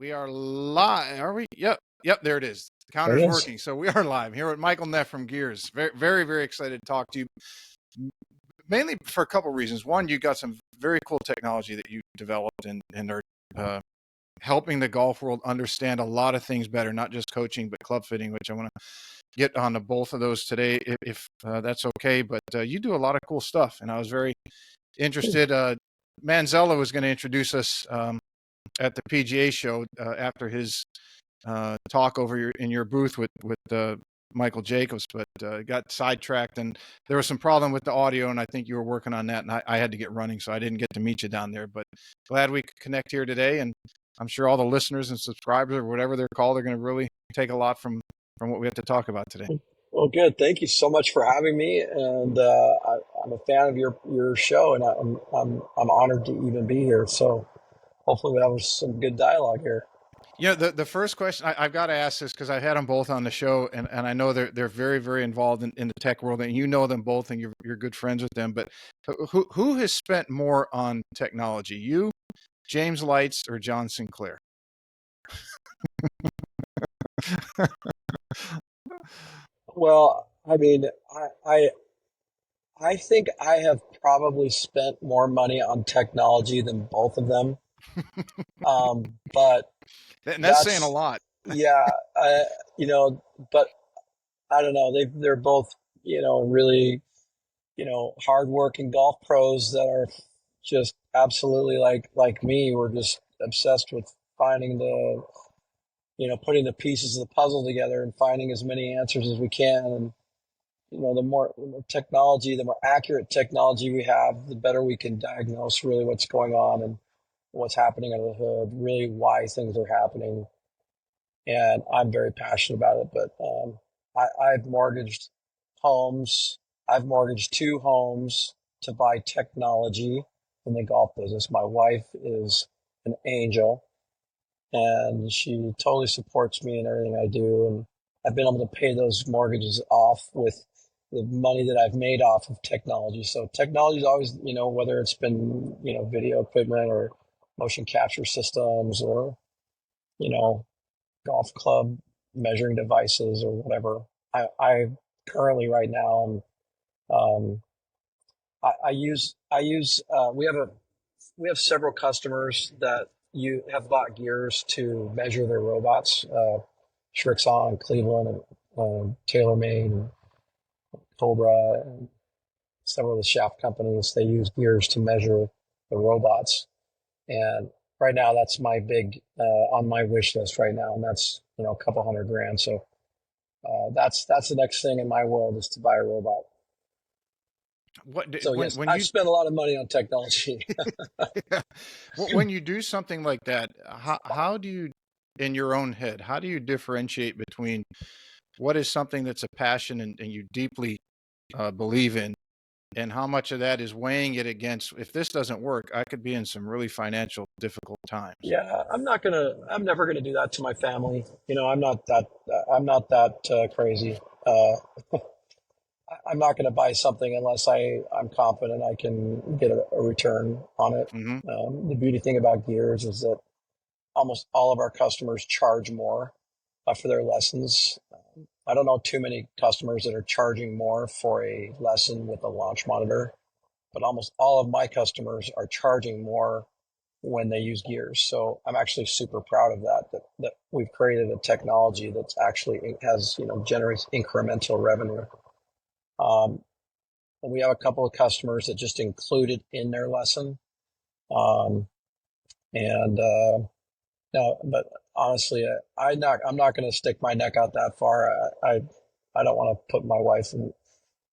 We are live. Are we? Yep. Yep. There it is. The There counter's it is. working. So we are live here with Michael Neff from Gears. Very, very, very excited to talk to you. Mainly for a couple of reasons. One, you got some very cool technology that you developed and are uh, helping the golf world understand a lot of things better, not just coaching, but club fitting, which I want to get on to both of those today, if that's okay. But you do a lot of cool stuff, and I was very interested. Manzella was going to introduce us at the PGA show after his talk over in your booth with Michael Jacobs, but got sidetracked, and there was some problem with the audio, and I think you were working on that, and I had to get running, so I didn't get to meet you down there. But glad we could connect here today, and I'm sure all the listeners and subscribers, or whatever they're called, are going to really take a lot from what we have to talk about today. Well, good. Thank you so much for having me, and I'm a fan of your show, and I'm honored to even be here. So hopefully we'll have some good dialogue here. The first question I've got to ask this because I had them both on the show, and I know they're very, very involved in the tech world, and you know them both, and you're good friends with them. But who has spent more on technology, you, James Lights, or John Sinclair? Well, I mean, I think I have probably spent more money on technology than both of them. But And that's saying a that's lot. yeah, you know, but I don't know. They're both really hardworking golf pros that are just absolutely like me. We're just obsessed with finding putting the pieces of the puzzle together and finding as many answers as we can. And the more technology, the more accurate technology we have, the better we can diagnose really what's going on and what's happening under the hood, really why things are happening. And I'm very passionate about it. But I've mortgaged homes. I've mortgaged 2 homes to buy technology in the golf business. My wife is an angel, and she totally supports me in everything I do. And I've been able to pay those mortgages off with the money that I've made off of technology. So technology is always, whether it's been, video equipment or motion capture systems or, golf club measuring devices or whatever. I currently right now, um, we have several customers that you have bought gears to measure their robots. Shrixon, Cleveland, TaylorMade, Cobra, and several of the shaft companies. They use gears to measure the robots, and right now that's my big on my wish list right now, and that's a couple $100,000. So that's the next thing in my world is to buy a robot. So yes, I've spent a lot of money on technology. Yeah. When you do something like that, how do you, in your own head, how do you differentiate between what is something that's a passion and you deeply believe in, and how much of that is weighing it against, if this doesn't work, I could be in some really financial difficult times? Yeah, I'm never gonna do that to my family. I'm not that crazy. I'm not going to buy something unless I'm confident I can get a return on it. Mm-hmm. The beauty thing about gears is that almost all of our customers charge more for their lessons. I don't know too many customers that are charging more for a lesson with a launch monitor, but almost all of my customers are charging more when they use gears. So I'm actually super proud of that we've created a technology that's actually has, generates incremental revenue. Um, and we have a couple of customers that just include it in their lesson. Um, and no, but honestly, I'm not going to stick my neck out that far. I don't want to put my wife in,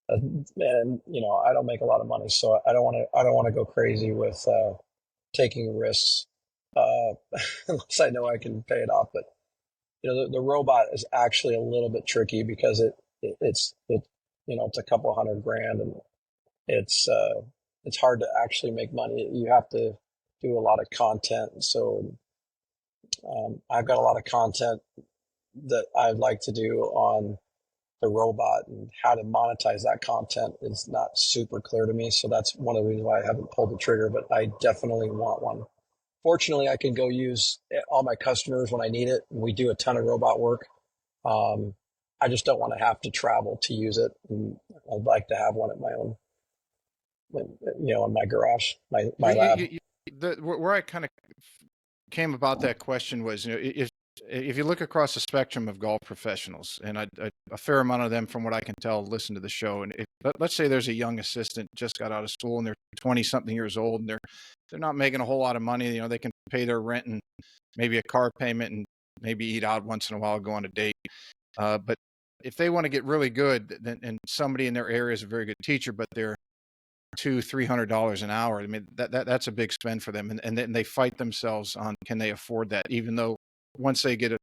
and I don't make a lot of money, so I don't want to go crazy with taking risks uh, unless I know I can pay it off. But the robot is actually a little bit tricky because it's a couple $100,000, and it's hard to actually make money. You have to do a lot of content. So I've got a lot of content that I'd like to do on the robot, and how to monetize that content is not super clear to me. So that's one of the reasons why I haven't pulled the trigger, but I definitely want one. Fortunately, I can go use all my customers when I need it. And we do a ton of robot work. Um, I just don't want to have to travel to use it. And I'd like to have one at my own, in my garage, my lab. Where I kind of came about that question was, if you look across the spectrum of golf professionals, and a fair amount of them, from what I can tell, listen to the show. And let's say there's a young assistant just got out of school and they're 20 something years old and they're not making a whole lot of money. They can pay their rent and maybe a car payment and maybe eat out once in a while, go on a date. But if they want to get really good, then, and somebody in their area is a very good teacher, but they're $200-300 an hour. I mean, that's a big spend for them. And then they fight themselves on, can they afford that? Even though once they get a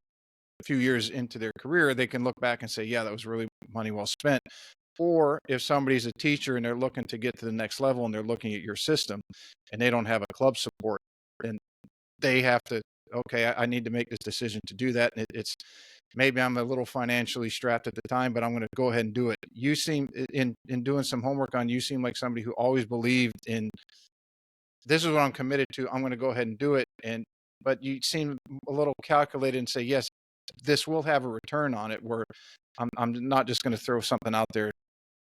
few years into their career, they can look back and say, yeah, that was really money well spent. Or if somebody's a teacher and they're looking to get to the next level and they're looking at your system and they don't have a club support, then they have to, okay, I need to make this decision to do that. And it's maybe I'm a little financially strapped at the time, but I'm going to go ahead and do it. You seem, in doing some homework on you, seem like somebody who always believed in, this is what I'm committed to, I'm going to go ahead and do it. But you seem a little calculated and say, yes, this will have a return on it, where I'm not just going to throw something out there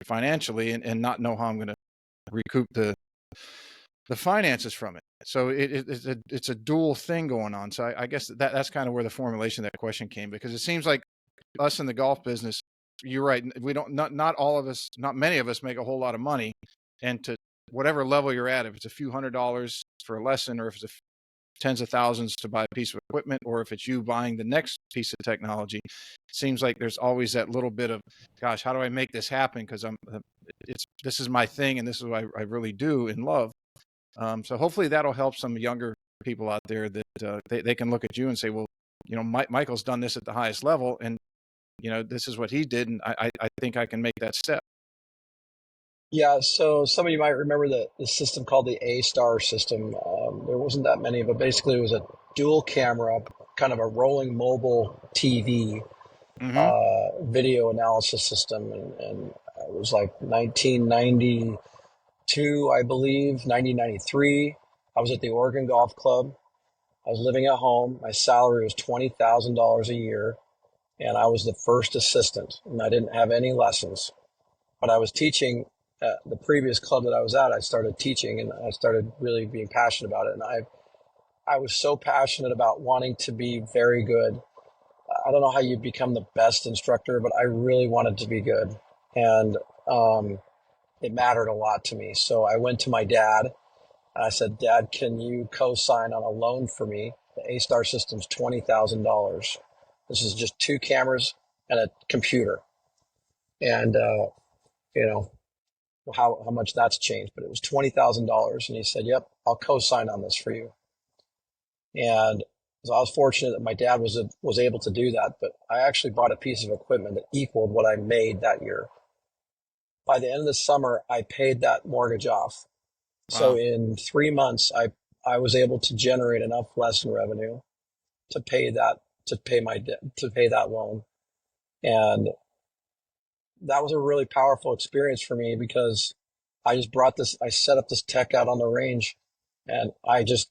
financially and not know how I'm going to recoup the finances from it. So it's a dual thing going on. So I guess that's kind of where the formulation of that question came, because it seems like us in the golf business, you're right. We don't, not all of us, not many of us make a whole lot of money. And to whatever level you're at, if it's a few $100s for a lesson, or if it's tens of thousands to buy a piece of equipment, or if it's you buying the next piece of technology, it seems like there's always that little bit of, gosh, how do I make this happen? Because this is my thing, and this is what I really do and love. So hopefully that'll help some younger people out there, that they can look at you and say, well, Michael's done this at the highest level, and this is what he did, and I think I can make that step. Yeah, so some of you might remember the system called the A-Star system. There wasn't that many, but basically it was a dual camera, kind of a rolling mobile TV Mm-hmm. video analysis system. And it was like 1992, I believe, 1993. I was at the Oregon Golf Club. I was living at home. My salary was $20,000 a year, and I was the first assistant, and I didn't have any lessons. But I was teaching at the previous club that I was at. I started teaching, and I started really being passionate about it. And I was so passionate about wanting to be very good. I don't know how you become the best instructor, but I really wanted to be good. And it mattered a lot to me. So I went to my dad and I said, Dad, can you co-sign on a loan for me? The A-Star system's $20,000. This is just 2 cameras and a computer. And, how much that's changed, but it was $20,000. And he said, yep, I'll co-sign on this for you. And so I was fortunate that my dad was able to do that, but I actually bought a piece of equipment that equaled what I made that year. By the end of the summer, I paid that mortgage off. Wow. So in 3 months, I was able to generate enough lesson revenue to pay that loan. And that was a really powerful experience for me, because I set up this tech out on the range, and I was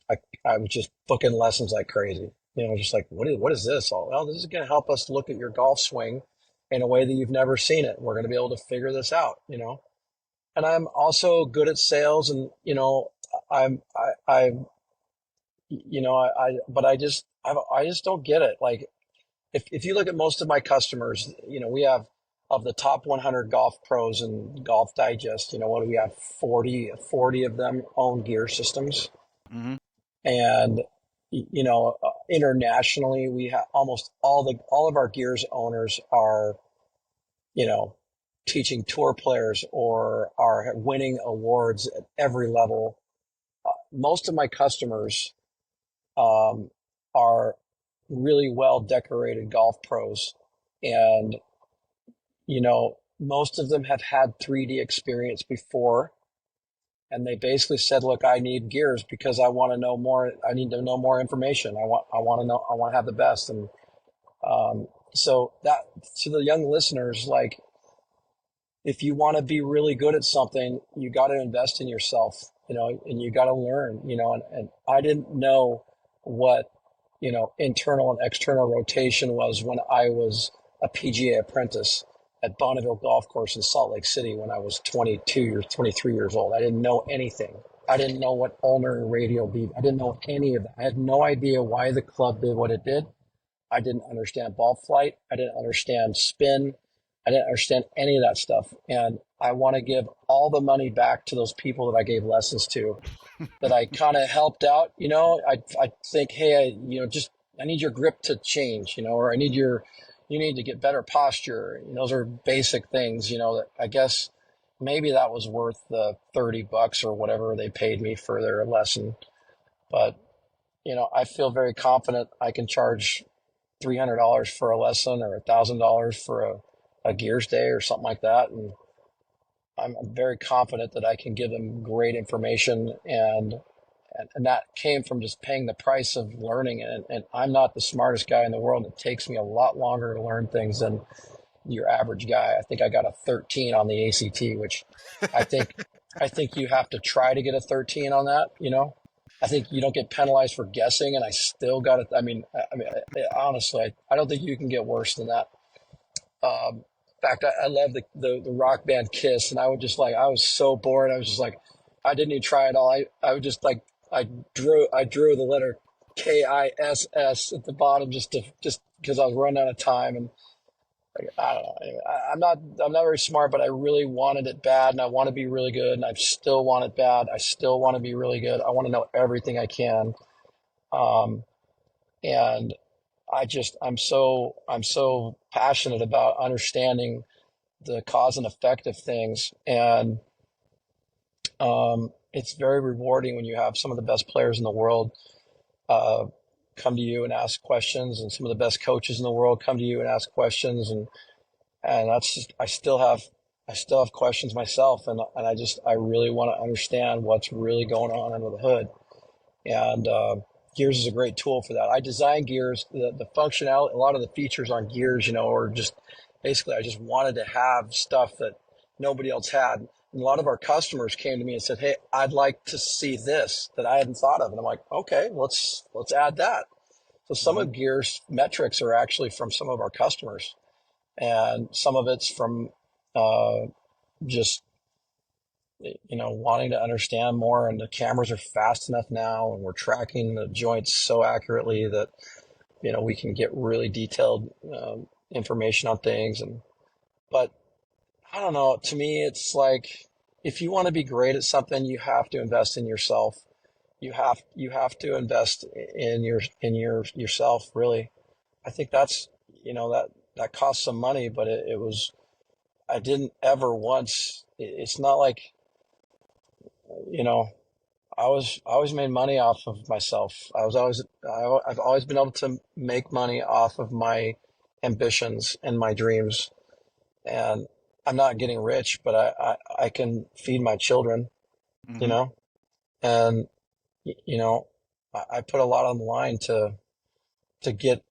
just booking lessons like crazy. Just like, what is this? Well, this is going to help us look at your golf swing in a way that you've never seen it. We're going to be able to figure this out, And I'm also good at sales, and but I just don't get it. Like, if you look at most of my customers, we have, of the top 100 golf pros in Golf Digest, what do we have? 40 of them own gear systems. Mm-hmm. And, internationally, we have almost all of our gears owners are, teaching tour players or are winning awards at every level. Most of my customers are really well decorated golf pros, and most of them have had 3D experience before, and they basically said, look, I need gears because I want to know more. I need to know more information. I want to have the best. And so that, to the young listeners, like, if you want to be really good at something, you got to invest in yourself, and you got to learn, and I didn't know what, internal and external rotation was when I was a PGA apprentice at Bonneville Golf Course in Salt Lake City when I was 23 years old. I didn't know anything. I didn't know what ulnar radial bead. I didn't know any of that. I had no idea why the club did what it did. I didn't understand ball flight. I didn't understand spin. I didn't understand any of that stuff. And I want to give all the money back to those people that I gave lessons to, that I kind of helped out. I think, hey, I need your grip to change, or you need to get better posture. Those are basic things, that I guess maybe that was worth the $30 or whatever they paid me for their lesson. But, I feel very confident I can charge $300 for a lesson or $1,000 for a gears day or something like that. And I'm very confident that I can give them great information, and that came from just paying the price of learning. And I'm not the smartest guy in the world. It takes me a lot longer to learn things than your average guy. I think I got a 13 on the ACT, which I think I think you have to try to get a 13 on that. I think you don't get penalized for guessing, and I still got it. Honestly, I don't think you can get worse than that. In fact, I love the rock band Kiss, and I was so bored. I was just like, I didn't even try at all. I would just like, I drew the letter KISS at the bottom just because I was running out of time. And I don't know. Anyway, I'm not very smart, but I really wanted it bad, and I want to be really good, and I still want it bad. I still want to be really good. I want to know everything I can. And I'm so passionate about understanding the cause and effect of things. And it's very rewarding when you have some of the best players in the world come to you and ask questions, and some of the best coaches in the world come to you and ask questions. And that's just, I still have questions myself. And I really want to understand what's really going on under the hood. And Gears is a great tool for that. I designed Gears, the functionality, a lot of the features on Gears, or just basically I just wanted to have stuff that nobody else had. And a lot of our customers came to me and said, hey, I'd like to see this that I hadn't thought of. And I'm like, okay, let's add that. So some of Gears metrics are actually from some of our customers, and some of it's from just wanting to understand more. And the cameras are fast enough now, and we're tracking the joints so accurately that we can get really detailed information on things. But I don't know, to me it's like, if you want to be great at something, you have to invest in yourself. You have to invest in yourself, really. I think that's that costs some money, but it was, I didn't ever once, it's not like, I always made money off of myself. I've always been able to make money off of my ambitions and my dreams. And I'm not getting rich, but I can feed my children, you Mm-hmm. know, and, I put a lot on the line to get,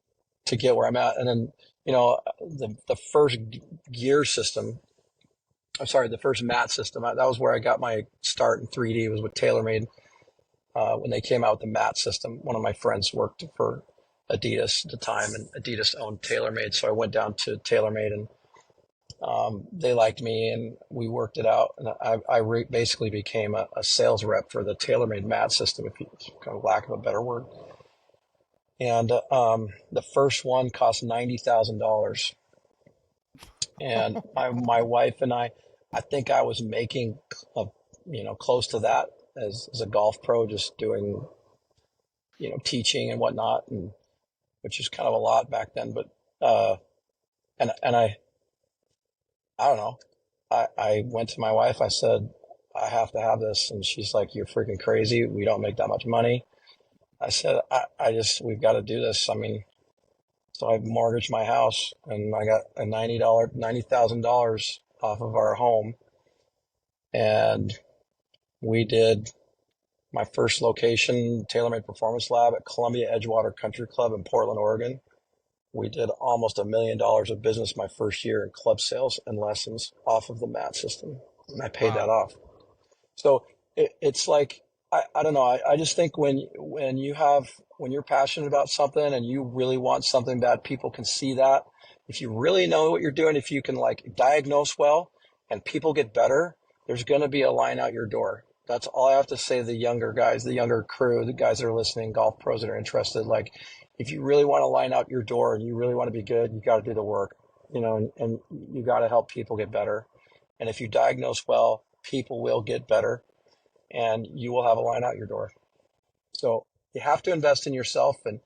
where I'm at. And then, the first gear system, I'm sorry, the first mat system, that was where I got my start in 3D, was with TaylorMade. When they came out with the mat system, one of my friends worked for Adidas at the time, and Adidas owned TaylorMade. So I went down to TaylorMade, and they liked me, and we worked it out. And I basically became a sales rep for the TaylorMade mat system, if you kind of lack of a better word. And the first one cost $90,000. And my wife and I think I was making, close to that as a golf pro, just doing, teaching and whatnot, and which is kind of a lot back then. But and I don't know. I went to my wife. I said, I have to have this, and she's like, "You're freaking crazy. We don't make that much money." I said, we've got to do this. I mean, so I mortgaged my house, and I got a $90,000 off of our home, and we did my first location, TaylorMade Performance Lab, at Columbia Edgewater Country Club in Portland, Oregon. We did almost $1 million of business my first year in club sales and lessons off of the mat system, and I paid that Wow. off. So it's like, I don't know. I just think when you have when you're passionate about something and you really want something that people can see that, if you really know what you're doing, if you can like diagnose well and people get better, there's going to be a line out your door. That's all I have to say to the younger guys, the younger crew, the guys that are listening, golf pros that are interested. Like, if you really want to line out your door and you really want to be good, you got to do the work, and you got to help people get better. And if you diagnose well, people will get better and you will have a line out your door. So you have to invest in yourself. And,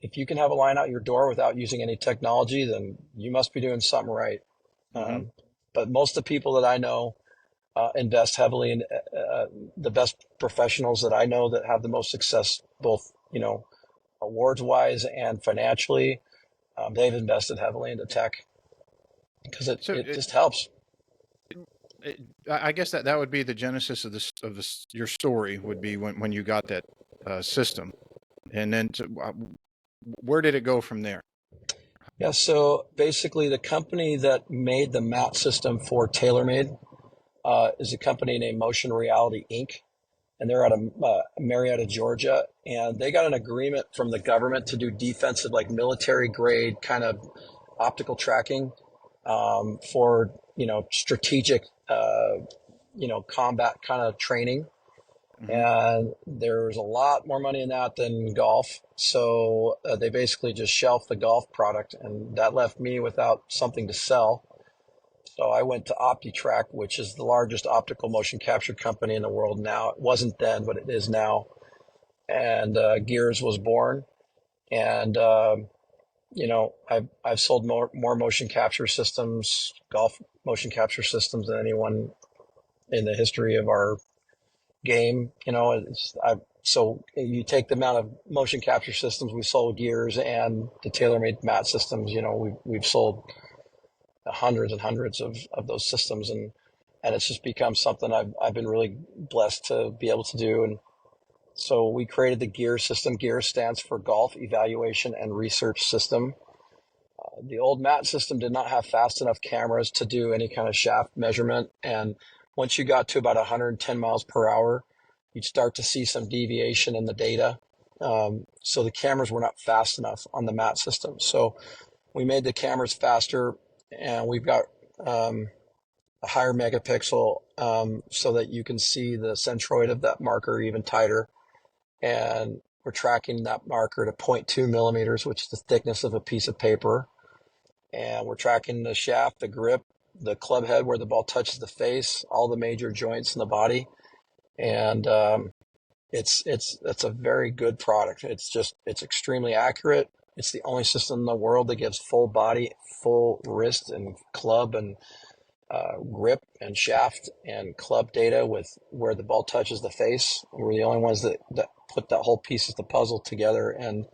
if you can have a line out your door without using any technology, then you must be doing something right. Mm-hmm. But most of the people that I know invest heavily in the best professionals that I know that have the most success, both, awards wise and financially. They've invested heavily into tech because So it just helps. I guess that would be the genesis of this your story would be when you got that system, and then where did it go from there? Yeah, so basically, the company that made the mat system for TaylorMade is a company named Motion Reality Inc. And they're out of Marietta, Georgia. And they got an agreement from the government to do defensive, like military grade kind of optical tracking for, strategic, combat kind of training. Mm-hmm. And there's a lot more money in that than golf. So they basically just shelved the golf product, and that left me without something to sell. So I went to OptiTrack, which is the largest optical motion capture company in the world now. It wasn't then, but it is now. And Gears was born. And I've sold more motion capture systems, golf motion capture systems, than anyone in the history of our game. So you take the amount of motion capture systems we sold Gears and the TaylorMade mat systems. We've sold hundreds and hundreds of those systems, and it's just become something I've been really blessed to be able to do. And so we created the GEAR system. GEAR stands for Golf Evaluation and Research System. The old mat system did not have fast enough cameras to do any kind of shaft measurement, and once you got to about 110 miles per hour, you'd start to see some deviation in the data. So the cameras were not fast enough on the mat system. So we made the cameras faster, and we've got a higher megapixel so that you can see the centroid of that marker even tighter. And we're tracking that marker to 0.2 millimeters, which is the thickness of a piece of paper. And we're tracking the shaft, the grip, the club head where the ball touches the face, all the major joints in the body. And it's a very good product. It's extremely accurate. It's the only system in the world that gives full body, full wrist and club and grip and shaft and club data with where the ball touches the face. We're the only ones that put that whole piece of the puzzle together. And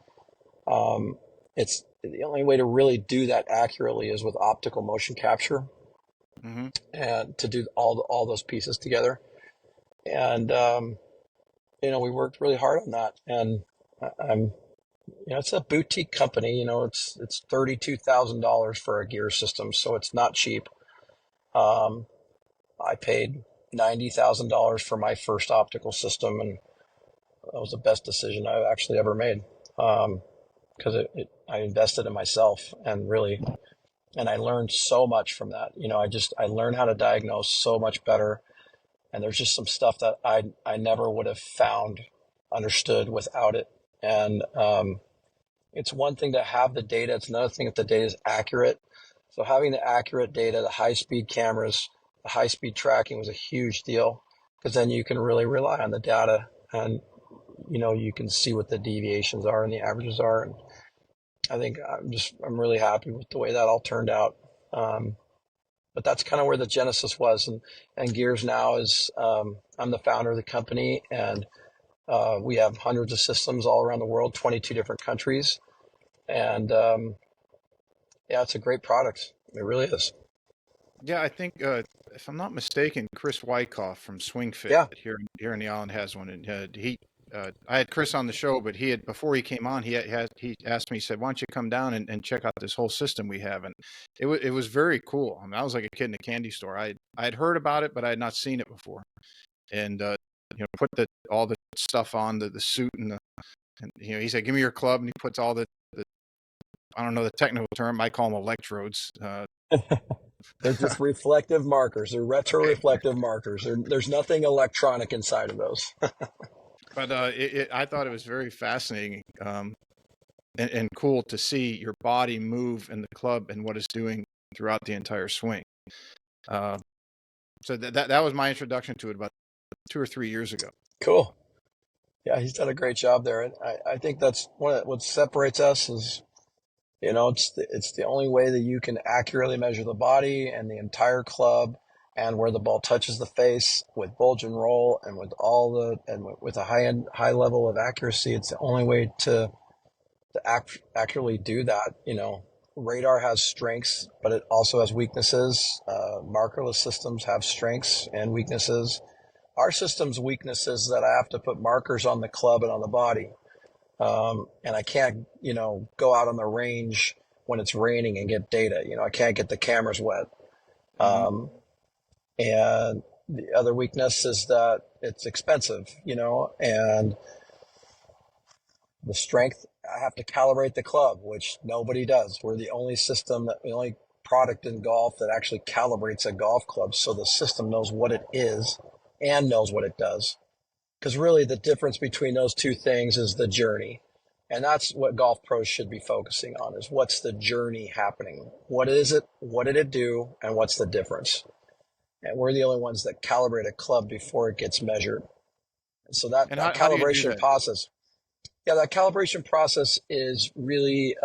it's the only way to really do that accurately is with optical motion capture, Mm-hmm. and to do all those pieces together. And we worked really hard on that. And I'm it's a boutique company. It's $32,000 for a gear system, so it's not cheap. I paid $90,000 for my first optical system, and that was the best decision I've actually ever made, because I invested in myself, and I learned so much from that. I learned how to diagnose so much better, and there's just some stuff that I never would have found, understood without it. And it's one thing to have the data; it's another thing if the data is accurate. So having the accurate data, the high-speed cameras, the high-speed tracking was a huge deal, because then you can really rely on the data, and you can see what the deviations are and the averages are. And I think I'm really happy with the way that all turned out. But that's kind of where the genesis was, and Gears now is I'm the founder of the company, and we have hundreds of systems all around the world, 22 different countries, and yeah, it's a great product. It really is. Yeah, I think if I'm not mistaken, Chris Wyckoff from Swing Fit Yeah. here in the island has one, and I had Chris on the show, but he had before he came on, he asked me, he said, "Why don't you come down and check out this whole system we have?" And it was very cool. I mean, I was like a kid in a candy store. I had heard about it, but I had not seen it before, and put all the stuff on the suit and And he said, "Give me your club," and he puts all the I don't know the technical term. I call them electrodes. They're just reflective markers. They're Okay, retroreflective markers. There's nothing electronic inside of those. but I thought it was very fascinating and cool to see your body move in the club and what it's doing throughout the entire swing. Uh, so that was my introduction to it about 2 or 3 years ago. Cool. Yeah, he's done a great job there. And I think that's what separates us is, it's the only way that you can accurately measure the body and the entire club and where the ball touches the face with bulge and roll and with a high level of accuracy. It's the only way to accurately do that. Radar has strengths, but it also has weaknesses. Markerless systems have strengths and weaknesses. Our system's weakness is that I have to put markers on the club and on the body. And I can't, go out on the range when it's raining and get data. I can't get the cameras wet. Mm-hmm. And the other weakness is that it's expensive, and the strength, I have to calibrate the club, which nobody does. We're the only product in golf that actually calibrates a golf club so the system knows what it is and knows what it does. Because really the difference between those two things is the journey. And that's what golf pros should be focusing on, is what's the journey happening? What is it? What did it do? And what's the difference? And we're the only ones that calibrate a club before it gets measured. And so that And how do you do calibration that? process, that calibration process is really,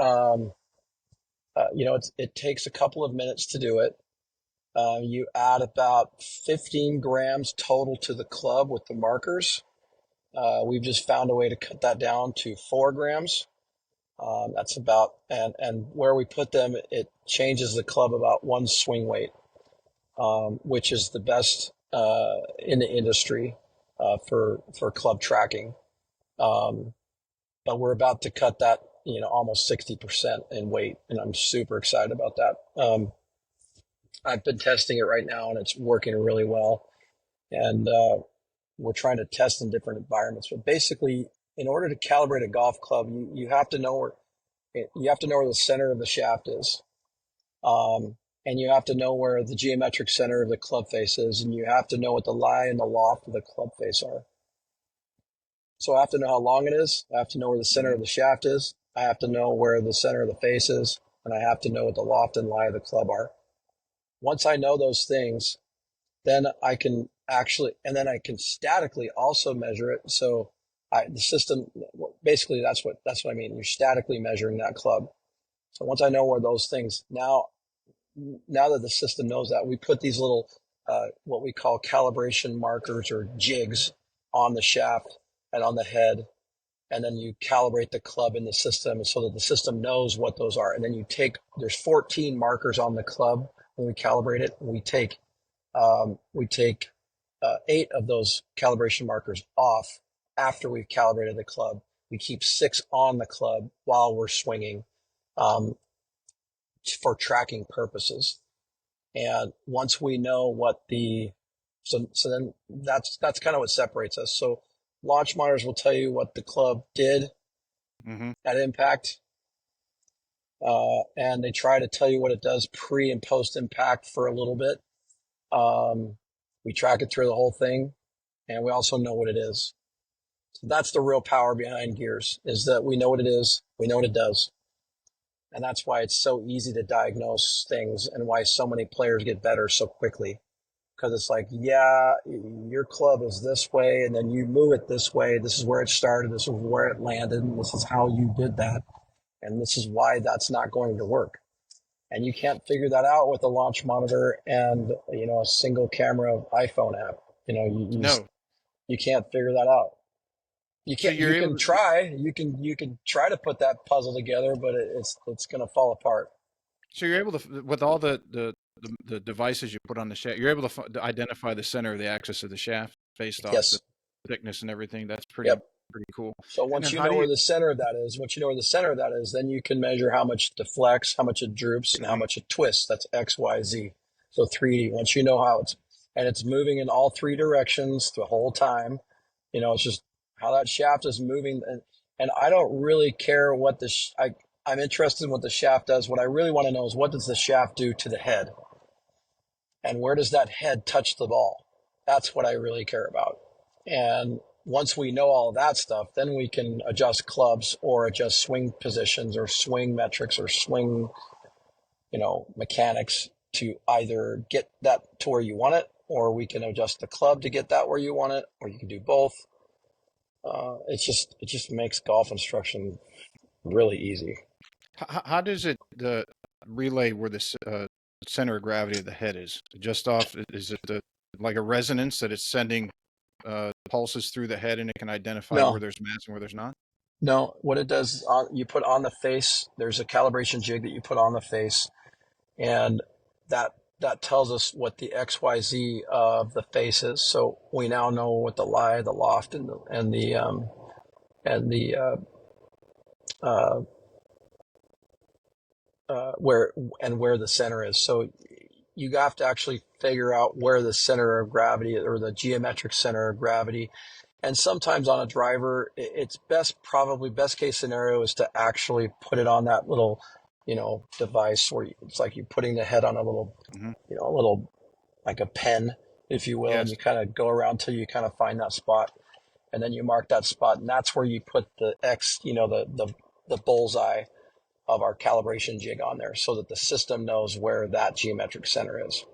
it takes a couple of minutes to do it. You add about 15 grams total to the club with the markers. We've just found a way to cut that down to 4 grams. That's about, and where we put them, it changes the club about one swing weight, which is the best in the industry for club tracking. But we're about to cut that, almost 60% in weight, and I'm super excited about that. I've been testing it right now, and it's working really well. And we're trying to test in different environments. But basically, in order to calibrate a golf club, you have to know where the center of the shaft is, and you have to know where the geometric center of the club face is, and you have to know what the lie and the loft of the club face are. So I have to know how long it is. I have to know where the center Mm-hmm. of the shaft is. I have to know where the center of the face is, and I have to know what the loft and lie of the club are. Once I know those things, then I can statically also measure it. So the system, basically that's what I mean. You're statically measuring that club. So once I know where those things, now that the system knows that, we put these little, what we call calibration markers or jigs on the shaft and on the head. And then you calibrate the club in the system so that the system knows what those are. And then there's 14 markers on the club when we calibrate it. We take 8 of those calibration markers off after we've calibrated the club. We keep 6 on the club while we're swinging, for tracking purposes. And once we know so then that's kind of what separates us. So launch monitors will tell you what the club did Mm-hmm. at impact, and they try to tell you what it does pre and post impact for a little bit. We track it through the whole thing, and we also know what it is. So that's the real power behind gears, is that we know what it is, we know what it does. And that's why it's so easy to diagnose things and why so many players get better so quickly. Because it's like, yeah, your club is this way, and then you move it this way. This is where it started. This is where it landed. And this is how you did that. And this is why that's not going to work. And you can't figure that out with a launch monitor and, a single camera iPhone app. No. You can't figure that out. So you're You able can to. try, you can try to put that puzzle together, but it's going to fall apart. So you're able to, with all the devices you put on the shaft, you're able to identify the center of the axis of the shaft based off the Yes. thickness and everything. That's pretty Yep. cool. So And then once you how know do you? where the center of that is, then you can measure how much it deflects, how much it droops, and how much it twists. That's X, Y, Z. So 3D. Once you know how it's moving in all 3 directions the whole time, it's just how that shaft is moving. And I don't really care what I'm interested in what the shaft does. What I really want to know is what does the shaft do to the head? And where does that head touch the ball? That's what I really care about. And once we know all of that stuff, then we can adjust clubs or adjust swing positions or swing metrics or swing, mechanics to either get that to where you want it, or we can adjust the club to get that where you want it, or you can do both. It just makes golf instruction really easy. How does it the relay where the center of gravity of the head is? Just off? Is it like a resonance that it's sending pulses through the head and it can identify where No, there's mass and where there's not? no. What it does is you put on the face. There's a calibration jig that you put on the face, and that that tells us what the XYZ of the face is. So we now know what the lie, the loft, and the uh, where the center is. So you have to actually figure out where the center of gravity or the geometric center of gravity. And sometimes on a driver, it's probably best case scenario is to actually put it on that little, device where it's like you're putting the head on a little, Hmm. a little like a pen, if you will, and Yes. you kind of go around till you kind of find that spot, and then you mark that spot, and that's where you put the X, the bullseye of our calibration jig on there, so that the system knows where that geometric center is.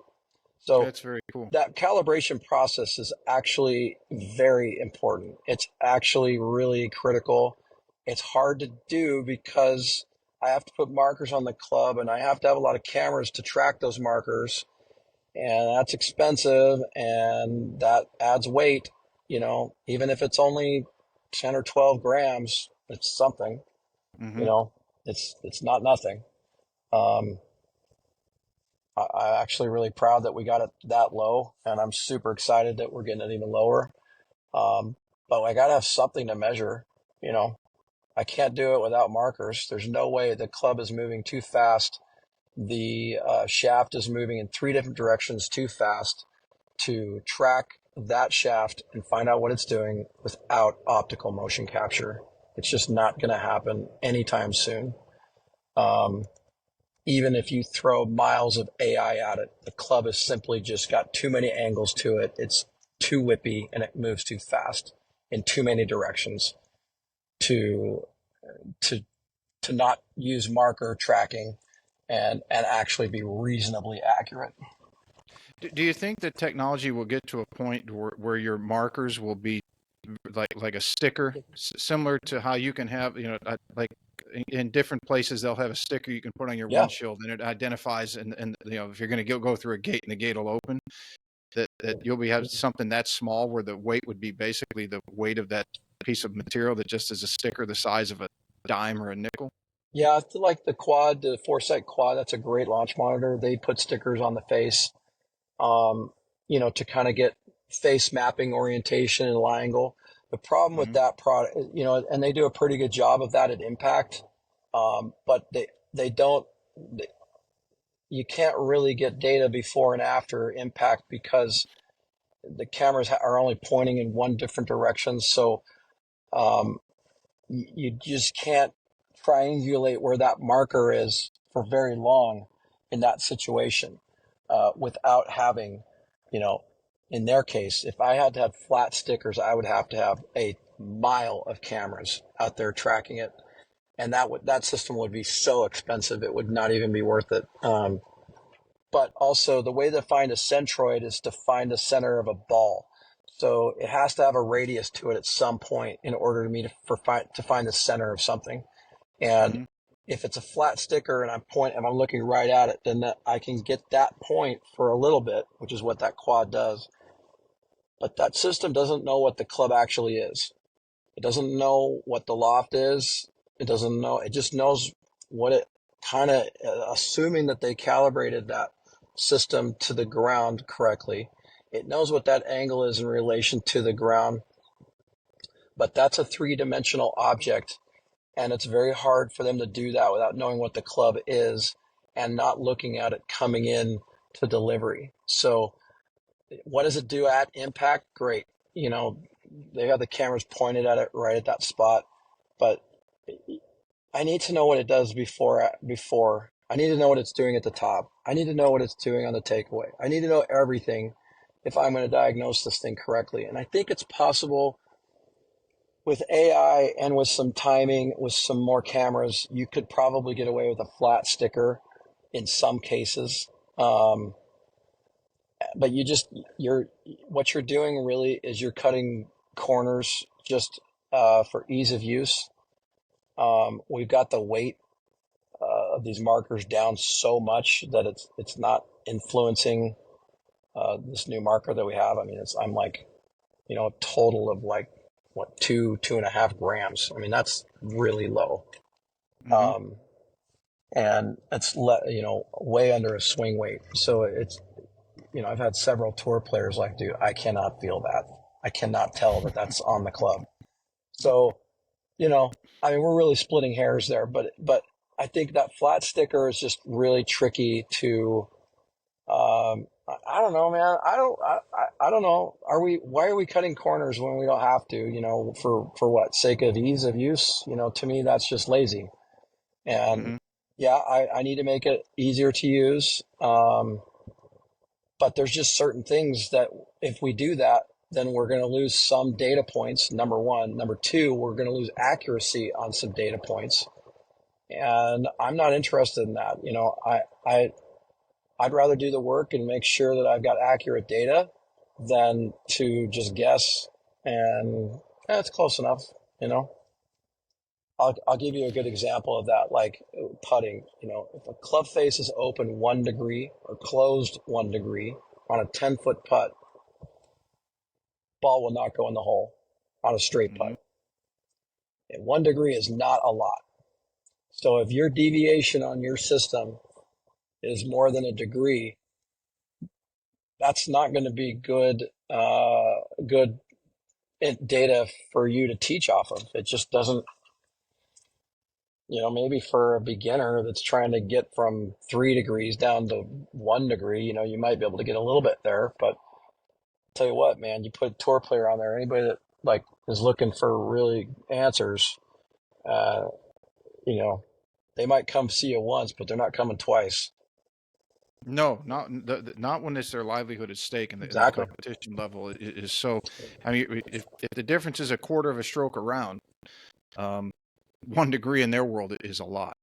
So That's very cool. that calibration process is actually very important. It's actually really critical. It's hard to do because I have to put markers on the club and I have to have a lot of cameras to track those markers. And that's expensive and that adds weight, even if it's only 10 or 12 grams, it's something, you Hmm. know, it's not nothing. Um, I'm actually really proud that we got it that low, and I'm super excited that we're getting it even lower. Um, but I got to have something to measure. You know, I can't do it without markers. There's no way the club is moving too fast. The shaft is moving in three different directions too fast to track that shaft and find out what it's doing without optical motion capture. It's just not going to happen anytime soon. Um, Even if you throw miles of AI at it, the club has simply just got too many angles to it. It's too whippy and it moves too fast in too many directions to to to not use marker tracking and actually be reasonably accurate. Do you think that technology will get to a point where your markers will be like a sticker, similar to how you can have, like in different places they'll have a sticker you can put on your Yeah, windshield and it identifies and if you're going to go through a gate and the gate will open, that you'll be have something that small where the weight would be basically the weight of that piece of material that just is a sticker the size of a dime or a nickel. yeah. I feel like the Foresight Quad. That's a great launch monitor. They put stickers on the face, um, to kind of get face mapping orientation and lie angle. The problem with Hmm. that product, and they do a pretty good job of that at impact, but they don't. You can't really get data before and after impact because the cameras are only pointing in one different direction. So um, you just can't triangulate where that marker is for very long in that situation without having, you know, in their case, if I had to have flat stickers, I would have to have a mile of cameras out there tracking it, and that system would be so expensive it would not even be worth it. But also, the way to find a centroid is to find the center of a ball. So it has to have a radius to it at some point in order to me to find the center of something. And Hmm. if it's a flat sticker and I'm looking right at it, then I can get that point for a little bit, which is what that quad does. But that system doesn't know what the club actually is. It doesn't know what the loft is. It doesn't know. It just knows what it kind of, assuming that they calibrated that system to the ground correctly. It knows what that angle is in relation to the ground, but that's a three-dimensional object, and it's very hard for them to do that without knowing what the club is and not looking at it coming in to delivery. So what does it do at impact? Great. You know, they have the cameras pointed at it right at that spot. but I need to know what it does before. I need to know what it's doing at the top. I need to know what it's doing on the takeaway. I need to know everything if I'm going to diagnose this thing correctly. And I think it's possible with AI and with some timing, with some more cameras, you could probably get away with a flat sticker in some cases. But you're what you're doing really is you're cutting corners just for ease of use. We've got the weight of these markers down so much that it's not influencing this new marker that we have. I mean, I'm like, a total of like what 2.5 grams. I mean, that's really low. Mm-hmm. And it's way under a swing weight. So I've had several tour players like, dude, I cannot feel that. I cannot tell that that's on the club. So, I mean, we're really splitting hairs there, but I think that flat sticker is just really tricky to, I don't know, man. I don't know. Why are we cutting corners when we don't have to, for what sake of ease of use? To me, that's just lazy. And Mm-hmm. yeah, I need to make it easier to use. But there's just certain things that if we do that, then we're going to lose some data points. Number one. Number two, we're going to lose accuracy on some data points. And I'm not interested in that. I'd rather do the work and make sure that I've got accurate data than to just guess. And it's close enough, you know. I'll give you a good example of that, like putting. If a club face is open 1 degree or closed 1 degree on a 10-foot putt, ball will not go in the hole on a straight Mm-hmm. putt. And 1 degree is not a lot. So if your deviation on your system is more than a degree, that's not going to be good data for you to teach off of. It just doesn't. Maybe for a beginner that's trying to get from 3 degrees down to 1 degree, you might be able to get a little bit there. But I'll tell you what, man, you put a tour player on there, anybody that like is looking for really answers, uh, you know, they might come see you once, but they're not coming twice. No, not when it's their livelihood at stake, and the Exactly. competition level is so. I mean, if the difference is a quarter of a stroke around, um, 1 degree in their world is a lot.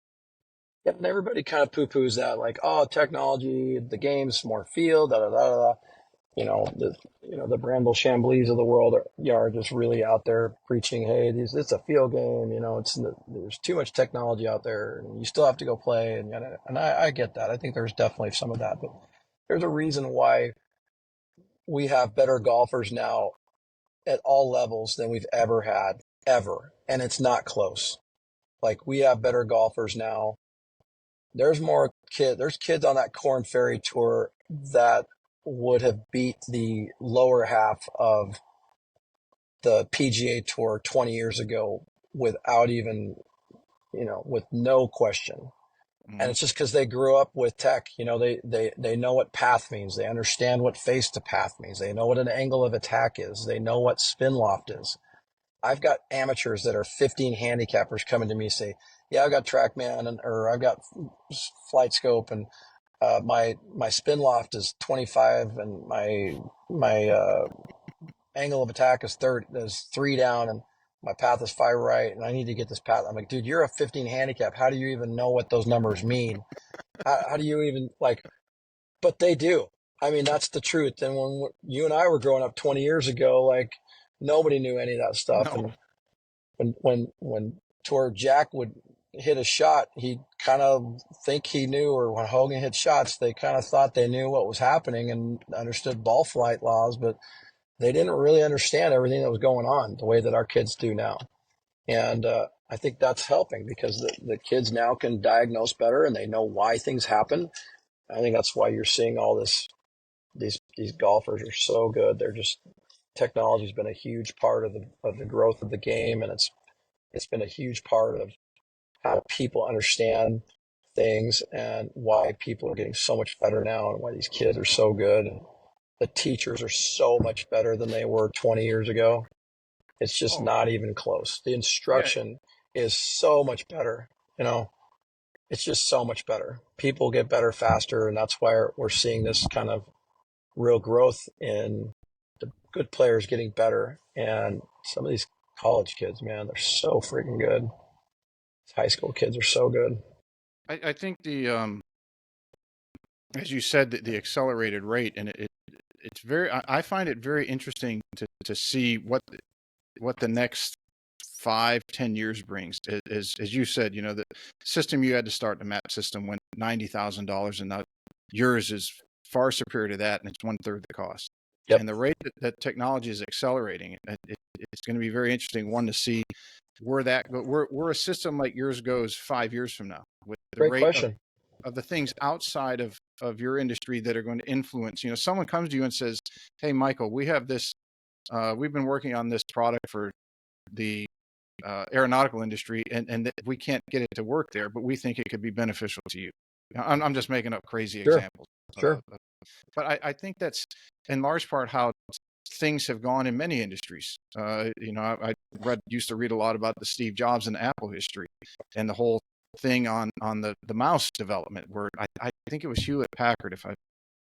Yeah, and everybody kind of poo-poos that, like, oh, technology, the game's more feel, da da da da. The Bramble Chambleys of the world are just really out there preaching, hey, it's a field game. There's too much technology out there, and you still have to go play. And I get that. I think there's definitely some of that, but there's a reason why we have better golfers now at all levels than we've ever had, ever, and it's not close. Like we have better golfers now. There's kids on that Corn Ferry tour that would have beat the lower half of the PGA Tour 20 years ago without even, with no question. And Mm-hmm. it's just because they grew up with tech. They know what path means. They understand what face to path means. They know what an angle of attack is. They know what spin loft is. I've got amateurs that are 15 handicappers coming to me say, yeah, I've got TrackMan or I've got Flight Scope and my spin loft is 25 and my angle of attack is 3 down and my path is 5 right and I need to get this path. I'm like, dude, you're a 15 handicap. How do you even know what those numbers mean? How do you even like? But they do. I mean, that's the truth. And when you and I were growing up 20 years ago, like nobody knew any of that stuff. No. And when Tour Jack would hit a shot, he'd kind of think he knew, or when Hogan hit shots, they kind of thought they knew what was happening and understood ball flight laws, but they didn't really understand everything that was going on the way that our kids do now. And I think that's helping because the kids now can diagnose better and they know why things happen. I think that's why you're seeing all this. These golfers are so good. They're just technology's been a huge part of the growth of the game, and it's been a huge part of how people understand things and why people are getting so much better now and why these kids are so good. And the teachers are so much better than they were 20 years ago. It's just Oh, not even close. The yeah. instruction is so much better. You know, it's just so much better. People get better faster, and that's why we're seeing this kind of real growth in the good players getting better. And some of these college kids, man, they're so freaking good. These high school kids are so good. I think as you said, the accelerated rate, and it's very, I find it very interesting to see what the next 5, 10 years brings. As you said, the system you had to start, the map system, went $90,000, and now yours is far superior to that, and it's one-third the cost. Yep. And the rate that technology is accelerating, it's going to be very interesting, one, to see where that go, where a system like yours goes 5 years from now, with the Great rate question. of the things outside of your industry that are going to influence. Someone comes to you and says, "Hey, Michael, we have this. We've been working on this product for the aeronautical industry, and we can't get it to work there, but we think it could be beneficial to you." I'm just making up crazy Sure. examples, Sure. but I think that's in large part how things have gone in many industries. I used to read a lot about the Steve Jobs and Apple history, and the whole thing on the mouse development, where I think it was Hewlett Packard, if I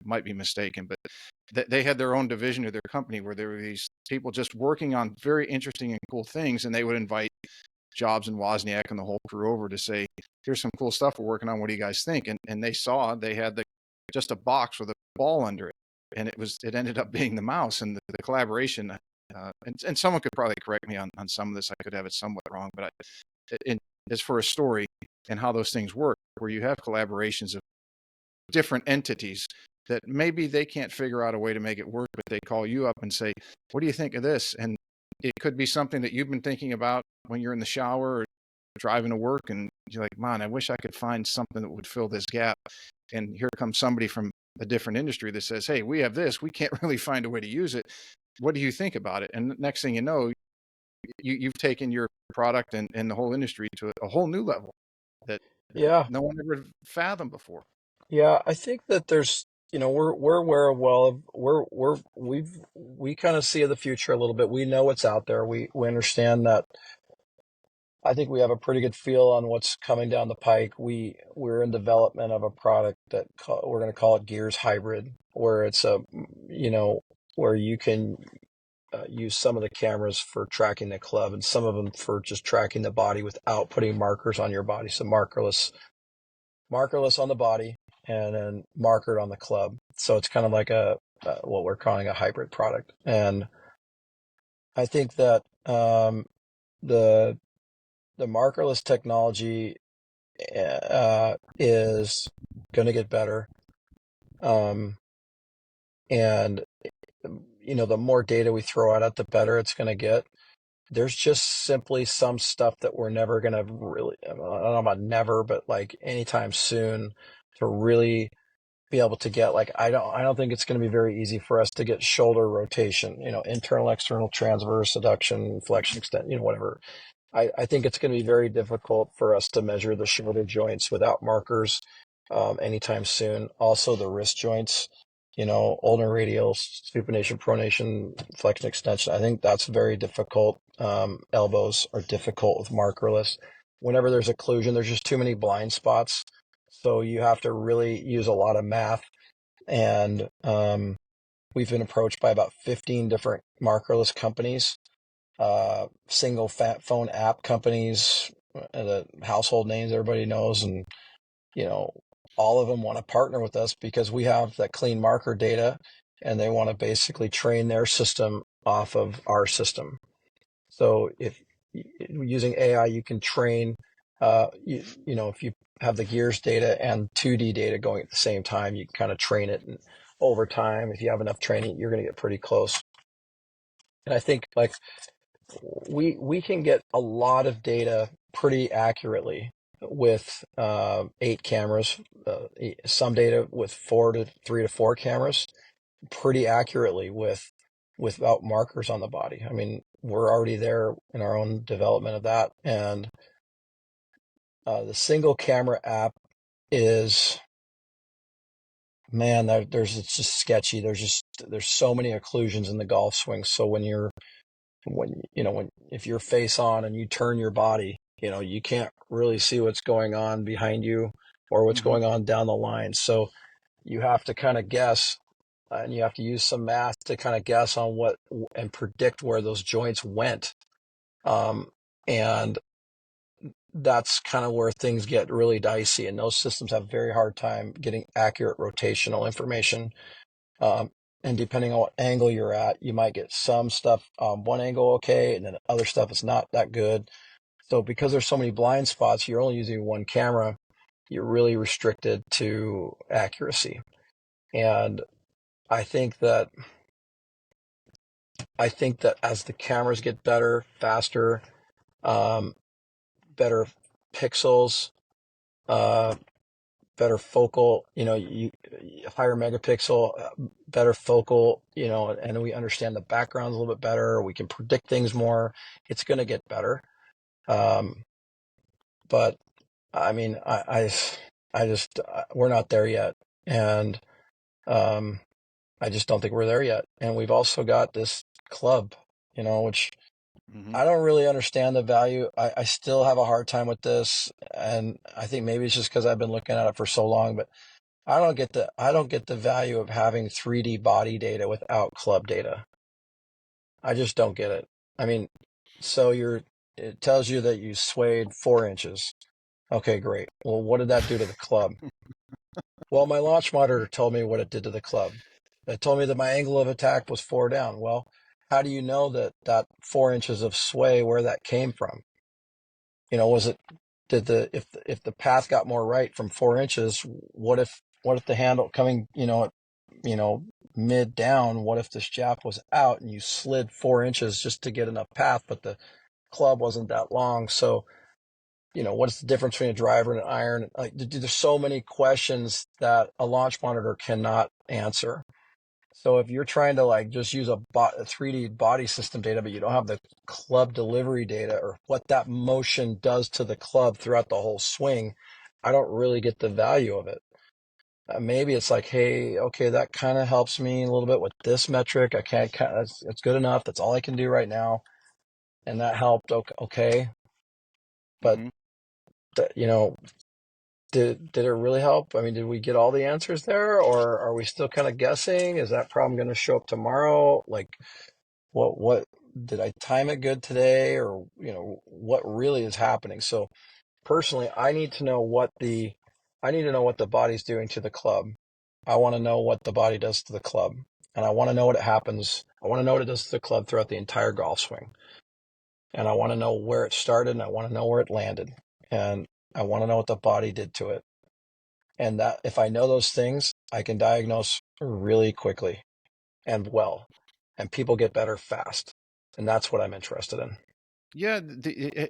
might be mistaken, but they had their own division of their company where there were these people just working on very interesting and cool things, and they would invite Jobs and Wozniak and the whole crew over to say, "Here's some cool stuff we're working on. What do you guys think?" And they had just a box with a ball under it, and it ended up being the mouse. And the collaboration. And someone could probably correct me on some of this. I could have it somewhat wrong, but as for a story and how those things work, where you have collaborations of different entities that maybe they can't figure out a way to make it work, but they call you up and say, "What do you think of this?" And it could be something that you've been thinking about when you're in the shower or driving to work, and you're like, "Man, I wish I could find something that would fill this gap." And here comes somebody from a different industry that says, "Hey, we have this. We can't really find a way to use it. What do you think about it?" And next thing you know, you've taken your product and the whole industry to a whole new level that Yeah. no one ever fathomed before. Yeah. I think that there's, we're aware of, well, we kind of see the future a little bit. We know what's out there. We understand that. I think we have a pretty good feel on what's coming down the pike. We're in development of a product that we're going to call it Gears Hybrid, where it's where you can use some of the cameras for tracking the club and some of them for just tracking the body without putting markers on your body. So markerless on the body and then markered on the club. So it's kind of like what we're calling a hybrid product. And I think that the markerless technology is going to get better. And the more data we throw at it, the better it's going to get. There's just simply some stuff that we're never going to really, I don't know about never, but like anytime soon, to really be able to get, like, I don't think it's going to be very easy for us to get shoulder rotation, internal, external, transverse, adduction, flexion, extent, whatever. I think it's going to be very difficult for us to measure the shoulder joints without markers anytime soon. Also, the wrist joints, ulnar radial, supination, pronation, flexion, extension. I think that's very difficult. Elbows are difficult with markerless. Whenever there's occlusion, there's just too many blind spots. So you have to really use a lot of math. And we've been approached by about 15 different markerless companies, single phone app companies, the household names everybody knows. And, all of them want to partner with us because we have that clean marker data and they want to basically train their system off of our system. So if using AI, you can train, if you have the Gears data and 2D data going at the same time, you can kind of train it. And over time, if you have enough training, you're going to get pretty close. And I think like we can get a lot of data pretty accurately with 8 cameras, some data with 3 to 4 cameras, pretty accurately without markers on the body. I mean, we're already there in our own development of that. And the single camera app is, man, it's just sketchy. There's so many occlusions in the golf swing. So if you're face on and you turn your body, You can't really see what's going on behind you or what's Mm-hmm. going on down the line. So you have to kind of guess, and you have to use some math to kind of guess on what and predict where those joints went. And that's kind of where things get really dicey, and those systems have a very hard time getting accurate rotational information. Um, and depending on what angle you're at, you might get some stuff one angle okay, and then other stuff is not that good. So because there's so many blind spots, you're only using one camera, you're really restricted to accuracy. And I think that as the cameras get better, faster, um, better pixels, uh, better focal, higher megapixel, better focal, and we understand the backgrounds a little bit better. We can predict things more. It's going to get better. But I mean, I just, we're not there yet. And, I just don't think we're there yet. And we've also got this club, which Mm-hmm. I don't really understand the value. I still have a hard time with this. And I think maybe it's just because I've been looking at it for so long, but I don't get the value of having 3D body data without club data. I just don't get it. I mean, so it tells you that you swayed 4 inches. Okay, great. Well, what did that do to the club? Well, my launch monitor told me what it did to the club. It told me that my angle of attack was 4 down. Well, how do you know that 4 inches of sway, where that came from? Was it, if the path got more right from 4 inches, what if the handle coming, mid down, what if the shaft was out and you slid 4 inches just to get enough path, but the club wasn't that long? So, what's the difference between a driver and an iron? Like, there's so many questions that a launch monitor cannot answer. So if you're trying to like just use a 3D body system data, but you don't have the club delivery data or what that motion does to the club throughout the whole swing, I don't really get the value of it. Maybe it's like, hey, okay, that kind of helps me a little bit with this metric. I can't, it's good enough. That's all I can do right now. And that helped. Okay. But, Mm-hmm. did it really help? I mean, did we get all the answers there, or are we still kind of guessing? Is that problem going to show up tomorrow? Like, what did I time it good today, or what really is happening? So personally, I need to know what the body's doing to the club. I want to know what the body does to the club, and I want to know what it happens. I want to know what it does to the club throughout the entire golf swing, and I want to know where it started, and I want to know where it landed, and I want to know what the body did to it. And that if I know those things, I can diagnose really quickly and well, and people get better fast. And that's what I'm interested in. Yeah,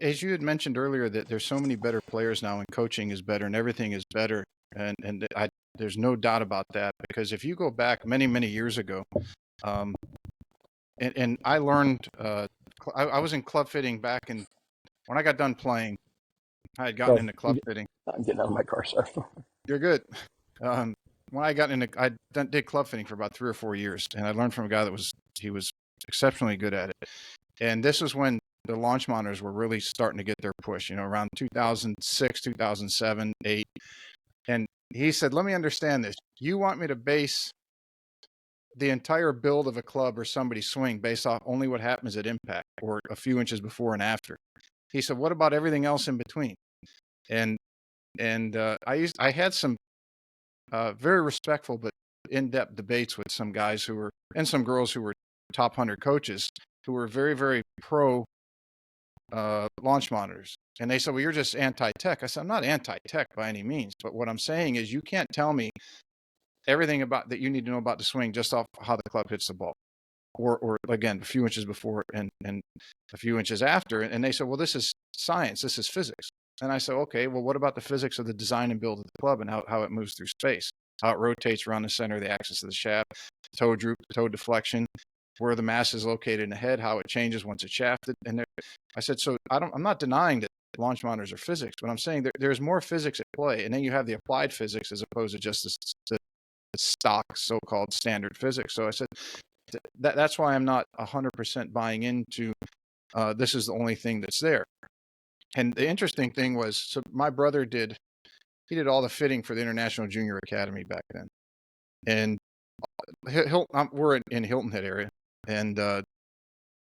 as you had mentioned earlier, that there's so many better players now, and coaching is better, and everything is better, and there's no doubt about that. Because if you go back many many years ago, um, and I learned, I was in club fitting back in when I got done playing. I had gotten So into club fitting. I'm getting out of my car, sorry. You're good. Um, when I got into, did club fitting for about 3 or 4 years, and I learned from a guy he was exceptionally good at it. And this is when the launch monitors were really starting to get their push, around 2006, 2007, 8. And he said, let me understand this. You want me to base the entire build of a club or somebody's swing based off only what happens at impact or a few inches before and after? He said, what about everything else in between? And I had some very respectful but in-depth debates with some guys and some girls who were top 100 coaches who were very, very pro launch monitors. And they said, well, you're just anti-tech. I said, I'm not anti-tech by any means. But what I'm saying is you can't tell me everything about that you need to know about the swing just off how the club hits the ball. Or again, a few inches before and a few inches after. And they said, well, this is science. This is physics. And I said, okay, well, what about the physics of the design and build of the club and how it moves through space, how it rotates around the center of the axis of the shaft, toe droop, toe deflection, where the mass is located in the head, how it changes once it's shafted. And I said, so I'm not denying that launch monitors are physics, but I'm saying there's more physics at play. And then you have the applied physics as opposed to just the stock so-called standard physics. So I said, that's why I'm not 100% buying into this is the only thing that's there. And the interesting thing was, so my brother he did all the fitting for the International Junior Academy back then. And we're in Hilton Head area. And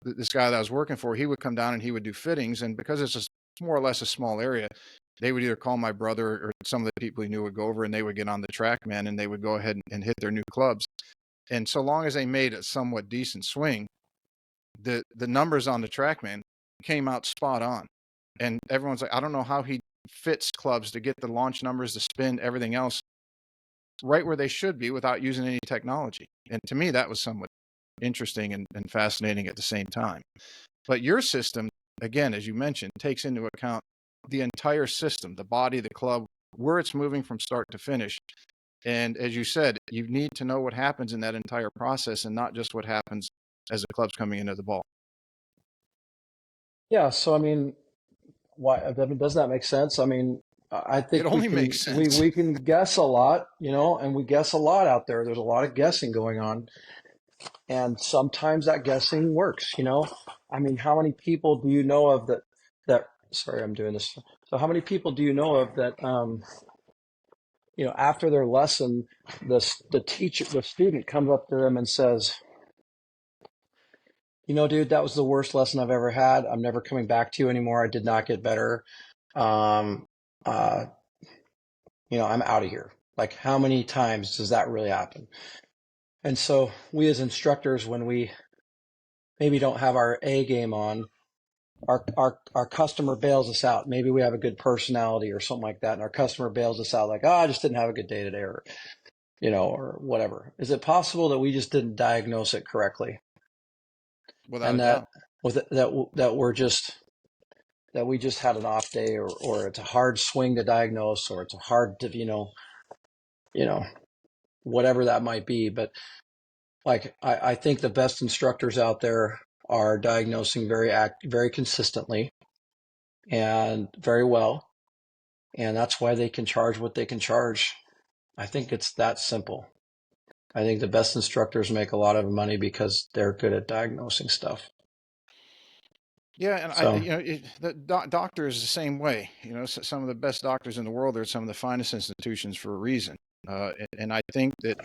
this guy that I was working for, he would come down and he would do fittings. And because it's more or less a small area, they would either call my brother or some of the people he knew would go over and they would get on the TrackMan and they would go ahead and hit their new clubs. And so long as they made a somewhat decent swing, the numbers on the TrackMan came out spot on. And everyone's like, I don't know how he fits clubs to get the launch numbers, the spin, everything else right where they should be without using any technology. And to me, that was somewhat interesting and fascinating at the same time. But your system, again, as you mentioned, takes into account the entire system, the body, the club, where it's moving from start to finish. And as you said, you need to know what happens in that entire process and not just what happens as the club's coming into the ball. Yeah. So, I mean, doesn't that make sense? I mean, I It think only makes sense. we can guess a lot, and we guess a lot out there. There's a lot of guessing going on, and sometimes that guessing works. I mean, how many people do you know of that? Sorry, I'm doing this. So, how many people do you know of that? After their lesson, the student comes up to them and says, dude, that was the worst lesson I've ever had. I'm never coming back to you anymore. I did not get better. Um, uh, I'm out of here. Like, how many times does that really happen? And so we as instructors, when we maybe don't have our A game on, our customer bails us out. Maybe we have a good personality or something like that, and our customer bails us out like, I just didn't have a good day today, or whatever. Is it possible that we just didn't diagnose it correctly, Without a and that doubt. with that we just had an off day, or it's a hard swing to diagnose, or it's a hard to whatever that might be. But like I think the best instructors out there are diagnosing very consistently and very well, and that's why they can charge what they can charge. I think it's that simple. I think the best instructors make a lot of money because they're good at diagnosing stuff. Yeah, and So the doctor is the same way. Some of the best doctors in the world are at some of the finest institutions for a reason. And I think that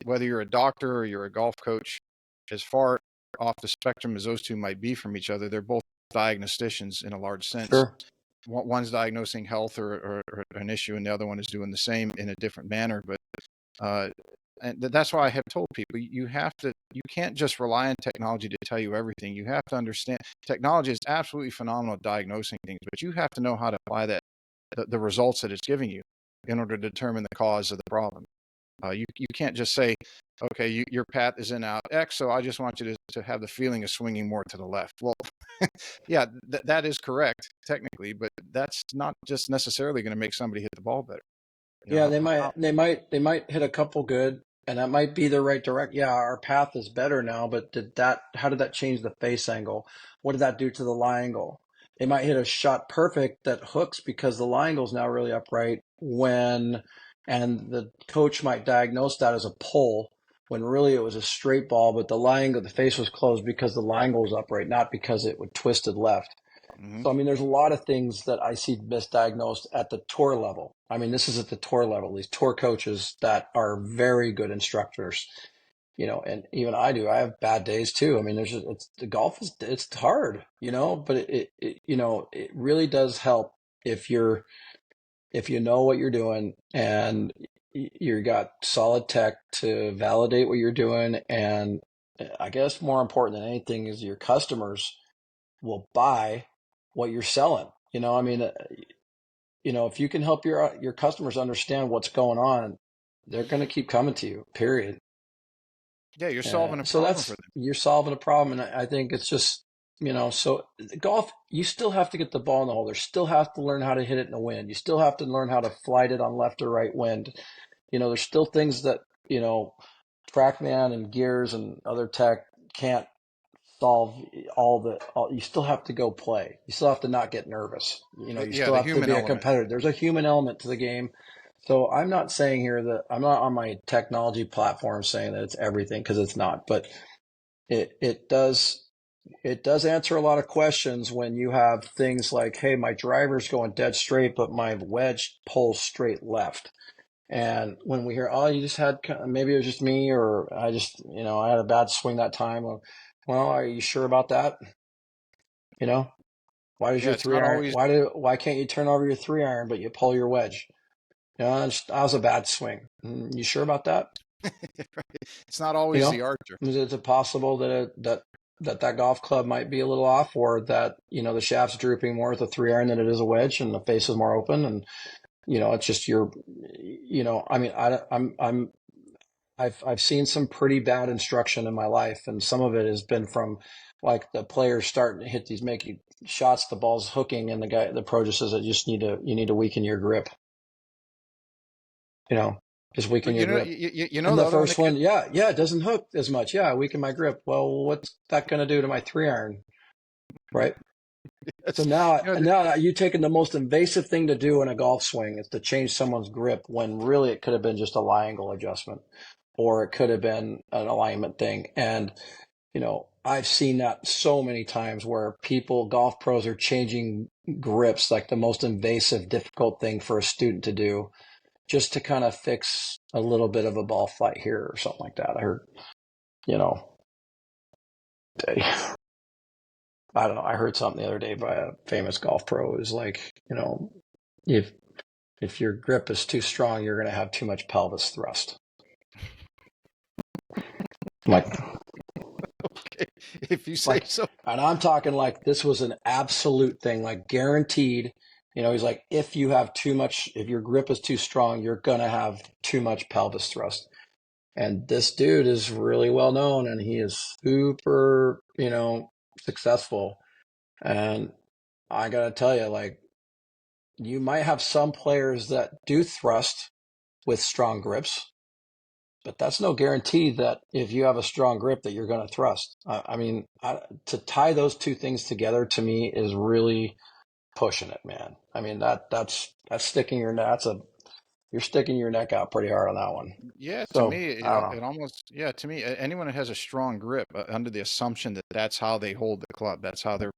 whether you're a doctor or you're a golf coach, as far off the spectrum as those two might be from each other, they're both diagnosticians in a large sense. sure. One's diagnosing health or an issue, and the other one is doing the same in a different manner. But uh, and that's why I have told people you can't just rely on technology to tell you everything. You have to understand technology is absolutely phenomenal at diagnosing things, but you have to know how to apply the results that it's giving you in order to determine the cause of the problem. You can't just say, okay, your path is in out X, so I just want you to have the feeling of swinging more to the left. Well, yeah, that is correct technically, but that's not just necessarily going to make somebody hit the ball better. Yeah, How, they might hit a couple good, and that might be the right direct. Yeah, our path is better now, but how did that change the face angle? What did that do to the lie angle? They might hit a shot perfect that hooks because the lie angle is now really upright and the coach might diagnose that as a pull when really it was a straight ball, but the lie angle, the face was closed because the lie angle was upright, not because it would twisted left. mm-hmm. So, I mean, there's a lot of things that I see misdiagnosed at the tour level. I mean, this is at the tour level, these tour coaches that are very good instructors, and even I do. I have bad days too. I mean, the golf it's hard, but it really does help if you know what you're doing and you got solid tech to validate what you're doing. And I guess more important than anything is your customers will buy what you're selling. I mean, if you can help your customers understand what's going on, they're going to keep coming to you. Period. Yeah, you're solving a So problem for that's them. you're solving a problem, and I think it's just so golf. You still have to get the ball in the hole. You still have to learn how to hit it in the wind. You still have to learn how to flight it on left or right wind. There's still things that TrackMan and gears and other tech can't solve you still have to go play. You still have to not get nervous. You Yeah, still the have to human be a element. competitor. There's a human element to the game. So I'm not saying here that I'm not on my technology platform saying that it's everything because it's not, but it does It does answer a lot of questions when you have things like, hey, my driver's going dead straight, but my wedge pulls straight left. And when we hear, oh, you just had, maybe it was just me, or I just, I had a bad swing that time. Well, are you sure about that? Why does Yeah, your it's three not iron, always. why can't you turn over your 3 iron, but you pull your wedge? That was a bad swing. You sure about that? It's not You always the know, archer. is it possible that golf club might be a little off, or that the shaft's drooping more with a 3 iron than it is a wedge, and the face is more open, and it's just I mean, I've seen some pretty bad instruction in my life, and some of it has been from like the players starting to hit these making shots, the ball's hooking, and the pro just says, you need to weaken your grip, you know, just weaken But your you know, grip. you know And the the other one first that gets. one, yeah, it doesn't hook as much. Yeah, I weaken my grip. Well, what's that going to do to my 3 iron, right? So It's, now, you know, now you taking the most invasive thing to do in a golf swing is to change someone's grip when really it could have been just a lie angle adjustment, or it could have been an alignment thing. And I've seen that so many times where golf pros are changing grips, like the most invasive, difficult thing for a student to do, just to kind of fix a little bit of a ball flight here or something like that. I heard, you know, I don't know. I heard something the other day by a famous golf pro. It was like, if your grip is too strong, you're going to have too much pelvis thrust. I'm like, okay, if you say like, so. and I'm talking like this was an absolute thing, like guaranteed. He's like, if your grip is too strong, you're going to have too much pelvis thrust. And this dude is really well known, and he is super, successful. And I got to tell you, like, you might have some players that do thrust with strong grips, but that's no guarantee that if you have a strong grip that you're going to thrust. I mean, to tie those two things together to me is really pushing it, man. I mean, that's sticking you're sticking your neck out pretty hard on that one. Yeah, to So me, I don't know. it almost, yeah, to me, anyone that has a strong grip, under the assumption that that's how they hold the club, that's how their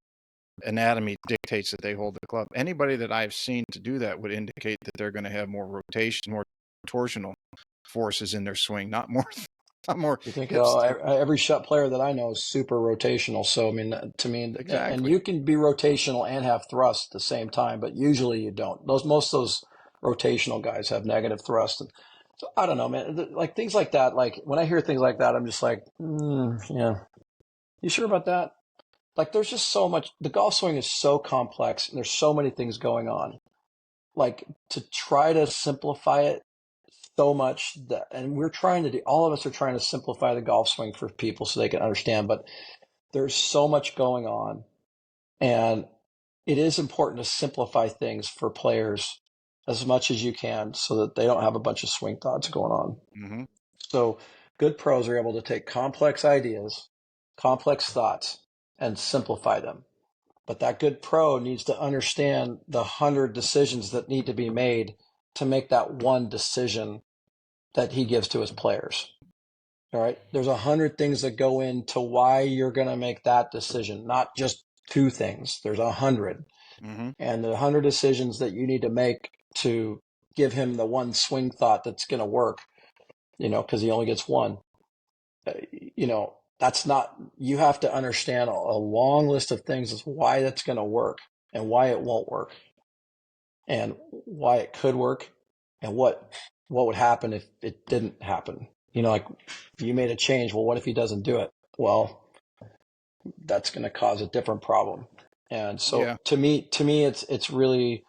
anatomy dictates that they hold the club. Anybody that I've seen to do that would indicate that they're going to have more rotation, more torsional forces in their swing, not more, not more You think hip stiff. every shot player that I know is super rotational. So I mean, to me, and Exactly. you can be rotational and have thrust at the same time, but usually you don't. Most of those rotational guys have negative thrust. And so I don't know, man. Like things like that. Like when I hear things like that, I'm just like, yeah. You sure about that? Like there's just so much. The golf swing is so complex, and there's so many things going on. Like to try to simplify it so much that, and we're trying to do, all of us are trying to simplify the golf swing for people so they can understand, but there's so much going on, and it is important to simplify things for players as much as you can so that they don't have a bunch of swing thoughts going on. Hmm. So good pros are able to take complex ideas, complex thoughts, and simplify them. But that good pro needs to understand the 100 decisions that need to be made to make that one decision that he gives to his players. All right. There's 100 things that go into why you're going to make that decision, not just two things. There's 100. Hmm. And the 100 decisions that you need to make to give him the one swing thought that's going to work, because he only gets one. That's not, you have to understand a long list of things as why that's going to work and why it won't work and why it could work and what would happen if it didn't happen. Like if you made a change, well, what if he doesn't do it? Well, that's going to cause a different problem. And so Yeah. to me, it's really,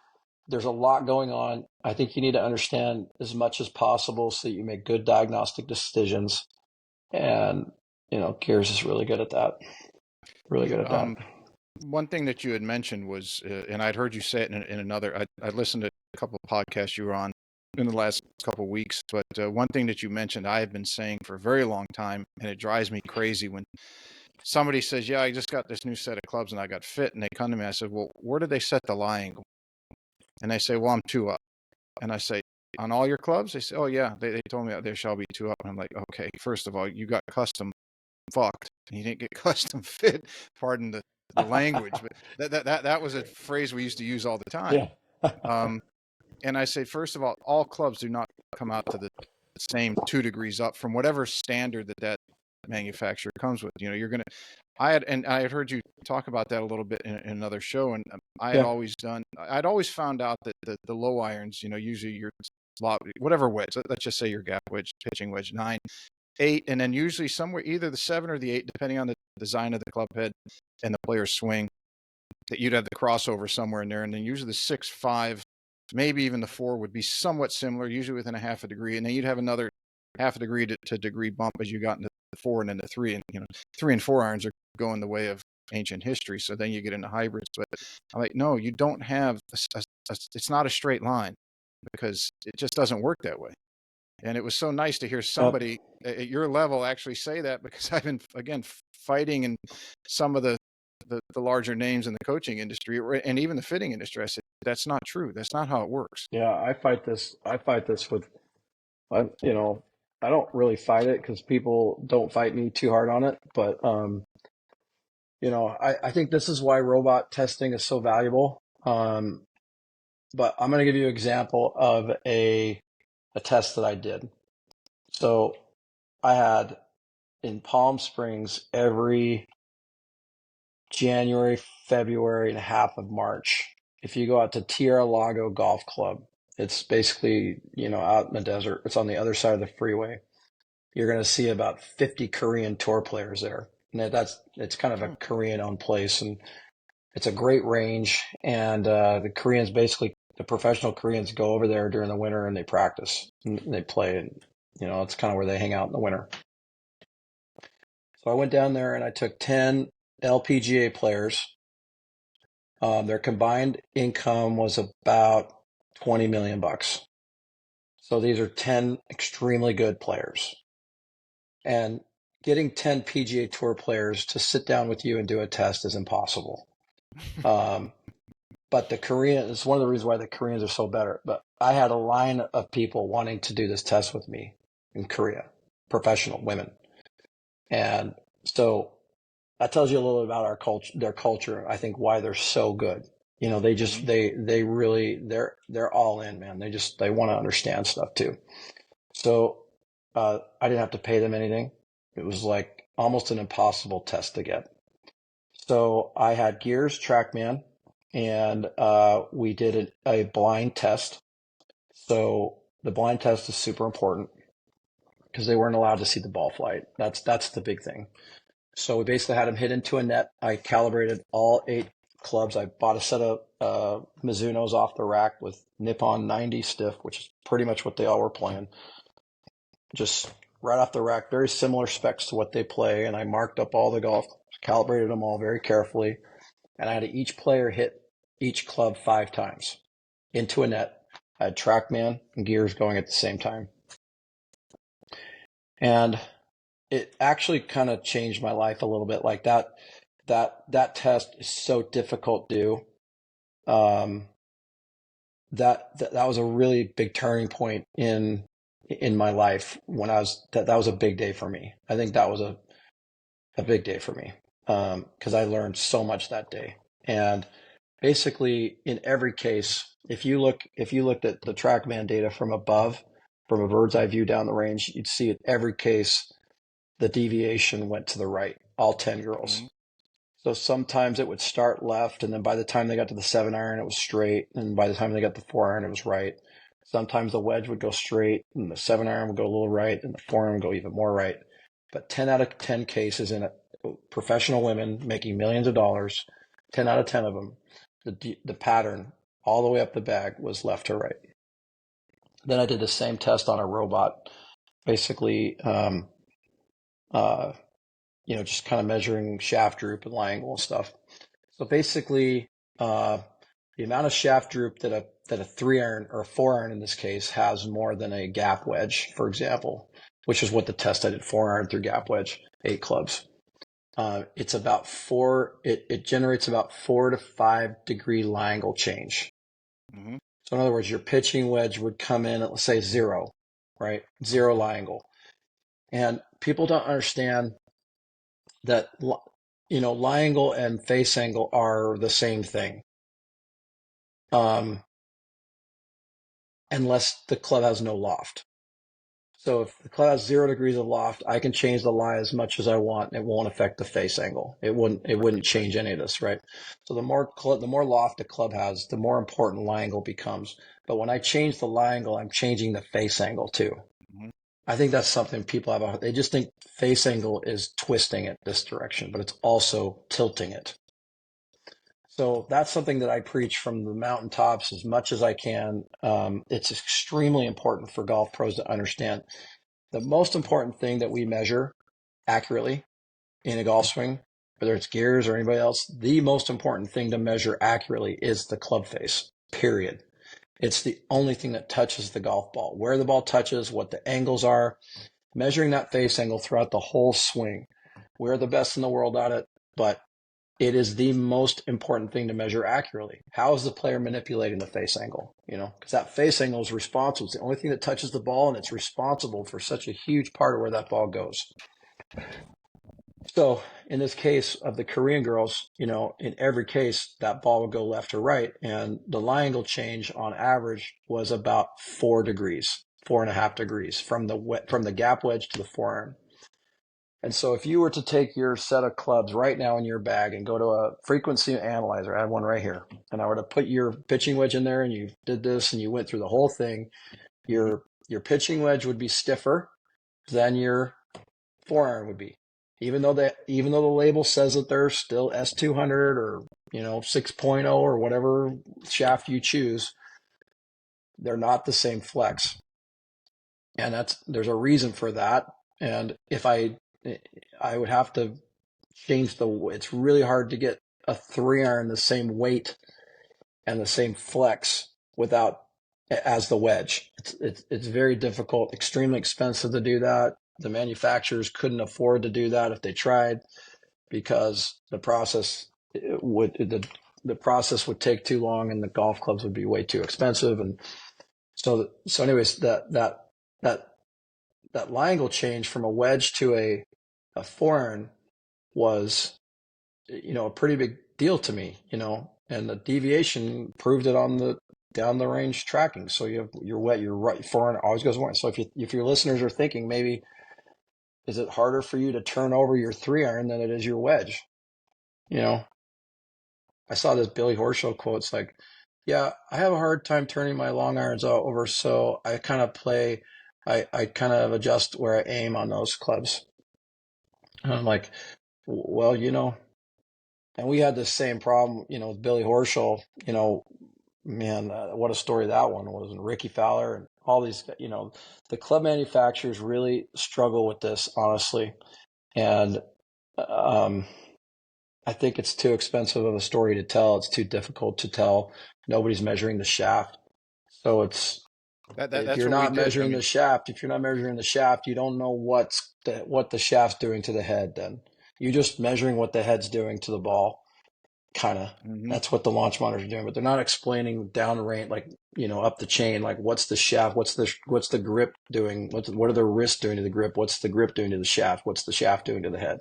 there's a lot going on. I think you need to understand as much as possible so that you make good diagnostic decisions. And, Gears is really good at that. Really You, good at that. one thing that you had mentioned was, and I'd heard you say it in another, I listened to a couple of podcasts you were on in the last couple of weeks, but one thing that you mentioned, I have been saying for a very long time, and it drives me crazy when somebody says, yeah, I just got this new set of clubs and I got fit, and they come to me, I said, well, where did they set the lie angle? And they say, well, I'm 2 up. And I say, on all your clubs? They say, oh yeah, they told me there shall be 2 up. And I'm like, okay, first of all, you got custom fucked. You didn't get custom fit. Pardon the language, but that was a phrase we used to use all the time. Yeah. And I say, first of all clubs do not come out to the same 2 degrees up from whatever standard that manufacturer comes with. You know, you're gonna. I had heard you talk about that a little bit in another show, and I'd Yeah. always found out that the low irons, you know, usually your whatever wedge, let's just say your gap wedge, pitching wedge 9, 8, and then usually somewhere either the 7 or the 8, depending on the design of the club head and the player's swing, that you'd have the crossover somewhere in there, and then usually the 6, 5, maybe even the 4 would be somewhat similar, usually within a half a degree, and then you'd have another half a degree to degree bump as you got into the 4 and then the 3, and 3 and 4 irons are going the way of ancient history. So then you get into hybrids, but I'm like, no, you don't have it's not a straight line because it just doesn't work that way. And it was so nice to hear somebody at your level actually say that, because I've been again fighting in some of the larger names in the coaching industry and even the fitting industry. I said, that's not true. That's not how it works. Yeah. I fight this with, I don't really fight it because people don't fight me too hard on it. But, I think this is why robot testing is so valuable. But I'm going to give you an example of a test that I did. So I had in Palm Springs every January, February, and half of March. If you go out to Tierra Lago Golf Club, it's basically, out in the desert. It's on the other side of the freeway. You're going to see about 50 Korean tour players there. And it's kind of a Korean-owned place, and it's a great range. And the professional Koreans go over there during the winter and they practice and they play. And, it's kind of where they hang out in the winter. So I went down there and I took 10 LPGA players. Their combined income was about 20 million bucks. So these are 10 extremely good players. And getting 10 PGA Tour players to sit down with you and do a test is impossible. But the Korean is one of the reasons why the Koreans are so better. But I had a line of people wanting to do this test with me in Korea, professional women. And so that tells you a little bit about their culture. I think why they're so good. They just they really they're all in, man. They want to understand stuff too. So I didn't have to pay them anything. It was like almost an impossible test to get. So I had Gears TrackMan, and we did a blind test. So the blind test is super important because they weren't allowed to see the ball flight. That's the big thing. So we basically had them hit into a net. I calibrated all 8 clubs. I bought a set of Mizunos off the rack with Nippon 90 stiff, which is pretty much what they all were playing. Just right off the rack, very similar specs to what they play. And I marked up all the golf, calibrated them all very carefully. And I had each player hit each club 5 times into a net. I had TrackMan and Gears going at the same time. And it actually kind of changed my life a little bit. Like that test is so difficult to do. That was a really big turning point in my life when that was a big day for me. I think that was a big day for me. Cause I learned so much that day. And basically in every case, if you looked at the TrackMan data from above, from a bird's eye view down the range, you'd see in every case, the deviation went to the right, all 10 girls. Mm-hmm. So sometimes it would start left, and then by the time they got to the 7-iron, it was straight. And by the time they got the 4-iron, it was right. Sometimes the wedge would go straight, and the 7-iron would go a little right, and the 4-iron would go even more right. But 10 out of 10 cases in professional women making millions of dollars, 10 out of 10 of them, the pattern all the way up the bag was left to right. Then I did the same test on a robot, basically just kind of measuring shaft droop and lie angle and stuff. So basically, the amount of shaft droop that a 3-iron or a 4-iron in this case has more than a gap wedge, for example, which is what the test I did, 4-iron through gap wedge, 8 clubs. It's about it generates about 4 to 5 degree lie angle change. Mm-hmm. So in other words, your pitching wedge would come in at, let's say, 0, right? 0 lie angle. And people don't understand that, lie angle and face angle are the same thing. Unless the club has no loft. So if the club has 0 degrees of loft, I can change the lie as much as I want. And it won't affect the face angle. It wouldn't change any of this, right? So the more loft the club has, the more important lie angle becomes. But when I change the lie angle, I'm changing the face angle too. Mm-hmm. I think that's something people have. They just think face angle is twisting it this direction, but it's also tilting it. So that's something that I preach from the mountaintops as much as I can. It's extremely important for golf pros to understand. The most important thing that we measure accurately in a golf swing, whether it's gears or anybody else, the most important thing to measure accurately is the club face, period. It's the only thing that touches the golf ball, where the ball touches, what the angles are, measuring that face angle throughout the whole swing. We're the best in the world at it, but it is the most important thing to measure accurately. How is the player manipulating the face angle? Because that face angle is responsible. It's the only thing that touches the ball, and it's responsible for such a huge part of where that ball goes. So in this case of the Korean girls, in every case, that ball would go left or right. And the lie angle change on average was about 4 degrees, 4.5 degrees from the gap wedge to the forearm. And so if you were to take your set of clubs right now in your bag and go to a frequency analyzer, I have one right here, and I were to put your pitching wedge in there and you did this and you went through the whole thing, your pitching wedge would be stiffer than your forearm would be. Even though the label says that they're still S200 or 6.0 or whatever shaft you choose, they're not the same flex. And there's a reason for that. And if I would have to change it's really hard to get a 3-iron the same weight and the same flex as the wedge. It's very difficult, extremely expensive to do that. The manufacturers couldn't afford to do that if they tried, because the process would take too long and the golf clubs would be way too expensive. And so anyways, that lie angle change from a wedge to a foreign was, a pretty big deal to me, and the deviation proved it on the down the range tracking. So you have your right foreign always goes one. So if your listeners are thinking, maybe, is it harder for you to turn over your 3-iron than it is your wedge? I saw this Billy Horschel quote. It's like, yeah, I have a hard time turning my long irons over, so I kind of I kind of adjust where I aim on those clubs. And I'm like, well, and we had the same problem, with Billy Horschel, man, what a story that one was. And Ricky Fowler and all these, the club manufacturers really struggle with this, honestly. And I think it's too expensive of a story to tell. It's too difficult to tell. Nobody's measuring the shaft. So if you're not measuring the shaft, you don't know what the shaft's doing to the head. Then you're just measuring what the head's doing to the ball. Kind of. Mm-hmm. That's what the launch monitors are doing, but they're not explaining down range, like, up the chain, like what's the shaft, what's the grip doing, what are the wrists doing to the grip, what's the grip doing to the shaft, what's the shaft doing to the head.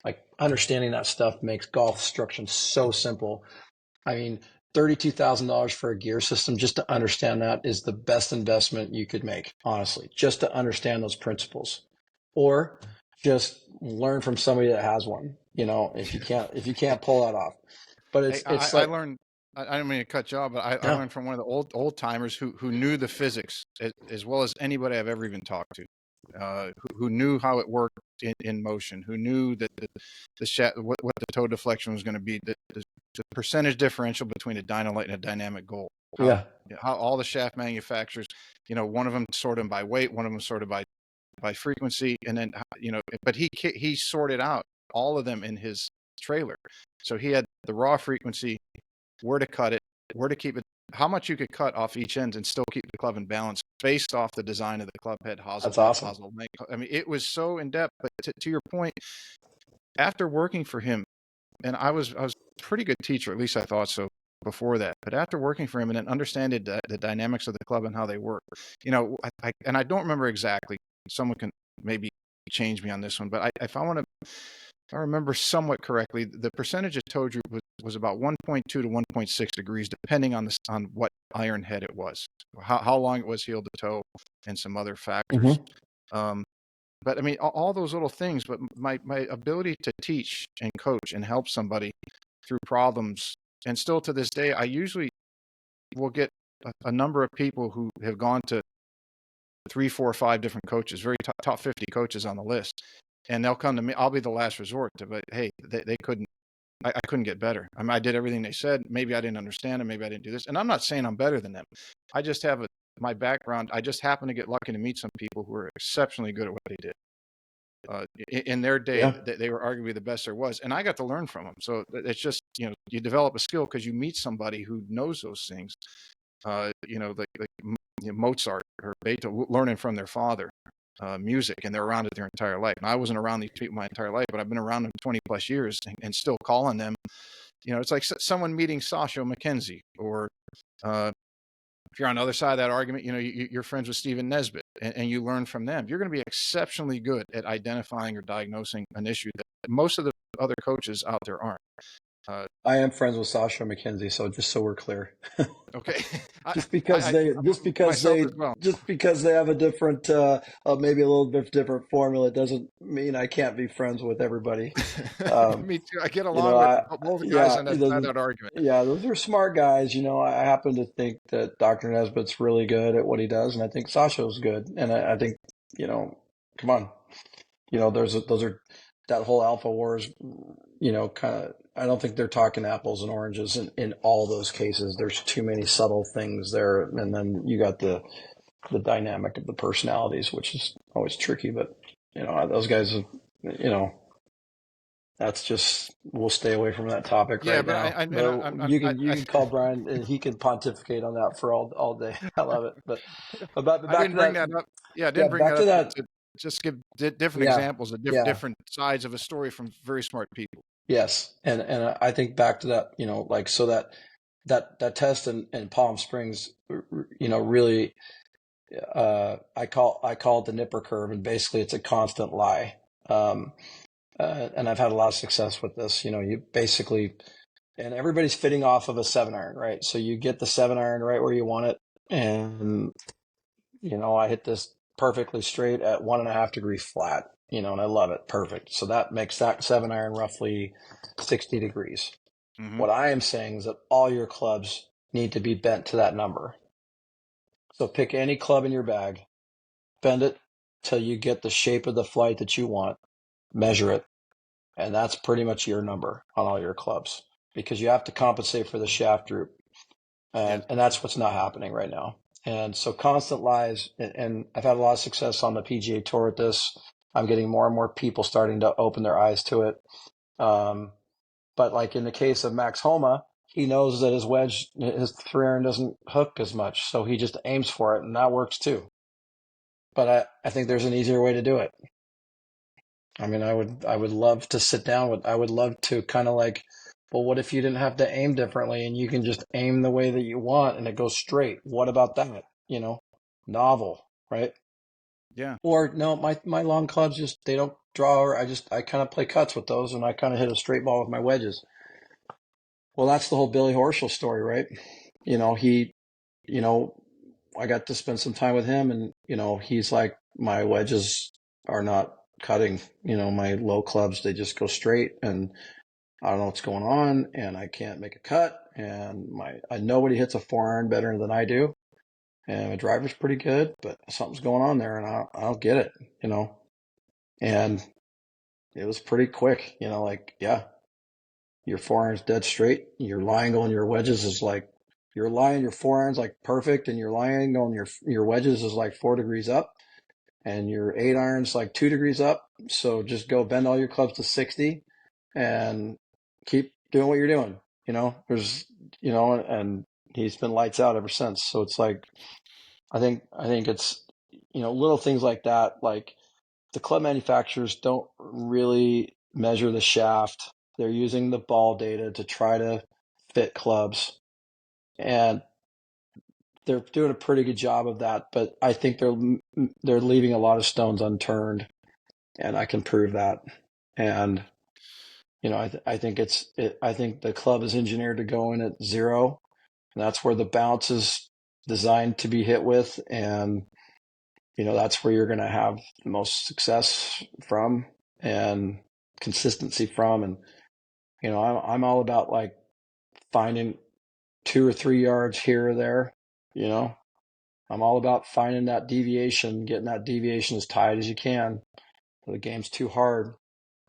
Like, understanding that stuff makes golf instruction so simple. I mean, $32,000 for a gear system, just to understand that, is the best investment you could make, honestly, just to understand those principles. Or just learn from somebody that has one, if you can't pull that off. But I learned, I don't mean to cut you off, but I learned from one of the old timers who knew the physics as well as anybody I've ever even talked to, who knew how it worked in motion, who knew that the shaft, what the toe deflection was going to be, the percentage differential between a dynalite and a dynamic goal. How all the shaft manufacturers, one of them sort them by weight, one of them sorted by frequency, and then but he sorted out all of them in his trailer. So he had the raw frequency, where to cut it, where to keep it, how much you could cut off each end and still keep the club in balance based off the design of the club head, hosel. That's awesome. Hosel. I mean, it was so in depth. But to your point, after working for him, and I was a pretty good teacher, at least I thought so before that. But after working for him and then understanding the dynamics of the club and how they work, I don't remember exactly. Someone can maybe change me on this one, but if I want to I remember somewhat correctly, the percentage of toe droop was about 1.2 to 1.6 degrees, depending on what iron head it was, how long it was healed the toe, and some other factors. Mm-hmm. Um, but I mean, all those little things. But my ability to teach and coach and help somebody through problems, and still to this day, I usually will get a number of people who have gone to 3, 4, 5 different coaches, very top 50 coaches on the list, and they'll come to me. I'll be the last resort to, but hey, they couldn't. I couldn't get better. I mean, I did everything they said. Maybe I didn't understand it. Maybe I didn't do this. And I'm not saying I'm better than them. I just have my background. I just happen to get lucky to meet some people who are exceptionally good at what they did. In their day, Yeah. they were arguably the best there was, and I got to learn from them. So it's just, you develop a skill because you meet somebody who knows those things. Like Mozart or Beethoven, learning from their father. Music, and they're around it their entire life. And I wasn't around these people my entire life, but I've been around them 20 plus years and still calling them. It's like someone meeting Sasha McKenzie, or if you're on the other side of that argument, you're friends with Stephen Nesbitt, and you learn from them. You're going to be exceptionally good at identifying or diagnosing an issue that most of the other coaches out there aren't. I am friends with Sasha McKenzie, so just so we're clear. Okay. just because they Myself as well. just because they have a different maybe a little bit different formula doesn't mean I can't be friends with everybody. Me too. I get You along know, with both guys on that side of those, that argument. yeah, those are smart guys. You know, I happen to think that Dr. Nesbitt's really good at what he does, and I think Sasha's good. And I think, come on, those are that whole Alpha Wars, kind of. I don't think they're talking apples and oranges in all those cases. There's too many subtle things there, and then you got the dynamic of the personalities, which is always tricky. But those guys, that's just, we'll stay away from that topic Yeah, right but now. You can call Brian and he can pontificate on that for all day. I love it. But I back didn't to bring that. that up. Yeah, I Yeah, didn't bring back that to up that. to just give different Yeah, examples of yeah, different sides of a story from very smart people. yes. And I think back to that, like, so that test in Palm Springs, really, I call it the Nipper curve, and basically it's a constant lie. And I've had a lot of success with this. You basically, and everybody's fitting off of a 7-iron, right? So you get the 7-iron right where you want it. And, I hit this perfectly straight at 1.5 degrees flat, and I love it. Perfect. So that makes that 7-iron roughly 60 degrees. Mm-hmm. What I am saying is that all your clubs need to be bent to that number. So pick any club in your bag, bend it till you get the shape of the flight that you want, measure it, and that's pretty much your number on all your clubs, because you have to compensate for the shaft droop, Yes. and that's what's not happening right now. And so constant lies, and I've had a lot of success on the PGA Tour with this. I'm getting more and more people starting to open their eyes to it. But like in the case of Max Homa, he knows that his 3-iron doesn't hook as much, so he just aims for it, and that works too. But I think there's an easier way to do it. I mean, I would love to sit down with, I would love to kind of like, well, what if you didn't have to aim differently and you can just aim the way that you want and it goes straight? What about that? Novel, right? Yeah. Or no, my long clubs they don't draw, or I kind of play cuts with those and I kind of hit a straight ball with my wedges. Well, that's the whole Billy Horschel story, right? He, you know, I got to spend some time with him, and he's like, my wedges are not cutting. My low clubs, they just go straight, and I don't know what's going on, and I can't make a cut. And nobody hits a 4-iron better than I do, and my driver's pretty good, but something's going on there, and I don't get it. And it was pretty quick. Like, yeah, your 4-iron's dead straight. Your lie angle on your wedges is like, your lie on your 4-iron's like perfect, and your lie angle on your wedges is like 4 degrees up, and your 8-iron's like 2 degrees up. So just go bend all your clubs to 60 and keep doing what you're doing. And he's been lights out ever since. So it's like, I think it's, little things like that. Like, the club manufacturers don't really measure the shaft. They're using the ball data to try to fit clubs, and they're doing a pretty good job of that. But I think they're leaving a lot of stones unturned, and I can prove that. And I think I think the club is engineered to go in at 0, and that's where the bounce is designed to be hit with, and that's where you're going to have the most success from and consistency from. And I'm all about like finding 2 or 3 yards here or there. You know, I'm all about finding that deviation, getting that deviation as tight as you can. The game's too hard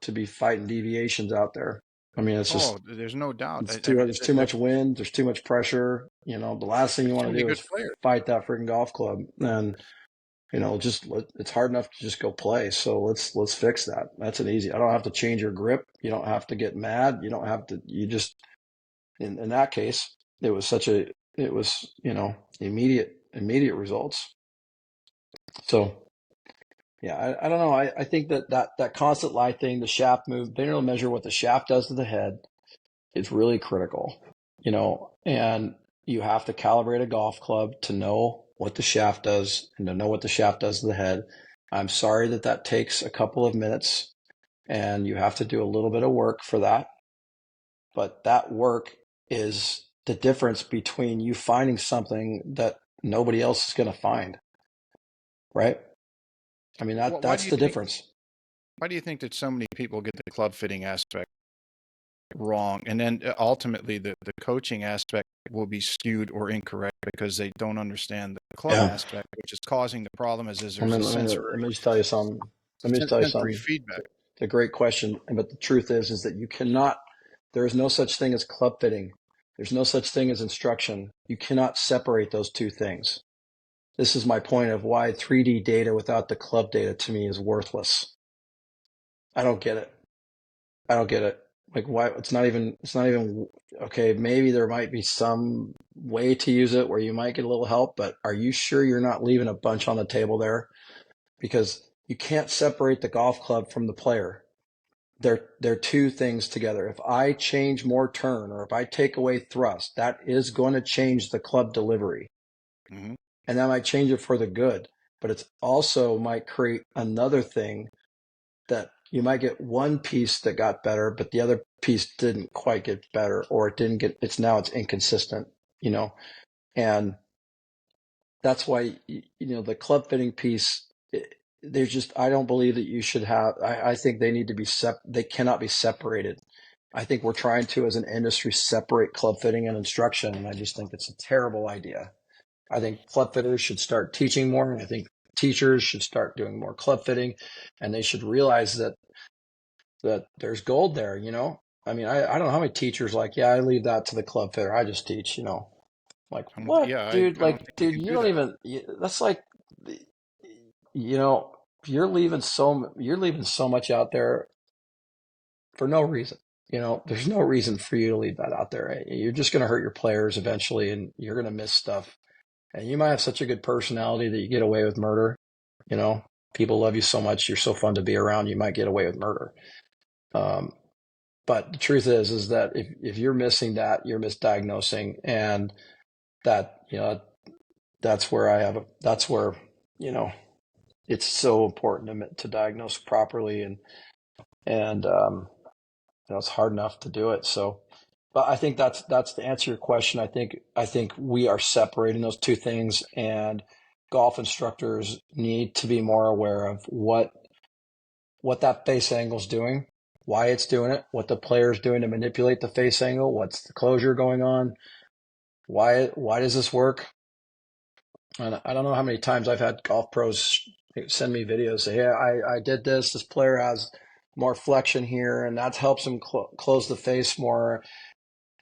to be fighting deviations out there. I mean, it's just Oh, there's no doubt. there's too much wind, there's too much pressure. The last thing you There's too want to many do good is players. fight that freaking golf club. And it's hard enough to just go play. So let's fix that. That's an easy. I don't have to change your grip. You don't have to get mad. You don't have to. You just in that case, it was immediate results. So yeah, I don't know. I think that constant lie thing, the shaft move, being able to measure what the shaft does to the head is really critical. And you have to calibrate a golf club to know what the shaft does and to know what the shaft does to the head. I'm sorry that takes a couple of minutes and you have to do a little bit of work for that. But that work is the difference between you finding something that nobody else is going to find, right? I mean, Why do that's you the think? difference. Why do you think that so many people get the club fitting aspect wrong, and then ultimately the coaching aspect will be skewed or incorrect because they don't understand the club Yeah. aspect, which is causing the problem. Is I there's a mean, let me just tell you something. Let me just tell you sensory something. feedback. It's a great question. But the truth is that there is no such thing as club fitting. There's no such thing as instruction. You cannot separate those two things. This is my point of why 3D data without the club data to me is worthless. I don't get it. I don't get it. Like why it's not even okay, maybe there might be some way to use it where you might get a little help, but are you sure you're not leaving a bunch on the table there? Because you can't separate the golf club from the player. They're two things together. If I change more turn or if I take away thrust, that is going to change the club delivery. Mm-hmm. And that might change it for the good, but it's also might create another thing that you might get one piece that got better, but the other piece didn't quite get better, or it's inconsistent, and that's why, the club fitting piece, there's just, I don't believe that you should have, I think they need to be they cannot be separated. I think we're trying to, as an industry, separate club fitting and instruction, and I just think it's a terrible idea. I think club fitters should start teaching more. I think teachers should start doing more club fitting, and they should realize that there's gold there. I mean, I don't know how many teachers like, yeah, I leave that to the club fitter. I just teach. Like what, Yeah, dude? I don't Like, think you dude, can you do don't that. even. That's like, you're leaving so much out there for no reason. There's no reason for you to leave that out there. You're just going to hurt your players eventually, and you're going to miss stuff. And you might have such a good personality that you get away with murder. You know, People love you so much. You're so fun to be around. You might get away with murder. Um, but the truth is that if you're missing that, you're misdiagnosing, and that that's where that's where you know it's so important to diagnose properly, and it's hard enough to do it. So, but I think that's to answer your question. I think we are separating those two things, and golf instructors need to be more aware of what that face angle is doing, why it's doing it, what the player is doing to manipulate the face angle, what's the closure going on, why does this work? And I don't know how many times I've had golf pros send me videos say, "Yeah, I did this. This player has more flexion here, and that helps him close the face more."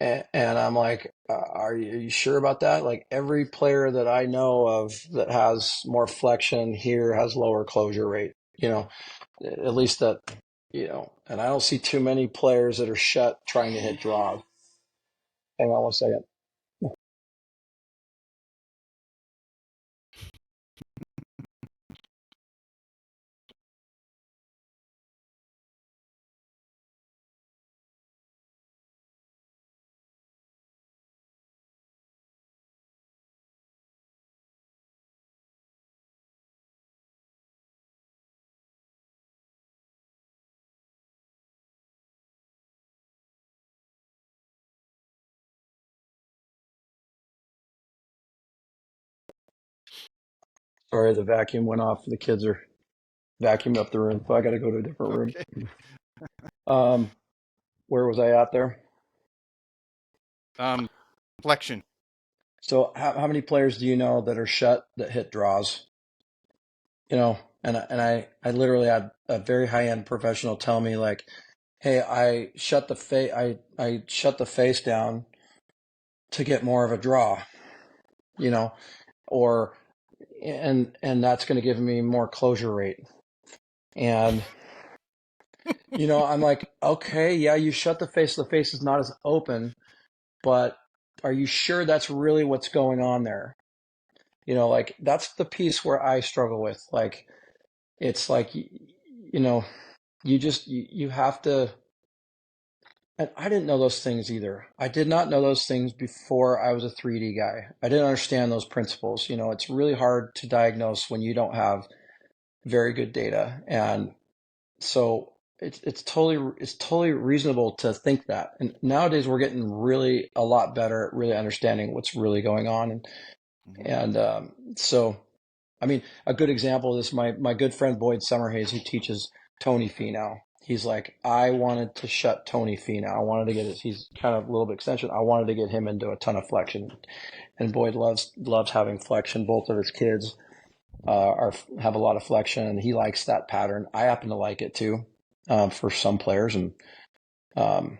And I'm like, are you sure about that? Like every player that I know of that has more flexion here has lower closure rate. At least that, and I don't see too many players that are shut trying to hit draw. Hang on one second. Sorry, the vacuum went off. The kids are vacuuming up the room, so I got to go to a different room. Okay. Um, where was I at there? Flexion. So how many players do you know that are shut that hit draws? You know, and I literally had a very high end professional tell me like, hey, I shut the face down to get more of a draw, you know, or and that's going to give me more closure rate. And I'm like, okay, yeah, you shut the face. The face is not as open, but are you sure that's really what's going on there? Like that's the piece where I struggle with. Like, it's like, you have to. And I didn't know those things either. I did not know those things before I was a 3D guy. I didn't understand those principles. It's really hard to diagnose when you don't have very good data. And so it's totally reasonable to think that. And nowadays we're getting really a lot better at really understanding what's really going on. So I mean, a good example of this, my good friend Boyd Summerhays, who teaches Tony Finau. He's like, I wanted to shut Tony Finau. I wanted to get he's kind of a little bit extension. I wanted to get him into a ton of flexion. And Boyd loves having flexion. Both of his kids have a lot of flexion, and he likes that pattern. I happen to like it too, for some players. Um,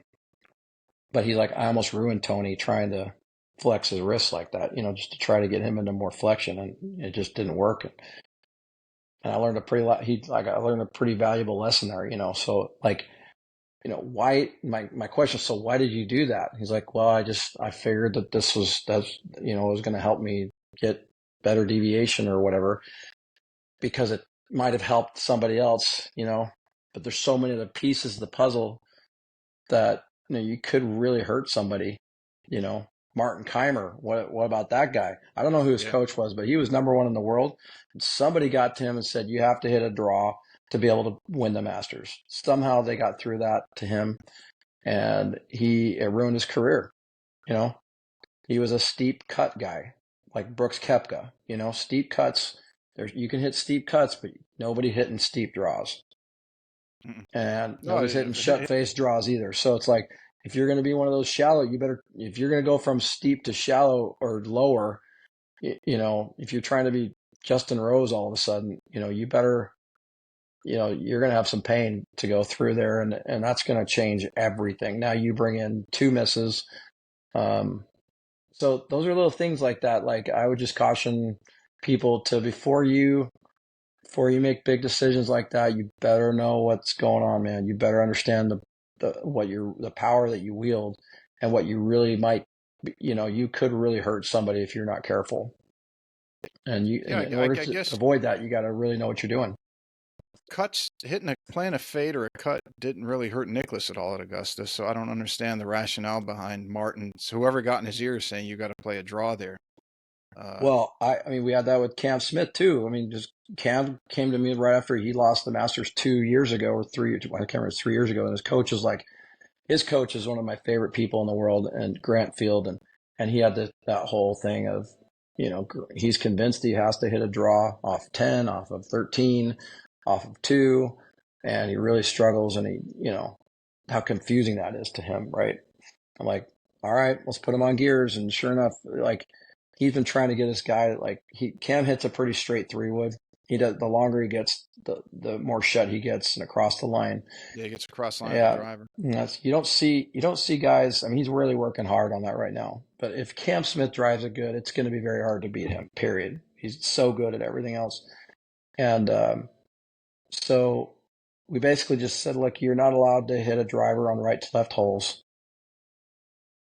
but he's like, I almost ruined Tony trying to flex his wrists like that, just to try to get him into more flexion, and it just didn't work. And I learned I learned a pretty valuable lesson there. So like, why my question? So why did you do that? He's like, well, I figured that was going to help me get better deviation or whatever, because it might have helped somebody else, but there's so many of the pieces of the puzzle that you could really hurt somebody. Martin Keimer, what about that guy? I don't know who his Yeah. coach was, but he was number one in the world. And somebody got to him and said, you have to hit a draw to be able to win the Masters. Somehow they got through that to him, and it ruined his career. He was a steep cut guy, like Brooks Koepka. Steep cuts. You can hit steep cuts, but nobody hitting steep draws, Mm-mm. and No, nobody's hitting shut face draws either. So it's like, if you're going to be one of those shallow, if you're going to go from steep to shallow or lower, if you're trying to be Justin Rose all of a sudden, you better, you're going to have some pain to go through there, and that's going to change everything. Now you bring in two misses. So those are little things like that. Like, I would just caution people to, before you make big decisions like that, you better know what's going on, man. You better understand the power that you wield, and what you really might, you could really hurt somebody if you're not careful. And yeah, in I order to guess avoid that, you got to really know what you're doing. playing a fade or a cut didn't really hurt Nicholas at all at Augusta. So I don't understand the rationale behind Martin's, whoever got in his ear saying you got to play a draw there. Well, I mean, we had that with Cam Smith too. I mean, just Cam came to me right after he lost the Masters 2 years ago, or I can't remember, it's 3 years ago, and his coach is one of my favorite people in the world, and Grant Field, and he had that whole thing of, he's convinced he has to hit a draw off 10, off of 13, off of 2, and he really struggles, and how confusing that is to him, right? I'm like, all right, let's put him on gears, and sure enough, like, he's been trying to get this guy, like, Cam hits a pretty straight 3-wood. He does, the longer he gets, the more shut he gets and across the line. Yeah, he gets across the line with the Yeah, driver. you don't see guys. I mean, he's really working hard on that right now. But if Cam Smith drives it good, it's going to be very hard to beat him. Period. He's so good at everything else. And so we basically just said, look, you're not allowed to hit a driver on right to left holes.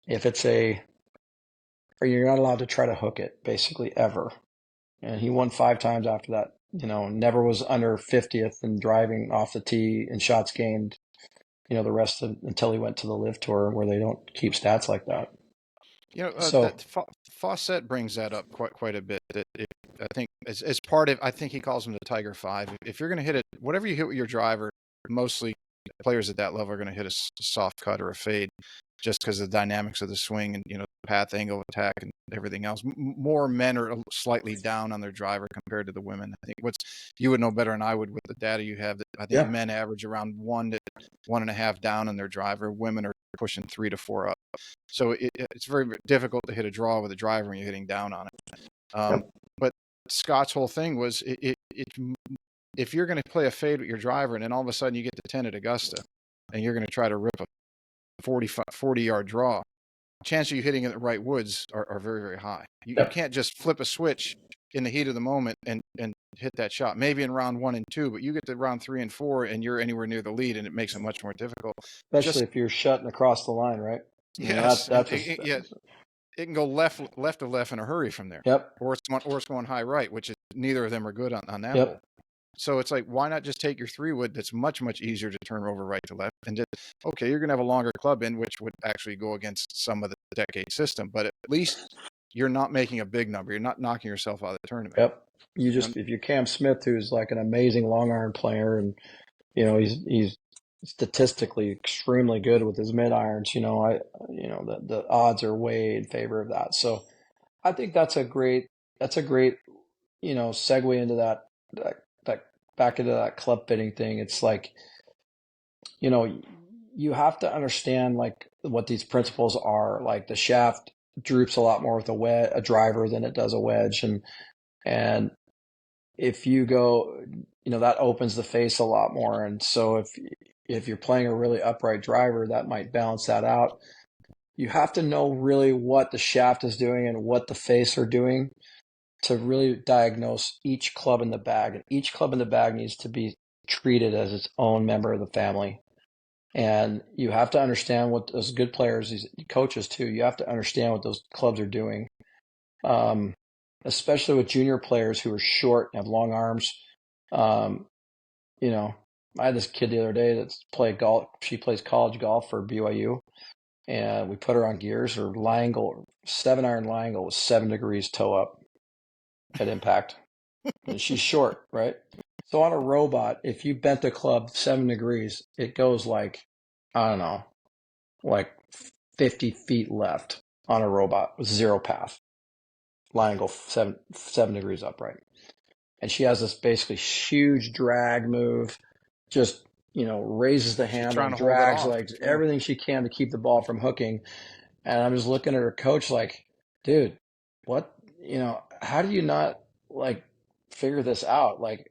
If it's or you're not allowed to try to hook it, basically, ever. And he won 5 times after that. Never was under 50th in driving off the tee in shots gained, the rest until he went to the Live Tour, where they don't keep stats like that. So, That Fawcett brings that up quite a bit. I think as part of, I think he calls him the Tiger Five. If you're going to hit it, whatever you hit with your driver, mostly players at that level are going to hit a soft cut or a fade just because of the dynamics of the swing and, the path, angle, attack, and everything else. More men are slightly down on their driver compared to the women. I think you would know better than I would with the data you have. That I think Yeah. men average around 1 to 1.5 down on their driver. Women are pushing 3 to 4 up. So it's very difficult to hit a draw with a driver when you're hitting down on it. Yep. But Scott's whole thing was if you're going to play a fade with your driver and then all of a sudden you get to 10 at Augusta and you're going to try to rip a 40-yard draw, chance of you hitting it in the right woods are very, very high. You Yep. can't just flip a switch in the heat of the moment and hit that shot. Maybe in round 1 and 2, but you get to round 3 and 4 and you're anywhere near the lead, and it makes it much more difficult. Especially if you're shutting across the line, right? Yes, That's it can go left to left in a hurry from there. Yep. Or it's going high right, which is neither of them are good on that Yep. hole. So it's like, why not just take your 3-wood that's much, much easier to turn over right to left and just, okay, you're going to have a longer club in, which would actually go against some of the decade system, but at least you're not making a big number. You're not knocking yourself out of the tournament. Yep. If you're Cam Smith, who's like an amazing long iron player, and he's statistically extremely good with his mid irons, the odds are way in favor of that. So I think that's a great segue into that back into that club fitting thing. It's like, you have to understand like what these principles are. Like the shaft droops a lot more with a driver than it does a wedge, and if you go, that opens the face a lot more. And so if you're playing a really upright driver, that might balance that out. You have to know really what the shaft is doing and what the face are doing to really diagnose each club in the bag. And each club in the bag needs to be treated as its own member of the family. And you have to understand what those good players, these coaches too, you have to understand what those clubs are doing. Especially with junior players who are short and have long arms. I had this kid the other day that's played golf. She plays college golf for BYU, and we put her on gears. Her 7-iron lie angle was 7 degrees toe up at impact, and she's short, right? So on a robot, if you bent the club 7 degrees, it goes like, I don't know, like 50 feet left on a robot with zero path. Lie angle 7 degrees upright. And she has this basically huge drag move, just, raises the handle, drags legs, everything she can to keep the ball from hooking. And I'm just looking at her coach like, dude, what, how do you not like figure this out? Like,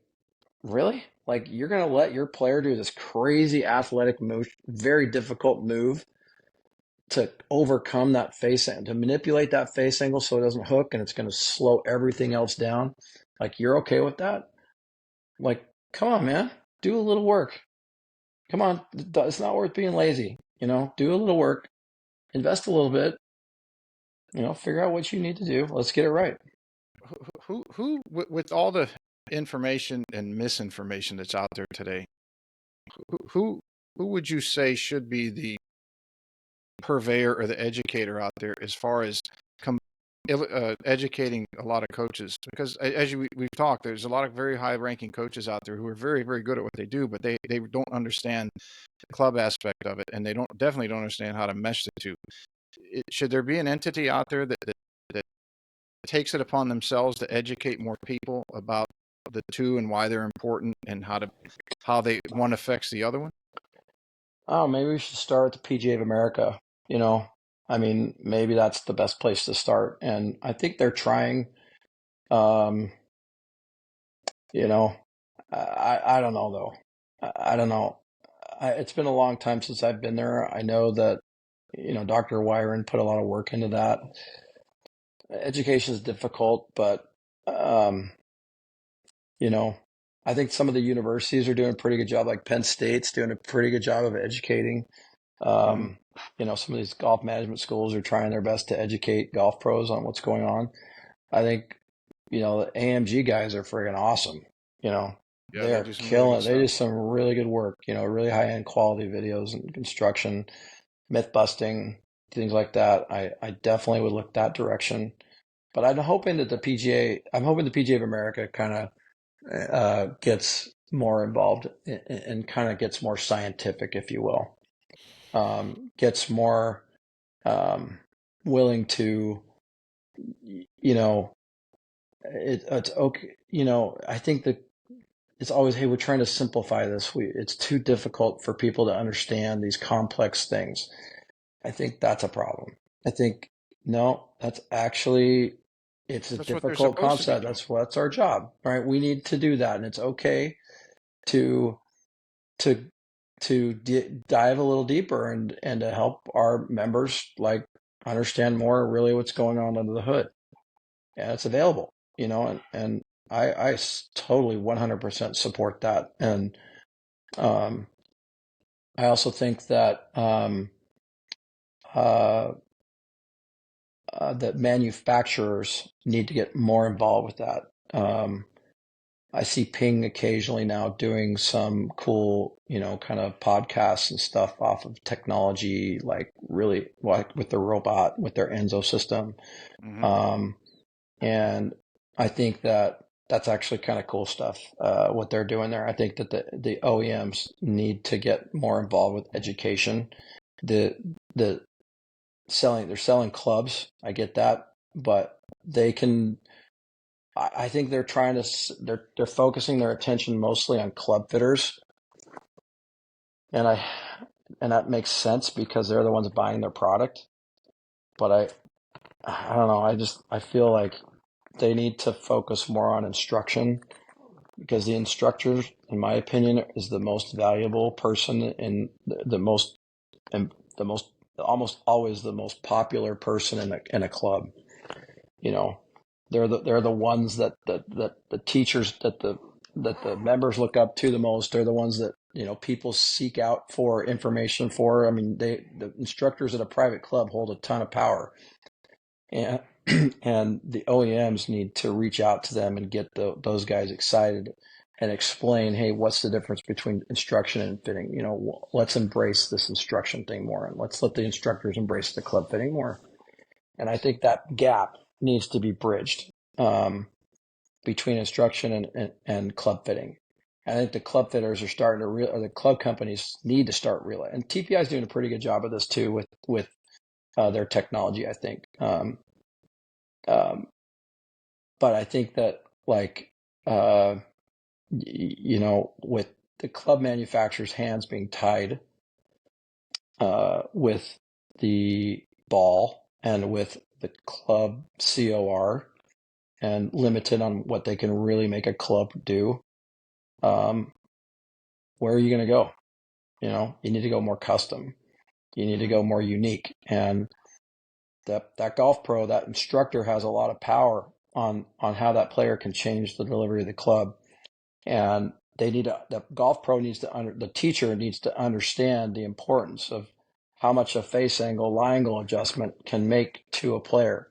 really? Like, you're going to let your player do this crazy athletic move, very difficult move to overcome that face and to manipulate that face angle so it doesn't hook, and it's going to slow everything else down. Like, you're okay with that? Like, come on, man, do a little work. Come on. It's not worth being lazy, do a little work, invest a little bit, figure out what you need to do. Let's get it right. Who with all the information and misinformation that's out there today, who would you say should be the purveyor or the educator out there as far as educating a lot of coaches? Because as we've talked, there's a lot of very high ranking coaches out there who are very, very good at what they do, but they don't understand the club aspect of it, and they definitely don't understand how to mesh the two. Should there be an entity out there that takes it upon themselves to educate more people about the two and why they're important and how one affects the other one? Oh, maybe we should start with the PGA of America. Maybe that's the best place to start. And I think they're trying. I don't know though. I don't know. It's been a long time since I've been there. I know that, Dr. Wyron put a lot of work into that. Education is difficult, but, I think some of the universities are doing a pretty good job. Like Penn State's doing a pretty good job of educating. Some of these golf management schools are trying their best to educate golf pros on what's going on. I think, the AMG guys are friggin' awesome. They are killing it. They do some really good work, really high end quality videos and construction, myth busting, things like that. I definitely would look that direction. But I'm hoping the PGA of America kind of gets more involved and kind of gets more scientific, if you will, gets more willing to, you know, it's okay. I think that it's always, hey, we're trying to simplify this. It's too difficult for people to understand these complex things. I think that's a problem. I think, no, that's actually, it's a That's what they're difficult supposed to be concept. doing. That's our job, right? We need to do that. And it's okay to, to, dive a little deeper and to help our members like understand more really what's going on under the hood. And it's available, and I totally 100% support that. And um, I also think that uh, that manufacturers need to get more involved with that. I see Ping occasionally now doing some cool, kind of podcasts and stuff off of technology, like really like with the robot, with their Enzo system. Mm-hmm. Um, and I think that that's actually kind of cool stuff, what they're doing there. I think that the OEMs need to get more involved with education. The the they're selling clubs. I get that, but they can. I think they're trying to they're focusing their attention mostly on club fitters, and that makes sense because they're the ones buying their product. But I don't know. I feel like they need to focus more on instruction because the instructor, in my opinion, is the most valuable person and the most almost always the most popular person in a club. You know, they're the ones that the teachers that the members look up to the most. They're the ones that people seek out for information for. I mean, the instructors at a private club hold a ton of power, and and the OEMs need to reach out to them and get those guys excited and explain, hey, what's the difference between instruction and fitting? Let's embrace this instruction thing more, and let's let the instructors embrace the club fitting more. And I think that gap needs to be bridged between instruction and club fitting. I think the club fitters are starting to or the club companies need to start realizing. And TPI is doing a pretty good job of this too with their technology, I think. Um, but I think that like with the club manufacturers' hands being tied with the ball and with the club COR and limited on what they can really make a club do, um, where are you going to go? You need to go more custom. You need to go more unique. And that golf pro, that instructor has a lot of power on how that player can change the delivery of the club. And the golf pro the teacher needs to understand the importance of how much a face angle, lie angle adjustment can make to a player,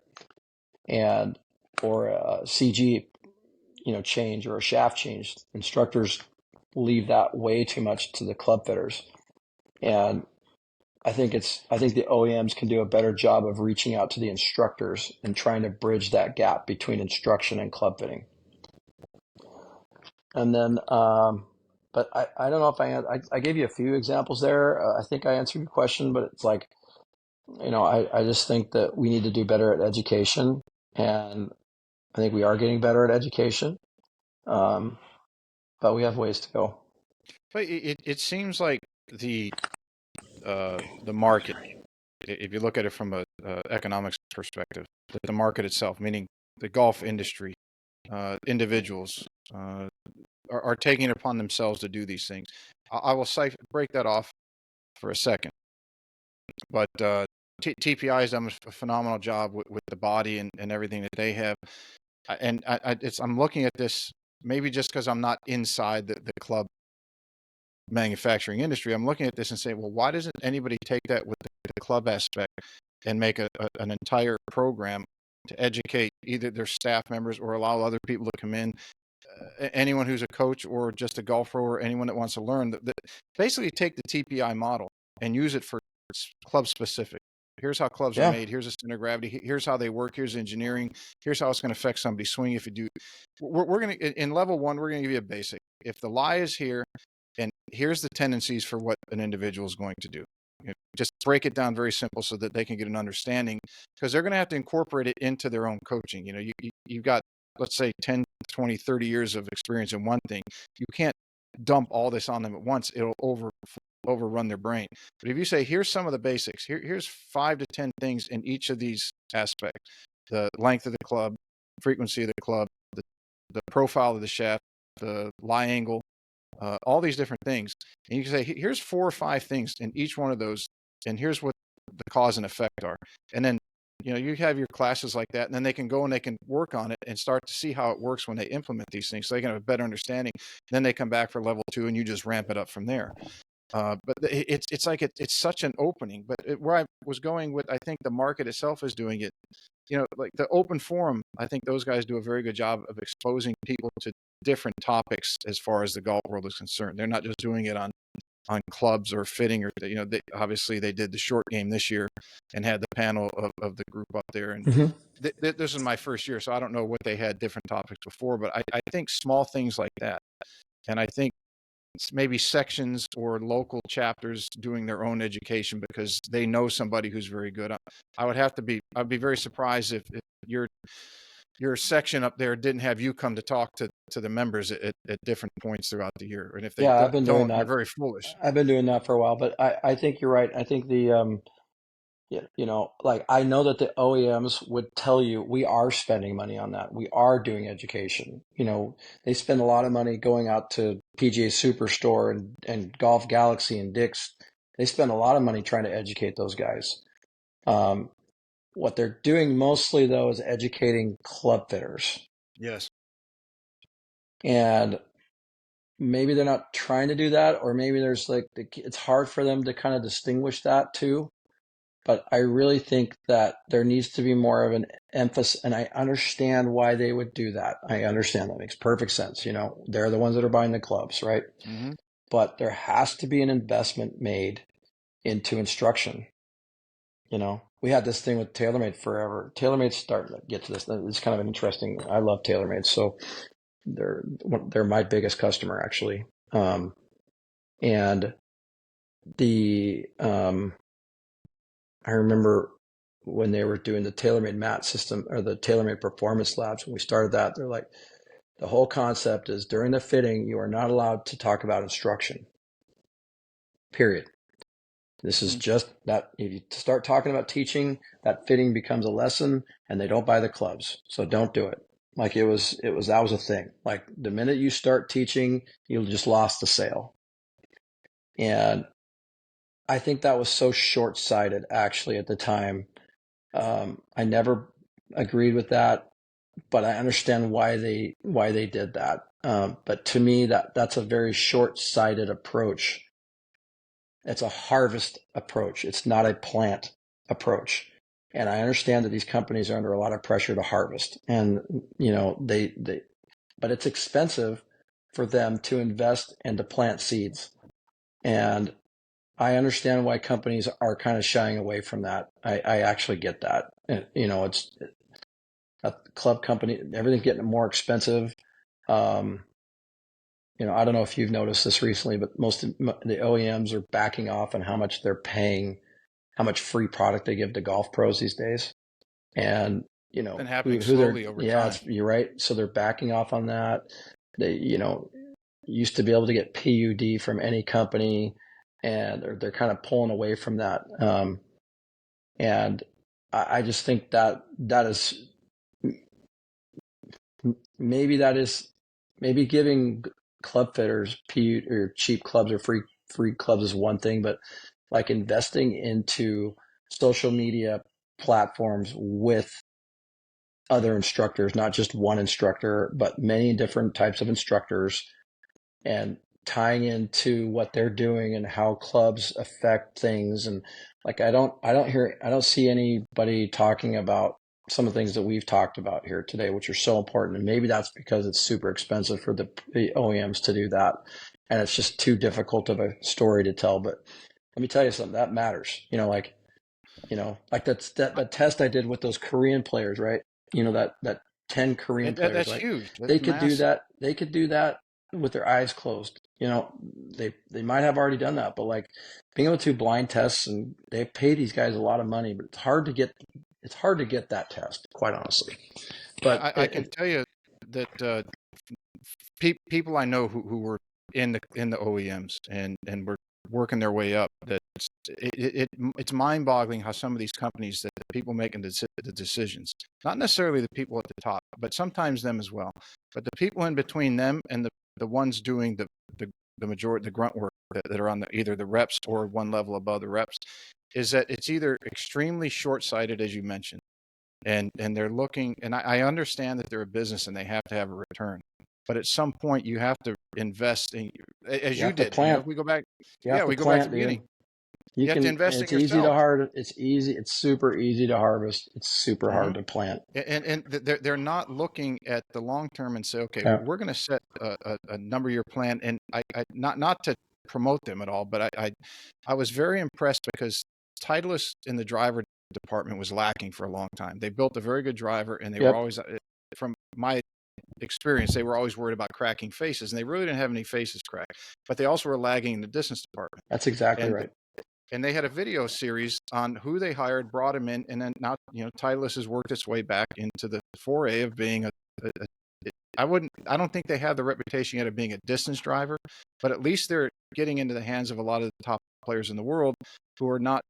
and or a CG, change or a shaft change. Instructors leave that way too much to the club fitters, and I think the OEMs can do a better job of reaching out to the instructors and trying to bridge that gap between instruction and club fitting. And then, but I don't know if I gave you a few examples there. I think I answered your question, but it's like, I just think that we need to do better at education, and I think we are getting better at education, but we have ways to go. But it seems like the market, if you look at it from a economics perspective, the market itself, meaning the golf industry, individuals are taking it upon themselves to do these things. I will break that off for a second, but TPI has done a phenomenal job with the body and everything that they have. And I'm looking at this maybe just because I'm not inside the club manufacturing industry. I'm looking at this and saying, well, why doesn't anybody take that with the club aspect and make an entire program to educate either their staff members or allow other people to come in, anyone who's a coach or just a golfer or anyone that wants to learn, basically take the TPI model and use it for club specific. Here's how clubs are Yeah. made. Here's the center of gravity. Here's how they work. Here's engineering. Here's how it's going to affect somebody's swing. If you do, we're going to, in level one, we're going to give you a basic. If the lie is here, and here's the tendencies for what an individual is going to do. Just break it down very simple so that they can get an understanding, because they're going to have to incorporate it into their own coaching. You've got, let's say, 10, 20, 30 years of experience in one thing. You can't dump all this on them at once. It'll overrun their brain. But if you say, here's some of the basics, here's 5 to 10 things in each of these aspects: the length of the club, frequency of the club, the profile of the shaft, the lie angle, all these different things. And you can say, here's 4 or 5 things in each one of those, and here's what the cause and effect are. And then, you have your classes like that, and then they can go and they can work on it and start to see how it works when they implement these things, so they can have a better understanding. Then they come back for level 2, and you just ramp it up from there. But it's like it's such an opening. But where I was going with, I think the market itself is doing it. Like the open forum, I think those guys do a very good job of exposing people to different topics as far as the golf world is concerned. They're not just doing it on clubs or fitting, or obviously they did the short game this year and had the panel of the group up there. And this is my first year, so I don't know what they had different topics before, but I think small things like that, and I think maybe sections or local chapters doing their own education because they know somebody who's very good. I'd be very surprised if your section up there didn't have you come to talk to the members at different points throughout the year. And if they Yeah, I've been doing don't, you're that. very foolish. I've been doing that for a while, but I think you're right. I think like I know that the OEMs would tell you we are spending money on that. We are doing education. They spend a lot of money going out to PGA Superstore and Golf Galaxy and Dick's. They spend a lot of money trying to educate those guys. What they're doing mostly, though, is educating club fitters. Yes. And maybe they're not trying to do that, or maybe there's it's hard for them to kind of distinguish that too. But I really think that there needs to be more of an emphasis, and I understand why they would do that. I understand that makes perfect sense. They're the ones that are buying the clubs, right? Mm-hmm. But there has to be an investment made into instruction. We had this thing with TaylorMade forever. TaylorMade's starting to get to this. It's kind of an interesting. I love TaylorMade, so they're my biggest customer actually. And the I remember when they were doing the TaylorMade mat system or the TaylorMade performance labs, when we started that, they're like, the whole concept is during the fitting, you are not allowed to talk about instruction, period. This is just that if you start talking about teaching, that fitting becomes a lesson and they don't buy the clubs. So don't do it. Like that was a thing. Like the minute you start teaching, you just lost the sale. And I think that was so short-sighted actually at the time. I never agreed with that, but I understand why they did that. But to me, that's a very short-sighted approach. It's a harvest approach. It's not a plant approach. And I understand that these companies are under a lot of pressure to harvest, and but it's expensive for them to invest and to plant seeds. And I understand why companies are kind of shying away from that. I actually get that. And, it's a club company, everything's getting more expensive. I don't know if you've noticed this recently, but most of the OEMs are backing off on how much they're paying, how much free product they give to golf pros these days. And, It's been happening who they're, slowly over time. you're right. So they're backing off on that. They, used to be able to get PUD from any company, and they're kind of pulling away from that. And I just think that is maybe giving club fitters PUD or cheap clubs or free clubs is one thing, but like investing into social media platforms with other instructors, not just one instructor, but many different types of instructors, and tying into what they're doing and how clubs affect things. And like I don't see anybody talking about some of the things that we've talked about here today, which are so important. And maybe that's because it's super expensive for the OEMs to do that, and it's just too difficult of a story to tell. But let me tell you something that matters. Like Like that test I did with those Korean players, right? That 10 Korean players, That's right? huge. They That's could do massive. that. They could do that with their eyes closed. They might have already done that, but like being able to blind tests, and they pay these guys a lot of money, but it's hard to get that test, quite honestly. But I can tell you that people I know who were in the OEMs and were working their way up. That it's mind-boggling how some of these companies, that the people making the decisions, not necessarily the people at the top, but sometimes them as well, but the people in between them and the ones doing the majority, the grunt work, that are on either the reps or one level above the reps, is that it's either extremely short-sighted, as you mentioned, and they're looking, and I understand that they're a business and they have to have a return, but at some point you have to invest in, as you you have to did. plant. If we go back, You have yeah, to we go back to plant, the beginning. dude. You You have to can. invest in It's easy to yourself. hard. It's easy. It's super easy to harvest. It's super Hmm. hard to plant. And they're not looking at the long term and say, okay, Yeah. we're going to set a number year plan. And I not to promote them at all, but I was very impressed because Titleist in the driver department was lacking for a long time. They built a very good driver, and they were Yep. always, from my experience, they were always worried about cracking faces, and they really didn't have any faces cracked. But they also were lagging in the distance department, That's exactly and right. they had a video series on who they hired, brought him in, and then now Titleist has worked its way back into the foray of being a I don't think they have the reputation yet of being a distance driver, but at least they're getting into the hands of a lot of the top players in the world who are not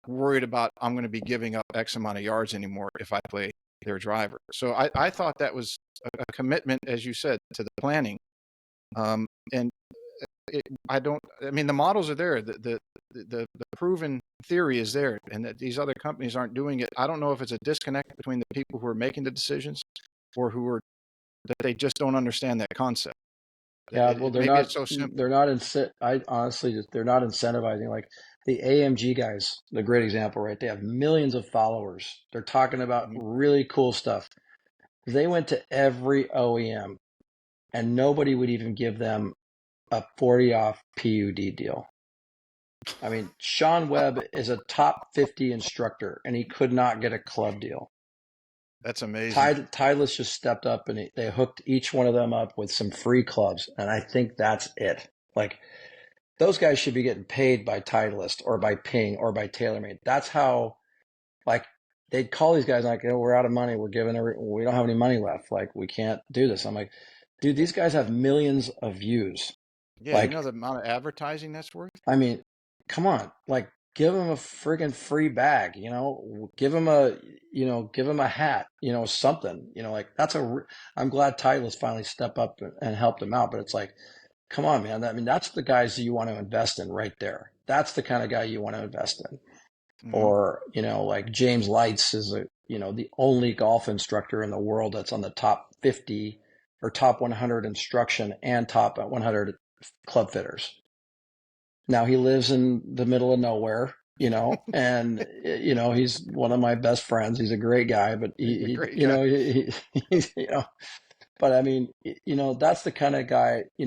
worried about, I'm going to be giving up X amount of yards anymore if I play their driver. So I thought that was a commitment, as you said, to the planning. And I mean, the models are there. The proven theory is there, and that these other companies aren't doing it. I don't know if it's a disconnect between the people who are making the decisions, or who are, that they just don't understand that concept. Yeah, well, Maybe it's so simple. I honestly just, they're not incentivizing. Like the AMG guys, the great example, right? They have millions of followers. They're talking about Mhm. really cool stuff. They went to every OEM and nobody would even give them a 40 off PUD deal. I mean, Sean Webb is a top 50 instructor and he could not get a club deal. That's amazing. Titleist just stepped up and they hooked each one of them up with some free clubs. And I think that's it. Like, those guys should be getting paid by Titleist or by Ping or by TaylorMade. That's how, like, they'd call these guys like, oh, we're out of money. We don't have any money left. Like, we can't do this. I'm like, dude, these guys have millions of views. Yeah, you know Like, the amount of advertising that's worth. I mean, come on, like, give them a friggin' free bag, give them a hat, something, like I'm glad Titleist finally stepped up and helped him out, but it's like, come on, man. I mean, that's the guys you want to invest in right there. That's the kind of guy you want to invest in. Hmm. Or, like James Lights is the only golf instructor in the world that's on the top 50 or top 100 instruction and top 100 club fitters. Now he lives in the middle of nowhere, and he's one of my best friends. He's a great guy, but He's a great guy. he's, but I mean, that's the kind of guy, he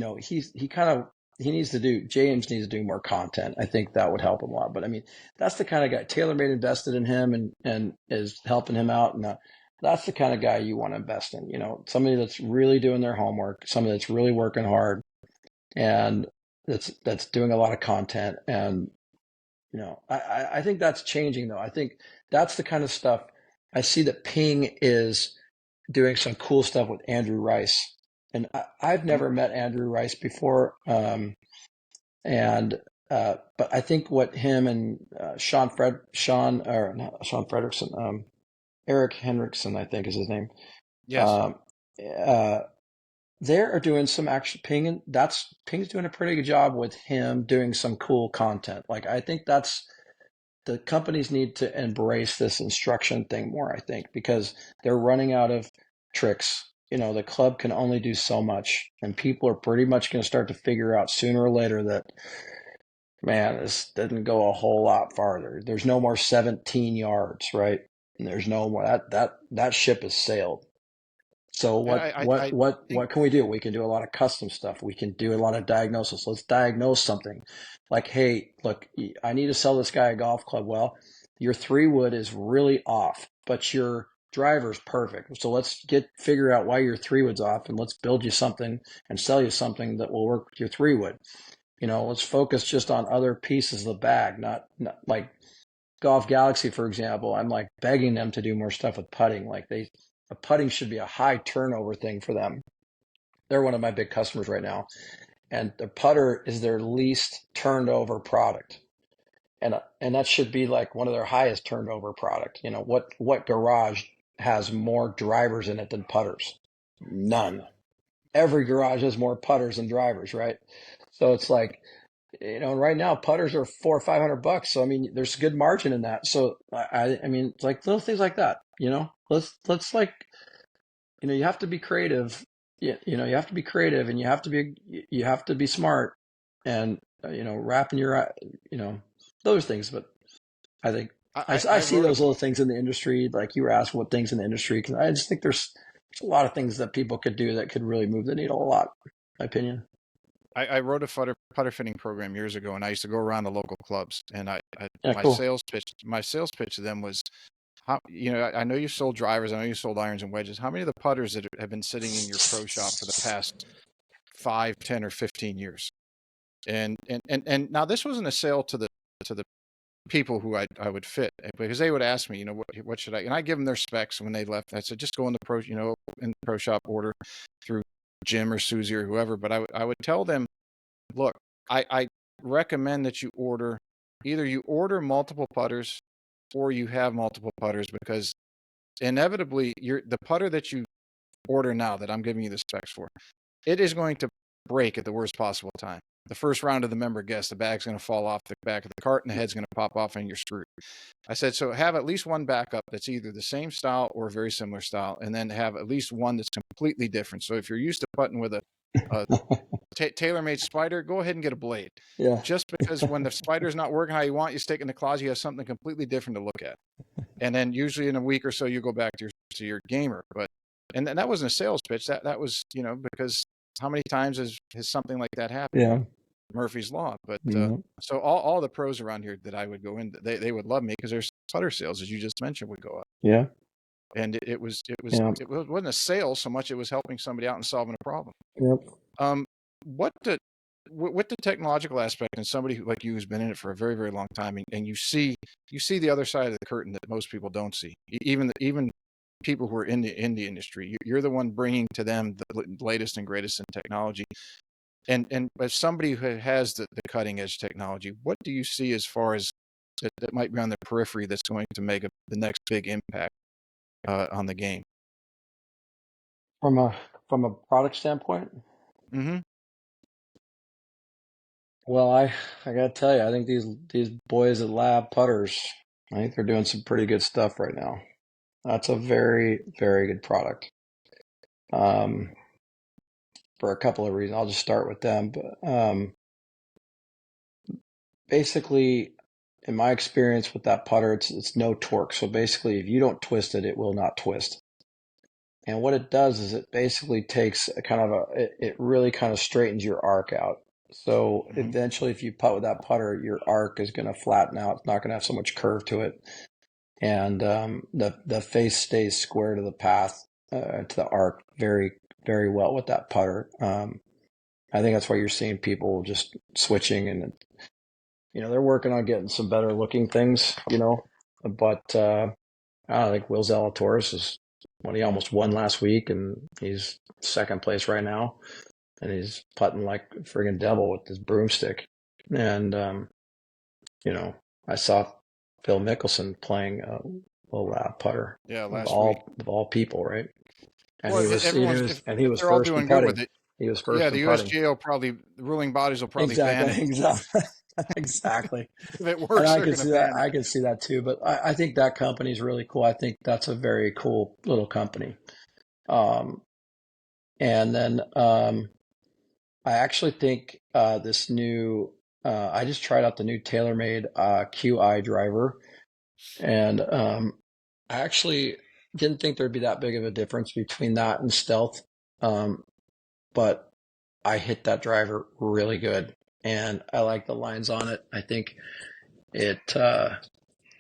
needs to do, James needs to do more content. I think that would help him a lot. But I mean, that's the kind of guy. TaylorMade invested in him and is helping him out. And that's the kind of guy you want to invest in, somebody that's really doing their homework, somebody that's really working hard and that's doing a lot of content. And, I think that's changing though. I think that's the kind of stuff I see that Ping is doing some cool stuff with Andrew Rice. And I've Mhm. never met Andrew Rice before. And but I think what him and Sean Fredrickson, Eric Henriksen, I think is his name. Yes. Um, uh, they are doing some action. Ping's doing a pretty good job with him doing some cool content. Like, I think that's the companies need to embrace this instruction thing more, I think, because they're running out of tricks. The club can only do so much, and people are pretty much going to start to figure out sooner or later that, man, this didn't go a whole lot farther. There's no more 17 yards, right? And there's no more that ship has sailed. So And what think, can we do? We can do a lot of custom stuff. We can do a lot of diagnosis. Let's diagnose something. Like, hey, look, I need to sell this guy a golf club. Well, your 3-wood is really off, but your driver's perfect. So let's figure out why your 3-wood's off, and let's build you something and sell you something that will work with your 3-wood. Let's focus just on other pieces of the bag, not like Golf Galaxy, for example. I'm like begging them to do more stuff with putting. Like putting should be a high turnover thing for them. They're one of my big customers right now, and the putter is their least turned over product. And that should be like one of their highest turnover product. What garage has more drivers in it than putters? None. Every garage has more putters than drivers, right? So it's like, right now putters are $400 or $500. So I mean, there's good margin in that. So I mean, it's like little things like that. Let's like, you have to be creative. You have to be creative, and you have to be smart, and wrapping your those things. But I think I see those little things in the industry, like you were asking what things in the industry, because I just think there's a lot of things that people could do that could really move the needle a lot, in my opinion. I wrote a putter fitting program years ago, and I used to go around the local clubs, and Yeah, my cool. sales pitch to them was, how, I know you sold drivers, I know you sold irons and wedges. How many of the putters that have been sitting in your pro shop for the past 5, 10, or 15 years? And now this wasn't a sale to the people who I would fit, because they would ask me, what should I, and I give them their specs when they left. I said, just go in the pro shop, order through Jim or Susie or whoever. But I would tell them, look, I recommend that you order multiple putters, or you have multiple putters, because inevitably the putter that you order now that I'm giving you the specs for, it is going to break at the worst possible time. The first round of the member guest, the bag's going to fall off the back of the cart and the head's going to pop off and you're screwed. I said, so have at least one backup that's either the same style or a very similar style, and then have at least one that's completely different. So if you're used to putting with a tailor-made spider, go ahead and get a blade. Yeah. Just because when the spider's not working how you want, you stick it in the closet, you have something completely different to look at. And then usually in a week or so, you go back to your gamer. And that wasn't a sales pitch. That was, because how many times has something like that happened? Yeah. Murphy's Law. But Yeah. so all the pros around here that I would go in, they would love me, because their putter sales, as you just mentioned, would go up. Yeah. And it wasn't a sale so much; it was helping somebody out and solving a problem. Yep. With the technological aspect, and somebody like you who's been in it for a very, very long time, and you see the other side of the curtain that most people don't see, even people who are in the industry. You're the one bringing to them the latest and greatest in technology. And as somebody who has the cutting edge technology, what do you see as far as that might be on the periphery that's going to make the next big impact on the game? From a product standpoint? Mm-hmm. Well, I gotta tell you, I think these boys at Lab Putters, I think they're doing some pretty good stuff right now. That's a very, very good product. For a couple of reasons. I'll just start with them. But basically, in my experience with that putter, it's no torque. So basically, if you don't twist it, it will not twist. And what it does is it basically takes it really kind of straightens your arc out. So eventually, if you putt with that putter, your arc is going to flatten out. It's not going to have so much curve to it, and the face stays square to the path, to the arc, very, very well with that putter. I think that's why you're seeing people just switching, and they're working on getting some better looking things. But I don't think Will Zalatoris is he almost won last week, and he's second place right now, and he's putting like a friggin' devil with his broomstick. And I saw Phil Mickelson playing a little lab putter. Yeah, of last week. all people, right? And Well, he was they're all first in doing good with putting. it. He was Yeah, first in the putting. USGA the ruling bodies will probably ban it. Exactly. If it And works, I they're can going to see that. ban it. I can see that too. But I think that company is really cool. I think that's a very cool little company. And then I actually think this new. I just tried out the new TaylorMade QI driver, and I actually didn't think there'd be that big of a difference between that and Stealth, but I hit that driver really good, and I like the lines on it. I think it. I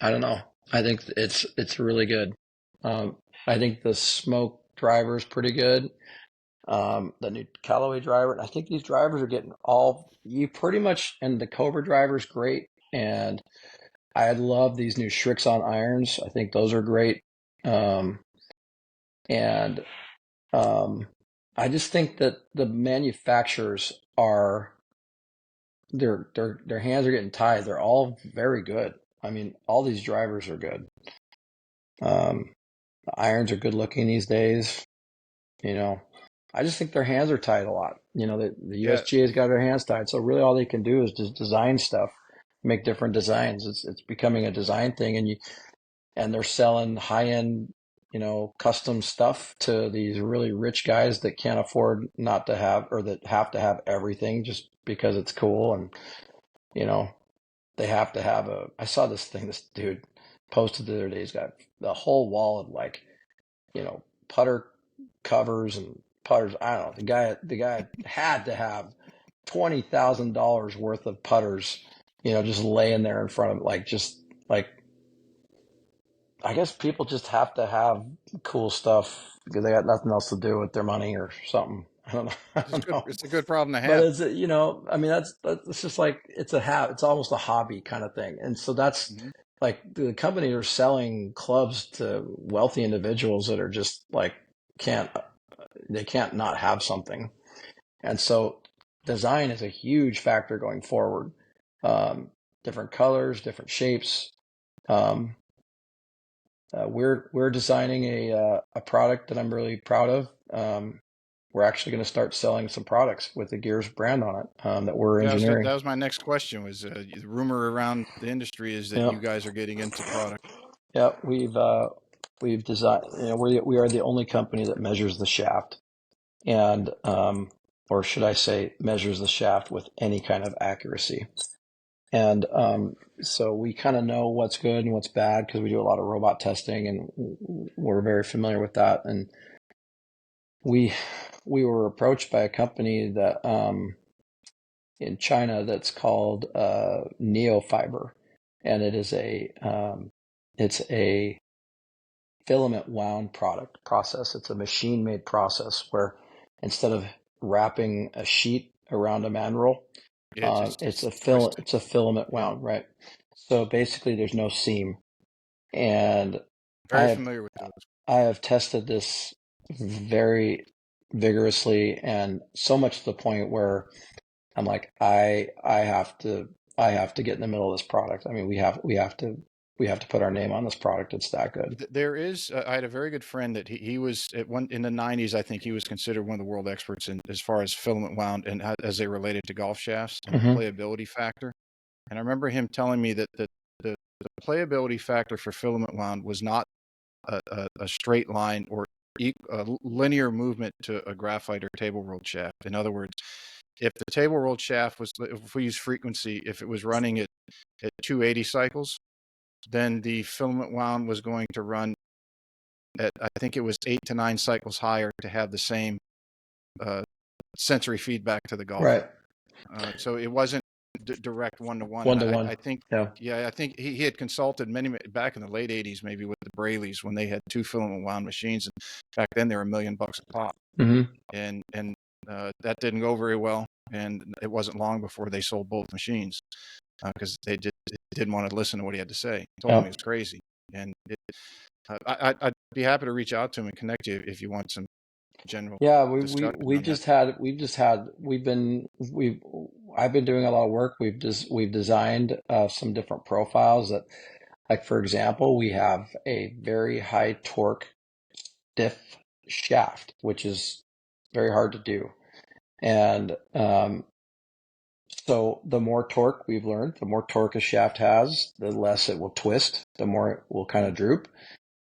don't know. I think it's really good. I think the smoke driver is pretty good. The new Callaway driver, and I think these drivers are getting all you pretty much, and the Cobra driver is great. And I love these new Shrixon irons. I think those are great. Um, and I just think that the manufacturers are their hands are getting tied. They're all very good. I mean, all these drivers are good. The irons are good looking these days. You know, I just think their hands are tied a lot. The Yeah, USGA's got their hands tied, so really all they can do is just design stuff, make different designs. It's becoming a design thing, and they're selling high end, custom stuff to these really rich guys that can't afford not to have, or that have to have everything just because it's cool. And you know they have to have a. I saw this thing this dude posted the other day. He's got the whole wall of like putter covers and putters. I don't know. The guy had to have $20,000 worth of putters, just laying there in front of like just like I guess people just have to have cool stuff because they got nothing else to do with their money or something. I don't know. I it's don't good. know. It's a good problem to But have. I mean, that's just like it's almost a hobby kind of thing. And so that's Hmm. like the company are selling clubs to wealthy individuals that are just like can't they can't not have something. And so design is a huge factor going forward. Um, Different colors, different shapes. Um, we're designing a product that I'm really proud of. We're actually going to start selling some products with the Gears brand on it that we're Yeah, engineering. that was my next question. Was the rumor around the industry is that Yep. you guys are getting into product? Yep. We've designed. We are the only company that measures the shaft, and or should I say, measures the shaft with any kind of accuracy. And so we kind of know what's good and what's bad because we do a lot of robot testing, and we're very familiar with that. And we we were approached by a company that in China that's called Neofiber, and it's a filament wound product process. It's a machine made process where instead of wrapping a sheet around a mandrel, It it's just twisted. it's a filament Yeah, wound, right? So basically, there's no seam, and I very have familiar with those. I have tested this very vigorously, and so much to the point where I'm like, I have to get in the middle of this product. I mean, we have to put our name on this product. It's that good. There is. I had a very good friend that he was at one in the '90s. I think he was considered one of the world experts in as far as filament wound and as they related to golf shafts and the Hmm. playability factor. And I remember him telling me that the playability factor for filament wound was not a straight line or a linear movement to a graphite or table rolled shaft. In other words, if the table rolled shaft was, if we use frequency, if it was running at 280 cycles, then the filament wound was going to run at, I think it was 8 to 9 cycles higher to have the same uh, sensory feedback to the golfer. Right. So it wasn't direct one to one. One And to one. I think, Yeah. yeah, I think he had consulted back in the late '80s, maybe with the Brailleys when they had two filament wound machines. And back then they were $1 million a pop, Hmm. and that didn't go very well. And it wasn't long before they sold both machines because they didn't want to listen to what he had to say. He told them Yeah. he was crazy, and I'd be happy to reach out to him and connect you if you want some general Yeah, discussion on that. we've I've been doing a lot of work. We've designed some different profiles that, like for example, we have a very high torque stiff shaft, which is very hard to do. And so the more torque we've learned, the more torque a shaft has, the less it will twist, the more it will kind of droop,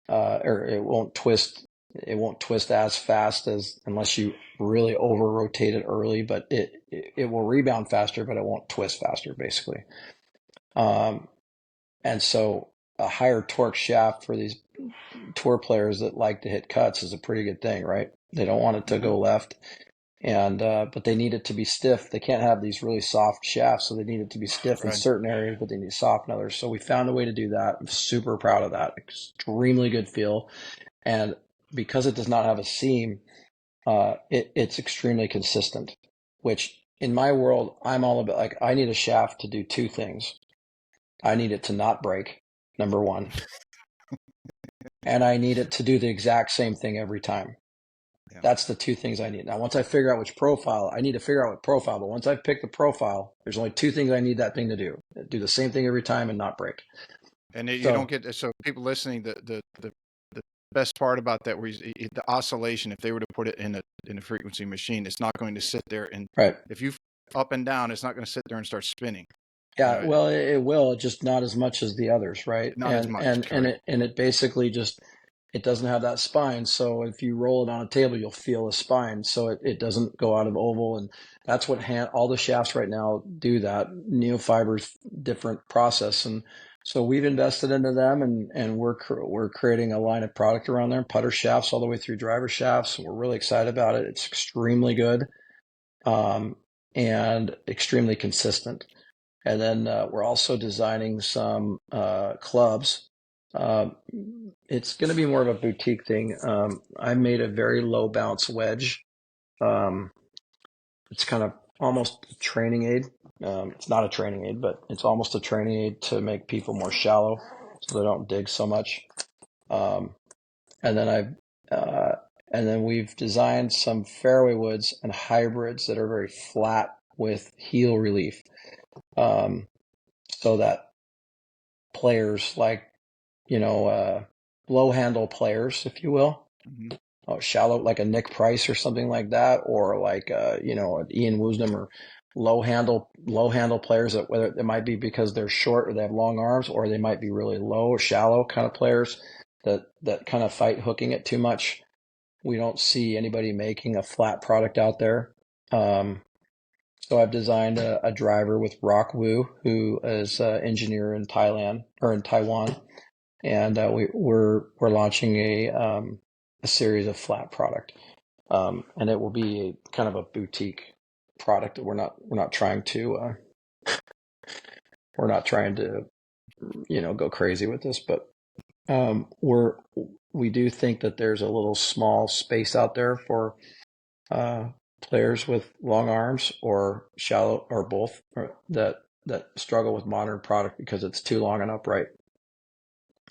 or it won't twist. It won't twist as fast as unless you really over rotate it early, but it will rebound faster, but it won't twist faster, basically. Um, and so a higher torque shaft for these tour players that like to hit cuts is a pretty good thing, right? They don't want it to Hmm. go left. and but they need it to be stiff. They can't have these really soft shafts, so they need it to be stiff in Right. certain areas, but they need soft in others. So we found a way to do that. I'm super proud of that. Extremely good feel, and because it does not have a seam, it's extremely consistent. Which in my world, I'm all about, like, I need a shaft to do two things. I need it to not break, number one, and I need it to do the exact same thing every time. Yeah. That's the two things I need. Now, once I figure out which profile, I need to figure out what profile, but once I pick the profile, there's only two things I need that thing to do. Do the same thing every time and not break. And you don't So, get, so people listening, the best part about that was the oscillation. If they were to put it in a frequency machine, it's not going to sit there and right. if you up and down, it's not going to sit there and start spinning. You Yeah, know, well, it will, just not as much as the others, right? not as And much. and and Correct. it basically just, it doesn't have that spine. So if you roll it on a table, you'll feel a spine. So it doesn't go out of oval, and that's what all the shafts right now do. That Neofiber's different process, and so we've invested into them, and we're creating a line of product around there, putter shafts all the way through driver shafts. And we're really excited about it. It's extremely good, and extremely consistent. And then we're also designing some clubs. It's going to be more of a boutique thing. I made a very low bounce wedge. Um, it's kind of almost a training aid. It's not a training aid, but it's almost a training aid to make people more shallow so they don't dig so much. Um, and then and then we've designed some fairway woods and hybrids that are very flat with heel relief. Um, so that players like, low handle players, if you will, Mm-hmm. shallow, like a Nick Price or something like that, or like, an Ian Woosnam, or low handle players, that whether it might be because they're short or they have long arms, or they might be really low or shallow kind of players that kind of fight hooking it too much. We don't see anybody making a flat product out there. So I've designed a driver with Rock Woo, who is an engineer in Thailand or in Taiwan, and we're launching a series of flat product, and it will be a kind of a boutique product. We're not trying to go crazy with this, but we do think that there's a little small space out there for uh, players with long arms or shallow, or both, or that struggle with modern product because it's too long and upright.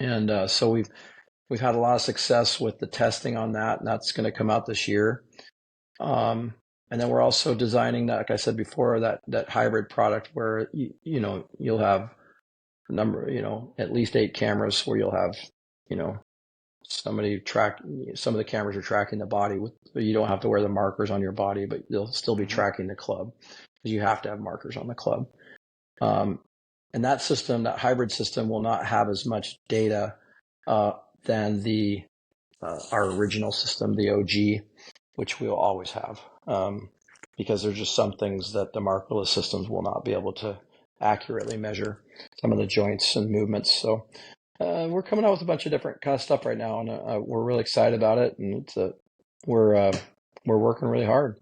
And so we've had a lot of success with the testing on that, and that's going to come out this year. And then we're also designing that, like I said before, that hybrid product where you'll have at least 8 cameras, where you'll have you know somebody track, some of the cameras are tracking the body with, you don't have to wear the markers on your body, but they'll still be Mm-hmm. tracking the club, because you have to have markers on the club. Um, and that hybrid system will not have as much data than our original system, the OG, which we'll always have, because there's just some things that the markerless systems will not be able to accurately measure, some of the joints and movements. So we're coming out with a bunch of different kind of stuff right now, and we're really excited about it. And we're working really hard.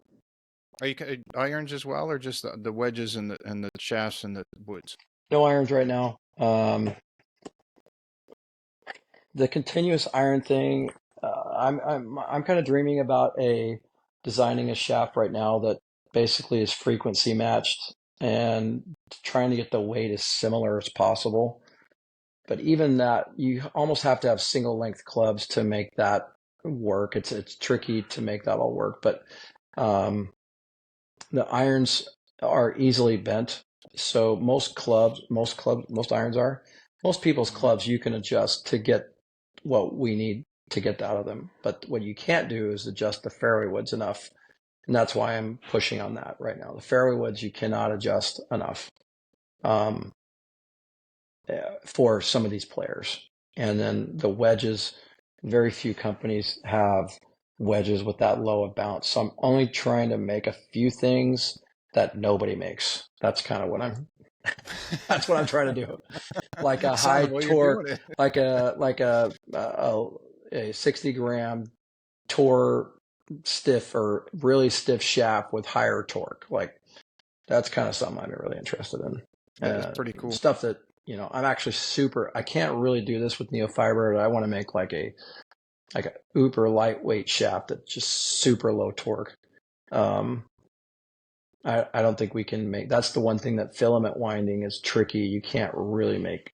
Are you irons as well, or just the wedges and the shafts and the woods? No irons right now. The continuous iron thing, I'm kind of dreaming about designing a shaft right now that basically is frequency matched, and trying to get the weight as similar as possible. But even that, you almost have to have single length clubs to make that work. It's tricky to make that all work, but um, the irons are easily bent. So most irons are. Most people's Mm-hmm. clubs you can adjust to get what we need to get out of them. But what you can't do is adjust the fairway woods enough. And that's why I'm pushing on that right now. The fairway woods you cannot adjust enough um, for some of these players. And then the wedges, very few companies have wedges with that low of bounce. So I'm only trying to make a few things that nobody makes. That's kind of what that's what I'm trying to do. Like a high Sounds well, you're doing torque, it. like a 60 gram tour stiff or really stiff shaft with higher torque. Like that's kind of something I'm really interested in. That is pretty cool. Stuff that, I'm actually I can't really do this with neofiber, but I want to make like a uber lightweight shaft that's just super low torque. I don't think we can make, that's the one thing that filament winding is tricky. You can't really make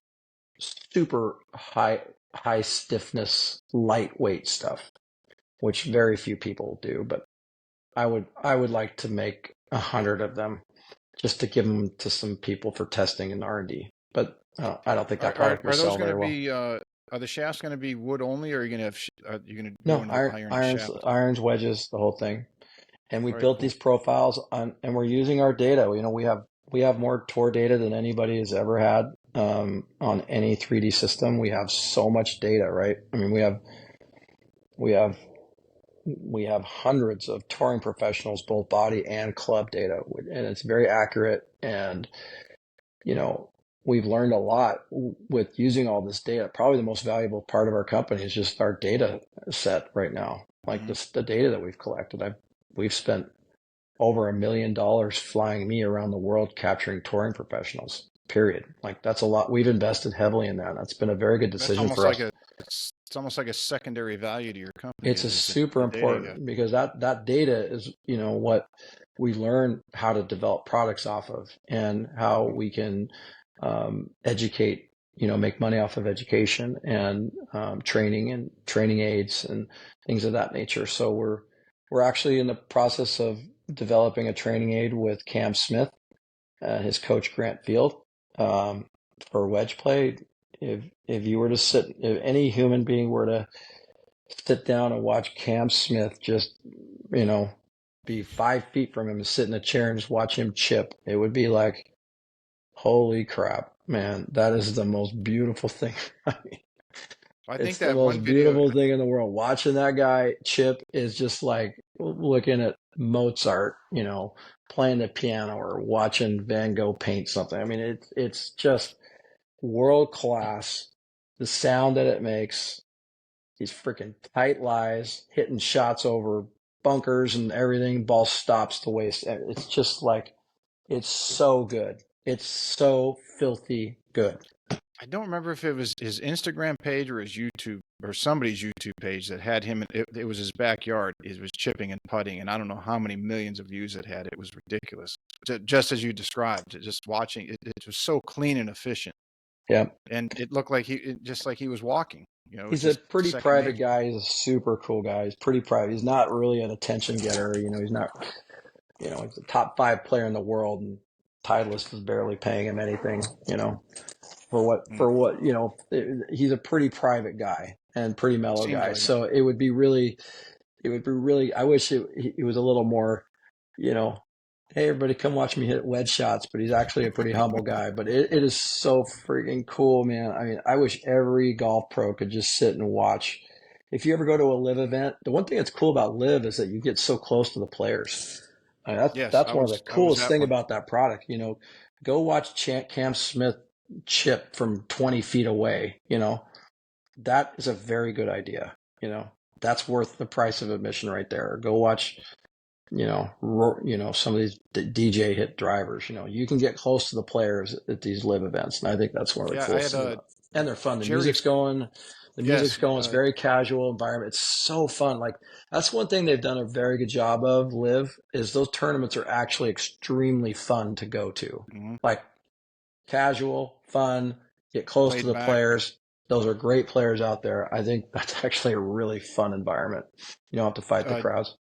super high stiffness, lightweight stuff, which very few people do. But I would like to make 100 of them just to give them to some people for testing and R&D. But I don't think that product will Are those sell going to very well. be are the shafts going to be wood only, or are you going to have are you going to go No, into iron shafts? irons, wedges, the whole thing. And we Very built cool. these profiles and we're using our data. We have more tour data than anybody has ever had on any 3D system. We have so much data, right? I mean, we have we have hundreds of touring professionals, both body and club data, and it's very accurate. And you know, we've learned a lot with using all this data. Probably the most valuable part of our company is just our data set right now. Like Hmm. the data that we've collected. We've spent over $1 million flying me around the world capturing touring professionals. Period. Like that's a lot. We've invested heavily in that. That's been a very good That's decision almost for like us. it's almost like a secondary value to your company It's a is super the data you got. important because that data is, what we learn how to develop products off of and how Hmm. we can educate, make money off of education and training and training aids and things of that nature. So we're actually in the process of developing a training aid with Cam Smith, his coach Grant Field, um, for wedge play. If you were to if any human being were to sit down and watch Cam Smith just, you know, be 5 feet from him and sit in a chair and just watch him chip, it would be like, holy crap, man, that is the most beautiful thing. I mean, I think it's the that one most video. beautiful thing in the world. Watching that guy chip is just like looking at Mozart, playing the piano or watching Van Gogh paint something. I mean, it's just world class. The sound that it makes, these freaking tight lies, hitting shots over bunkers and everything. Ball stops the waist. It's just like, it's so good. It's so filthy good. I don't remember if it was his Instagram page or his YouTube or somebody's YouTube page that had him. It was his backyard. He was chipping and putting, and I don't know how many millions of views it had. It was ridiculous. Just as you described, just watching it, it was so clean and efficient, Yeah. and it looked like just like he was walking. It was He's a just pretty second private nature. guy. He's a super cool guy. He's pretty private. He's not really an attention getter. He's not, he's a top 5 player in the world and Titleist is barely paying him anything, Mm. for what, he's a pretty private guy and pretty mellow Seems guy. like it. So it would be really, I wish it was a little more, you know, hey, everybody come watch me hit wedge shots, but he's actually a pretty humble guy. But it is so freaking cool, man. I mean, I wish every golf pro could just sit and watch. If you ever go to a live event, the one thing that's cool about live is that you get so close to the players. I mean, Yes, that's one of the I was coolest at thing one. about that product. Go watch Cam Smith chip from 20 feet away. That is a very good idea. That's worth the price of admission right there. Go watch, some of these DJ hit drivers. You can get close to the players at these live events, and I think that's one of the Yeah, I coolest had things about it. And they're fun. The Jerry. music's going. The music's Yes, going. It's very casual environment. It's so fun. Like that's one thing they've done a very good job of. Live is those tournaments are actually extremely fun to go to. mhm, Like casual, fun, get close to laid the back. players. Those are great players out there. I think that's actually a really fun environment. You don't have to fight the Uh, crowds.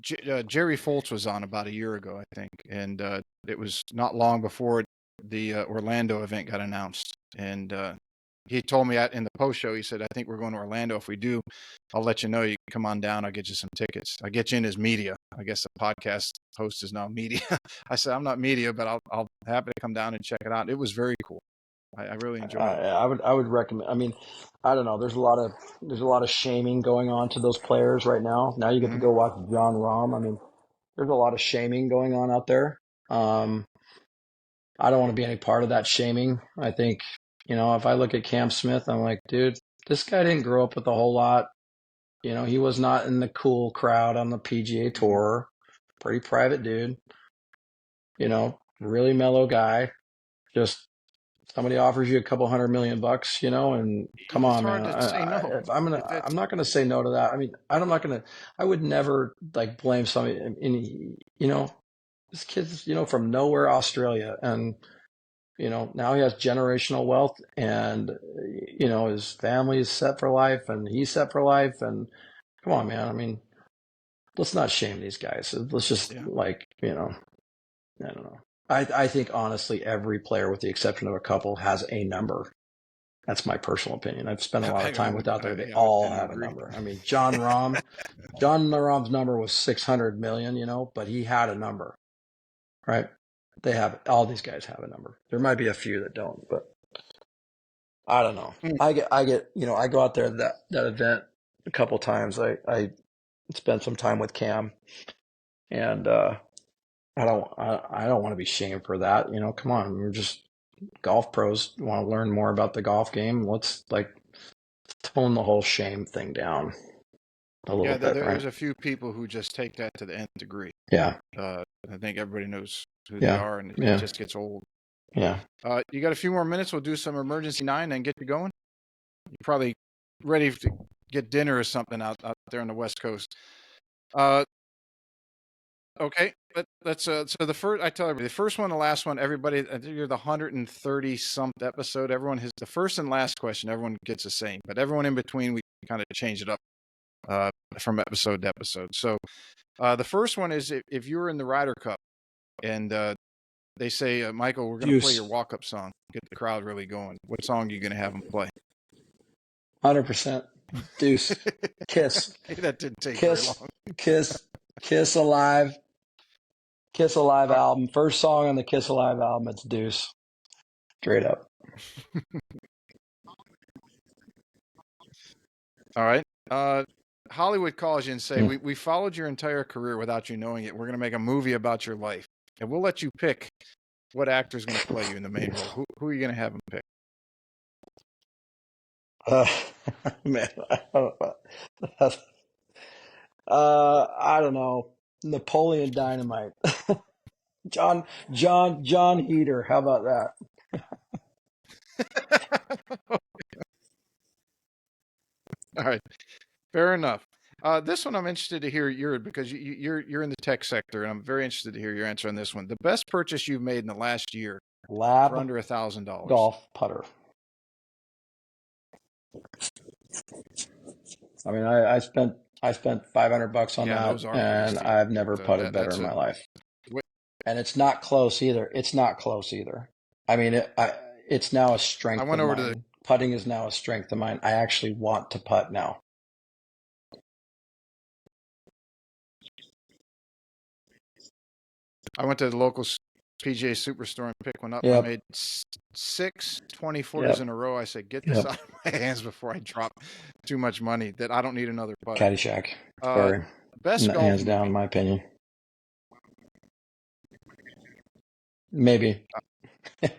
Jerry Foltz was on about a year ago, I think, and it was not long before the Orlando event got announced. And he told me in the post show, he said, "I think we're going to Orlando. If we do, I'll let you know. You can come on down. I'll get you some tickets. I'll get you in as media. I guess the podcast host is now media." I said, "I'm not media, but I'll happy to come down and check it out." It was very cool. I really enjoyed it. I would recommend. I mean, I don't know. There's a lot of shaming going on to those players right now. Now you get to Hmm. go watch John Rahm. I mean, there's a lot of shaming going on out there. I don't want to be any part of that shaming. I think, if I look at Cam Smith, I'm like, dude, this guy didn't grow up with a whole lot. You know, he was not in the cool crowd on the PGA Tour. Pretty private dude. You know, really mellow guy. Just somebody offers you a couple $100 million, you know, and come It's on, hard man. to say no. I'm not gonna say no to that. I mean, I'm not gonna. I would never like blame somebody. You know, this kid's from nowhere, Australia, and now he has generational wealth, and his family is set for life, and he's set for life, and come on, man. I mean, let's not shame these guys. Let's just Yeah. I don't know. I think honestly, every player, with the exception of a couple, has a number. That's my personal opinion. I've spent a lot of time with out there. They all have a number. I mean, John Rahm's number was 600 million, but he had a number, right? All these guys have a number. There might be a few that don't, but I don't know. I get, I go out there that event a couple times. I spent some time with Cam, and I don't want to be shamed for that. Come on, we're just golf pros. Want to learn more about the golf game? Let's tone the whole shame thing down a little bit. There's a few people who just take that to the nth degree. Yeah. I think everybody knows who they are, and it just gets old. Yeah. You got a few more minutes. We'll do some emergency 9 and get you going. You're probably ready to get dinner or something out there on the West Coast. Okay, let's so the first, I tell everybody, the first one, the last one, everybody, you're the 130 something episode. Everyone has the first and last question. Everyone gets the same, but everyone in between, we kind of change it up from episode to episode. So the first one is if you were in the Ryder Cup and they say, Michael, we're going to play your walk-up song, get the crowd really going. What song are you going to have them play? 100%. Deuce. Kiss. That didn't take very long. Kiss Alive. Kiss Alive album. First song on the Kiss Alive album. It's Deuce. Straight up. All right. Hollywood calls you and say, we followed your entire career without you knowing it. We're going to make a movie about your life. And we'll let you pick what actor is going to play you in the main role. Who are you going to have him pick? Man, I don't know. Napoleon Dynamite. John Heater. How about that? All right. Fair enough. This one I'm interested to hear because you're in the tech sector, and I'm very interested to hear your answer on this one. The best purchase you've made in the last year for under $1,000. Golf putter. I mean, I spent $500 on that, and I've never putted better in my life. And it's not close either. I mean, it's now a strength. I went over to putting is now a strength of mine. I actually want to putt now. I went to the local PGA Superstore and picked one up. I made 6 20-footers in a row. I said, get this out of my hands before I drop too much money that I don't need another putt. Caddyshack. Best golf hands down, in my opinion. Maybe.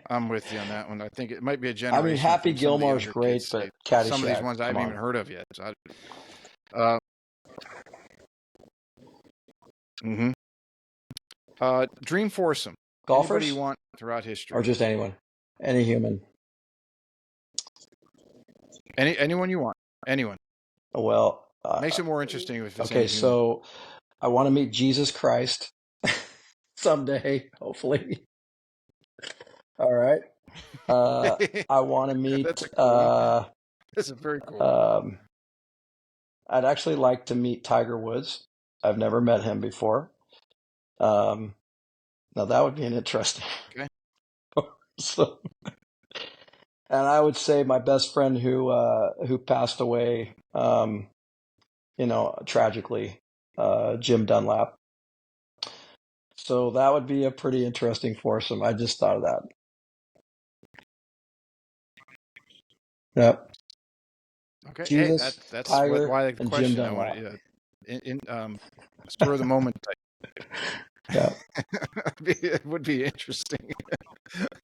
I'm with you on that one. I think it might be a generation. I mean, Happy Gilmore's great, but Caddyshack. Some of these ones I haven't even heard of yet. So dream foursome. Golfers? Anybody you want throughout history. Or just anyone. Any human. Anyone you want. Anyone. Well. Makes it more interesting if it's okay, so I want to meet Jesus Christ someday, hopefully. All right. I want to meet. That's a very cool. I'd actually like to meet Tiger Woods. I've never met him before. Now that would be an interesting. Okay. So, and I would say my best friend who passed away, tragically, Jim Dunlap. So that would be a pretty interesting foursome. I just thought of that. Yep. Okay. Jesus, hey, that's Tiger, why the and question. Jim I Dunlap. want spur of the moment type. Yeah. It would be interesting.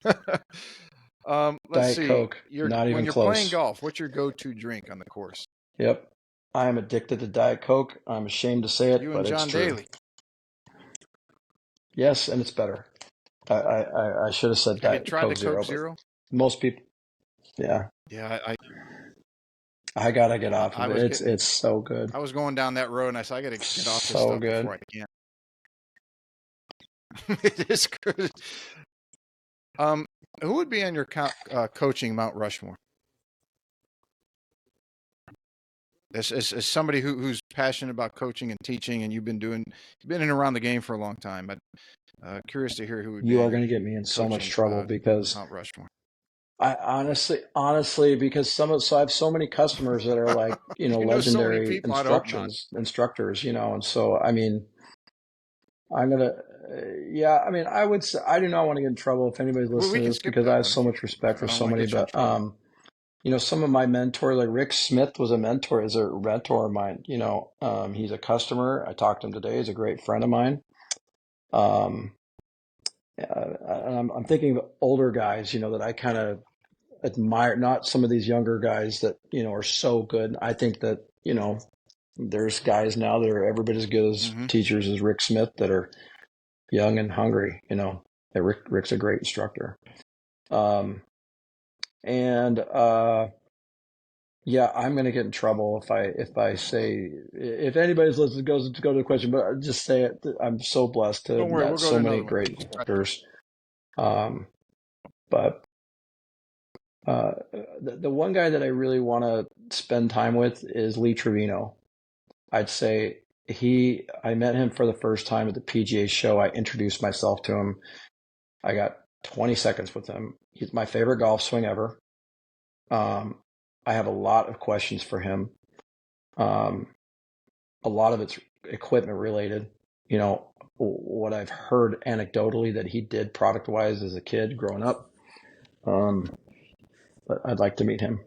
Let's Diet see. Coke. Not even when you're close. playing golf, what's your go-to drink on the course? Yep. I am addicted to Diet Coke. I'm ashamed to say it, You and but it's John true. Daly. Yes, and it's better. I should have said Have you Diet tried the Coke Coke Zero, but Zero? most people, yeah, Yeah, I gotta get off I of it. was getting, It's so good, I was going down that road, and I said I got to get off this so stuff good. before I can. It is good. Who would be on your coaching Mount Rushmore? As somebody who's passionate about coaching and teaching, and you've been in and around the game for a long time, but curious to hear who would be You on are your going to get me in so much coaching trouble because Mount Rushmore. I honestly, because so I have so many customers that are like, You know so many legendary people. I'd hope not. instructors, and so, I mean, I'm going to, yeah, I mean, I would say, I do not want to get in trouble if anybody's Well, we listening to can this skip because I that have one so if you. much respect for I don't so want to many, get you in but, trouble. some of my mentors, like Rick Smith was a mentor, is a mentor of mine, he's a customer. I talked to him today. He's a great friend of mine. Um, I'm thinking of older guys, that I kind of admire, not some of these younger guys that, are so good. I think that, there's guys now that are every bit as good as Mm-hmm. teachers as Rick Smith that are young and hungry, that Rick's a great instructor. Um, and, yeah, I'm going to get in trouble if I say, if anybody's listening goes to go to the question, but I'll just say it. I'm so blessed to Don't worry, we'll met go to so many another one. great instructors. Um, but the one guy that I really want to spend time with is Lee Trevino. I'd say I met him for the first time at the PGA show. I introduced myself to him. I got 20 seconds with him. He's my favorite golf swing ever. I have a lot of questions for him. Um, a lot of it's equipment related. What I've heard anecdotally that he did product wise as a kid growing up. But I'd like to meet him.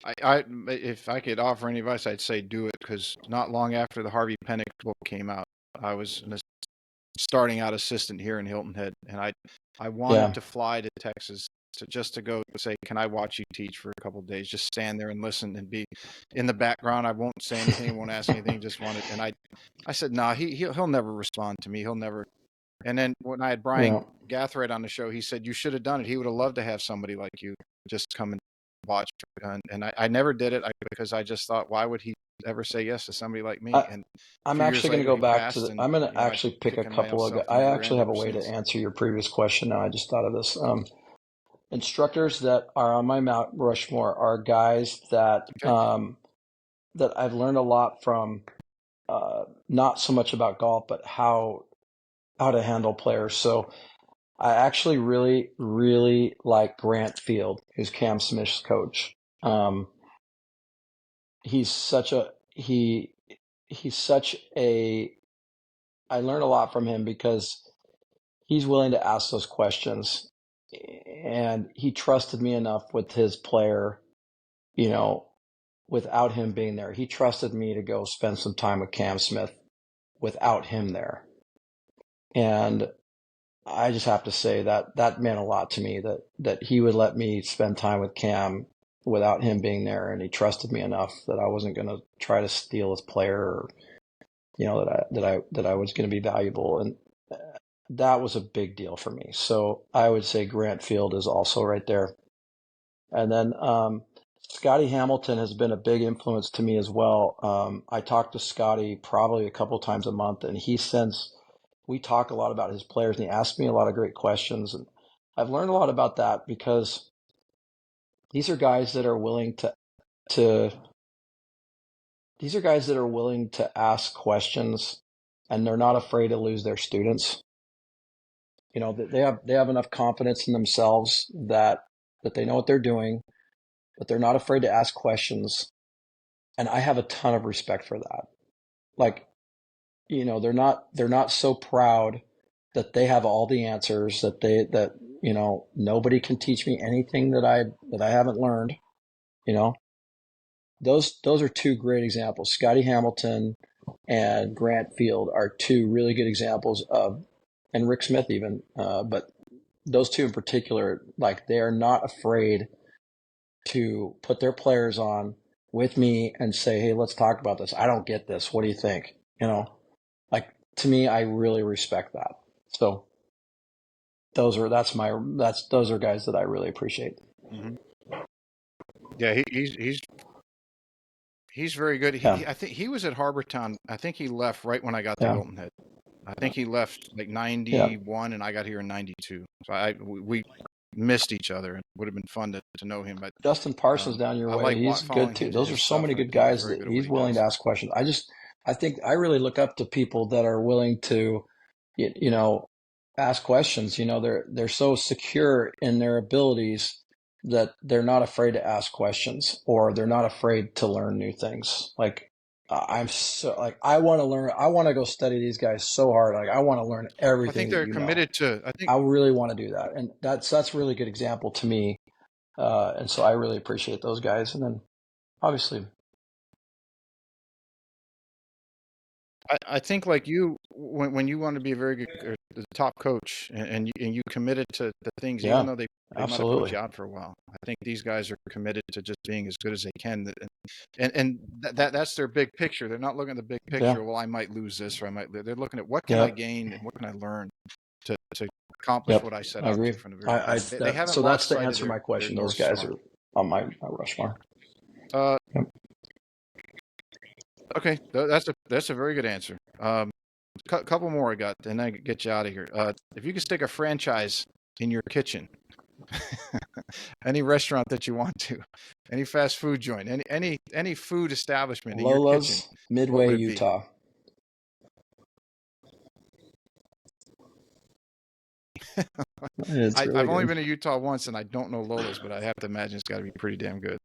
If I could offer any advice, I'd say do it because not long after the Harvey Penick book came out, I was starting out assistant here in Hilton Head, and I wanted Yeah. to fly to Texas just to go say, can I watch you teach for a couple of days? Just stand there and listen and be in the background. I won't say anything, won't ask anything. Just wanted, and I said, no, he'll never respond to me. He'll never. And then when I had Brian Yeah. Gathright on the show, he said you should have done it. He would have loved to have somebody like you just come and watch. And I never did it because I just thought, why would he ever say yes to somebody like me? I, And a I'm few years actually going to later, go he back passed, I'm and going to I've actually pick a taken couple of, myself in I the rear actually end have a ever way to since. answer your previous question now. I just thought of this. Instructors that are on my Mount Rushmore are guys Okay. that I've learned a lot from, not so much about golf, but how to handle players. So I actually really, really like Grant Field, who's Cam Smith's coach. Um, he's such a he he's such a I learned a lot from him because he's willing to ask those questions, and he trusted me enough with his player, you know, without him being there. He trusted me to go spend some time with Cam Smith without him there. And I just have to say that that meant a lot to me that he would let me spend time with Cam without him being there, and he trusted me enough that I wasn't going to try to steal his player, or that I was going to be valuable, and that was a big deal for me. So I would say Grant Field is also right there, and then Scotty Hamilton has been a big influence to me as well. I talk to Scotty probably a couple times a month, and we talk a lot about his players, and he asks me a lot of great questions, and I've learned a lot about that because these are guys that are willing to these are guys that are willing to ask questions, and they're not afraid to lose their students. They have enough confidence in themselves that they know what they're doing, but they're not afraid to ask questions, and I have a ton of respect for that. Like, they're not so proud that they have all the answers, that nobody can teach me anything that I haven't learned. You know, those are two great examples. Scotty Hamilton and Grant Field are two really good examples of, and Rick Smith even, but those two in particular, like, they are not afraid to put their players on with me and say, hey, let's talk about this. I don't get this. What do you think? Like, to me, I really respect that. So those are guys that I really appreciate. Mm-hmm. Yeah, he's very good. I think he was at Harbortown. I think he left right when I got to Hilton Head. I think he left like 91 and I got here in 92. So we missed each other. It would have been fun to know him. But Justin Parsons down your I way. like He's good following too. Those are his so stuff, many and good he's guys very that good at what he's he willing to does. ask questions. I think I really look up to people that are willing to, ask questions. They're so secure in their abilities that they're not afraid to ask questions, or they're not afraid to learn new things. Like, I'm so like, I want to learn. I want to go study these guys so hard. Like, I want to learn I everything think that they're you know. committed to. I think I really want to do that, and that's a really good example to me. And so I really appreciate those guys. And then obviously, I think like you, when you want to be a very good the top coach, and you committed to the things, even yeah, though they might have put absolutely. you out for a while. I think these guys are committed to just being as good as they can, and that's their big picture. They're not looking at the big Yeah, picture. Well, I might lose this, or I might. They're looking at what can I yep, gain and what can I learn to accomplish yep. what I set I out agree. to from the very beginning. They haven't So that's lost to sight of answer my their question. Those North guys Star. are on my Rushmore. Uh, Yep. okay, that's a very good answer. Couple more I got, and I get you out of here. If you could stick a franchise in your kitchen, any restaurant that you want to, any fast food joint, any food establishment in your kitchen, Lola's, what Midway, would it be? Utah. It's really I've only good. been to Utah once, and I don't know Lola's, but I have to imagine it's got to be pretty damn good.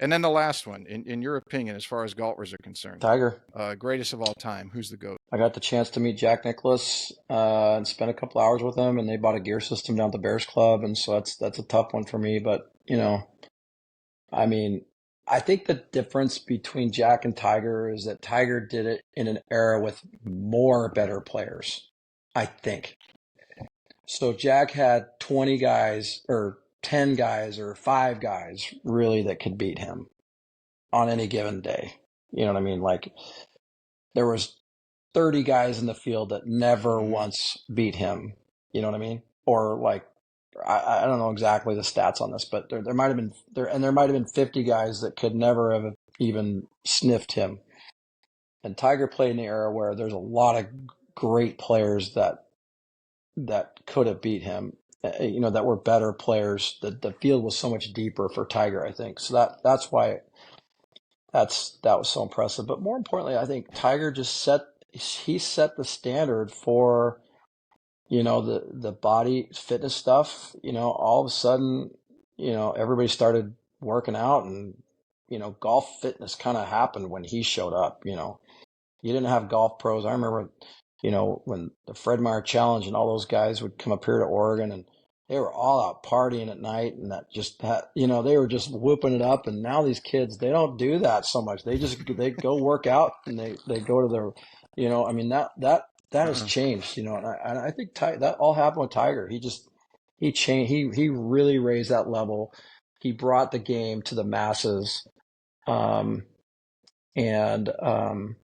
And then the last one, in your opinion, as far as golfers are concerned, Tiger. greatest of all time, who's the GOAT? I got the chance to meet Jack Nicklaus and spent a couple hours with him, and they bought a gear system down at the Bears Club, and so that's a tough one for me. But I mean, I think the difference between Jack and Tiger is that Tiger did it in an era with more better players, I think. So Jack had 20 guys or 10 guys or 5 guys really that could beat him on any given day. You know what I mean? Like, there was 30 guys in the field that never Mm-hmm. once beat him. You know what I mean? Or like, I don't know exactly the stats on this, but there might have been there might have been 50 guys that could never have even sniffed him. And Tiger played in the era where there's a lot of great players that could have beat him. That were better players. The field was so much deeper for Tiger, I think. So that's why that was so impressive. But more importantly, I think Tiger just set the standard for the body fitness stuff. All of a sudden, everybody started working out, and golf fitness kind of happened when he showed up. You didn't have golf pros. I remember, when the Fred Meyer Challenge and all those guys would come up here to Oregon, and they were all out partying at night, and they were just whooping it up. And now these kids, they don't do that so much. They go work out, and they go to their, I mean, that has Uh-uh. changed, and I think that all happened with Tiger. He changed. He really raised that level. He brought the game to the masses. Um, and I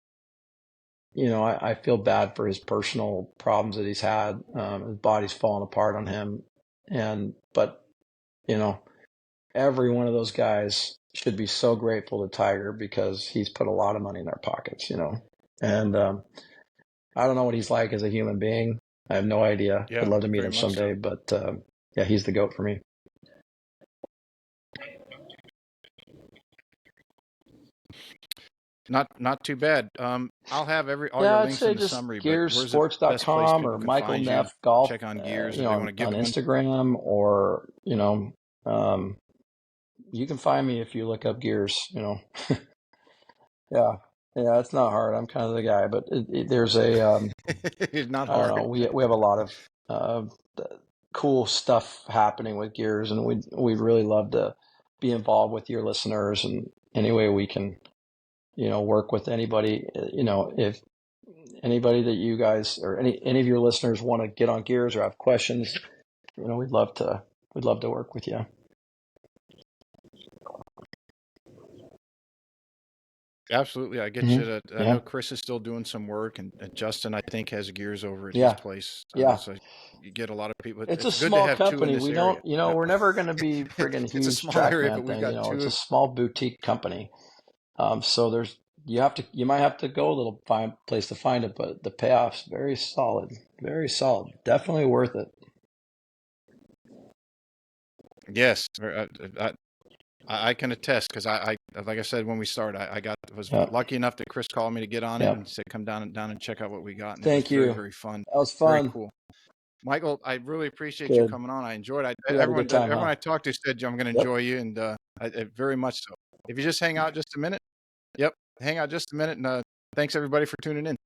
feel bad for his personal problems that he's had. His body's falling apart on him, but you know, every one of those guys should be so grateful to Tiger because he's put a lot of money in their pockets. And I don't know what he's like as a human being. I have no idea. I'd Yeah, love to meet very him much so. someday, but yeah, he's the GOAT for me. Not too bad. I'll have all your Yeah, I'd links say in the just summary, but where's the best place gearsports.com or people can Michael find you? Neff Golf, Check on gears if they want to give on one. Instagram, or um, you can find me if you look up gears. Yeah, yeah, it's not hard. I'm kind of the guy, but there's It's not I don't hard. know. We have a lot of cool stuff happening with gears, and we'd really love to be involved with your listeners, and any way we can, work with anybody. If anybody that you guys or any of your listeners want to get on gears or have questions, we'd love to work with you. Absolutely. I get you to, I Yeah. know Chris is still doing some work, and Justin, I think, has gears over at his Yeah. place. Yeah. So you get a lot of people. It's a It's good to small have two in company. this We area. don't, we're never going to be friggin' It's a huge small area, but TrackMan we've thing. got It's a two. small boutique company. So you might have to go a little place to find it, but the payoff's very solid, very solid. Definitely worth it. Yes, I can attest, because like I said when we started, was Yeah. lucky enough that Chris called me to get on it Yeah. and said come down and check out what we got, and it was Thank very, you. very fun, That was very fun. cool. Michael, I really appreciate you Good. coming on. I enjoyed it. We had a good time, Everyone huh? I talked to said I'm going to Yep. enjoy you, and very much so. If you just hang out just a minute, yep, hang out just a minute, and thanks everybody for tuning in.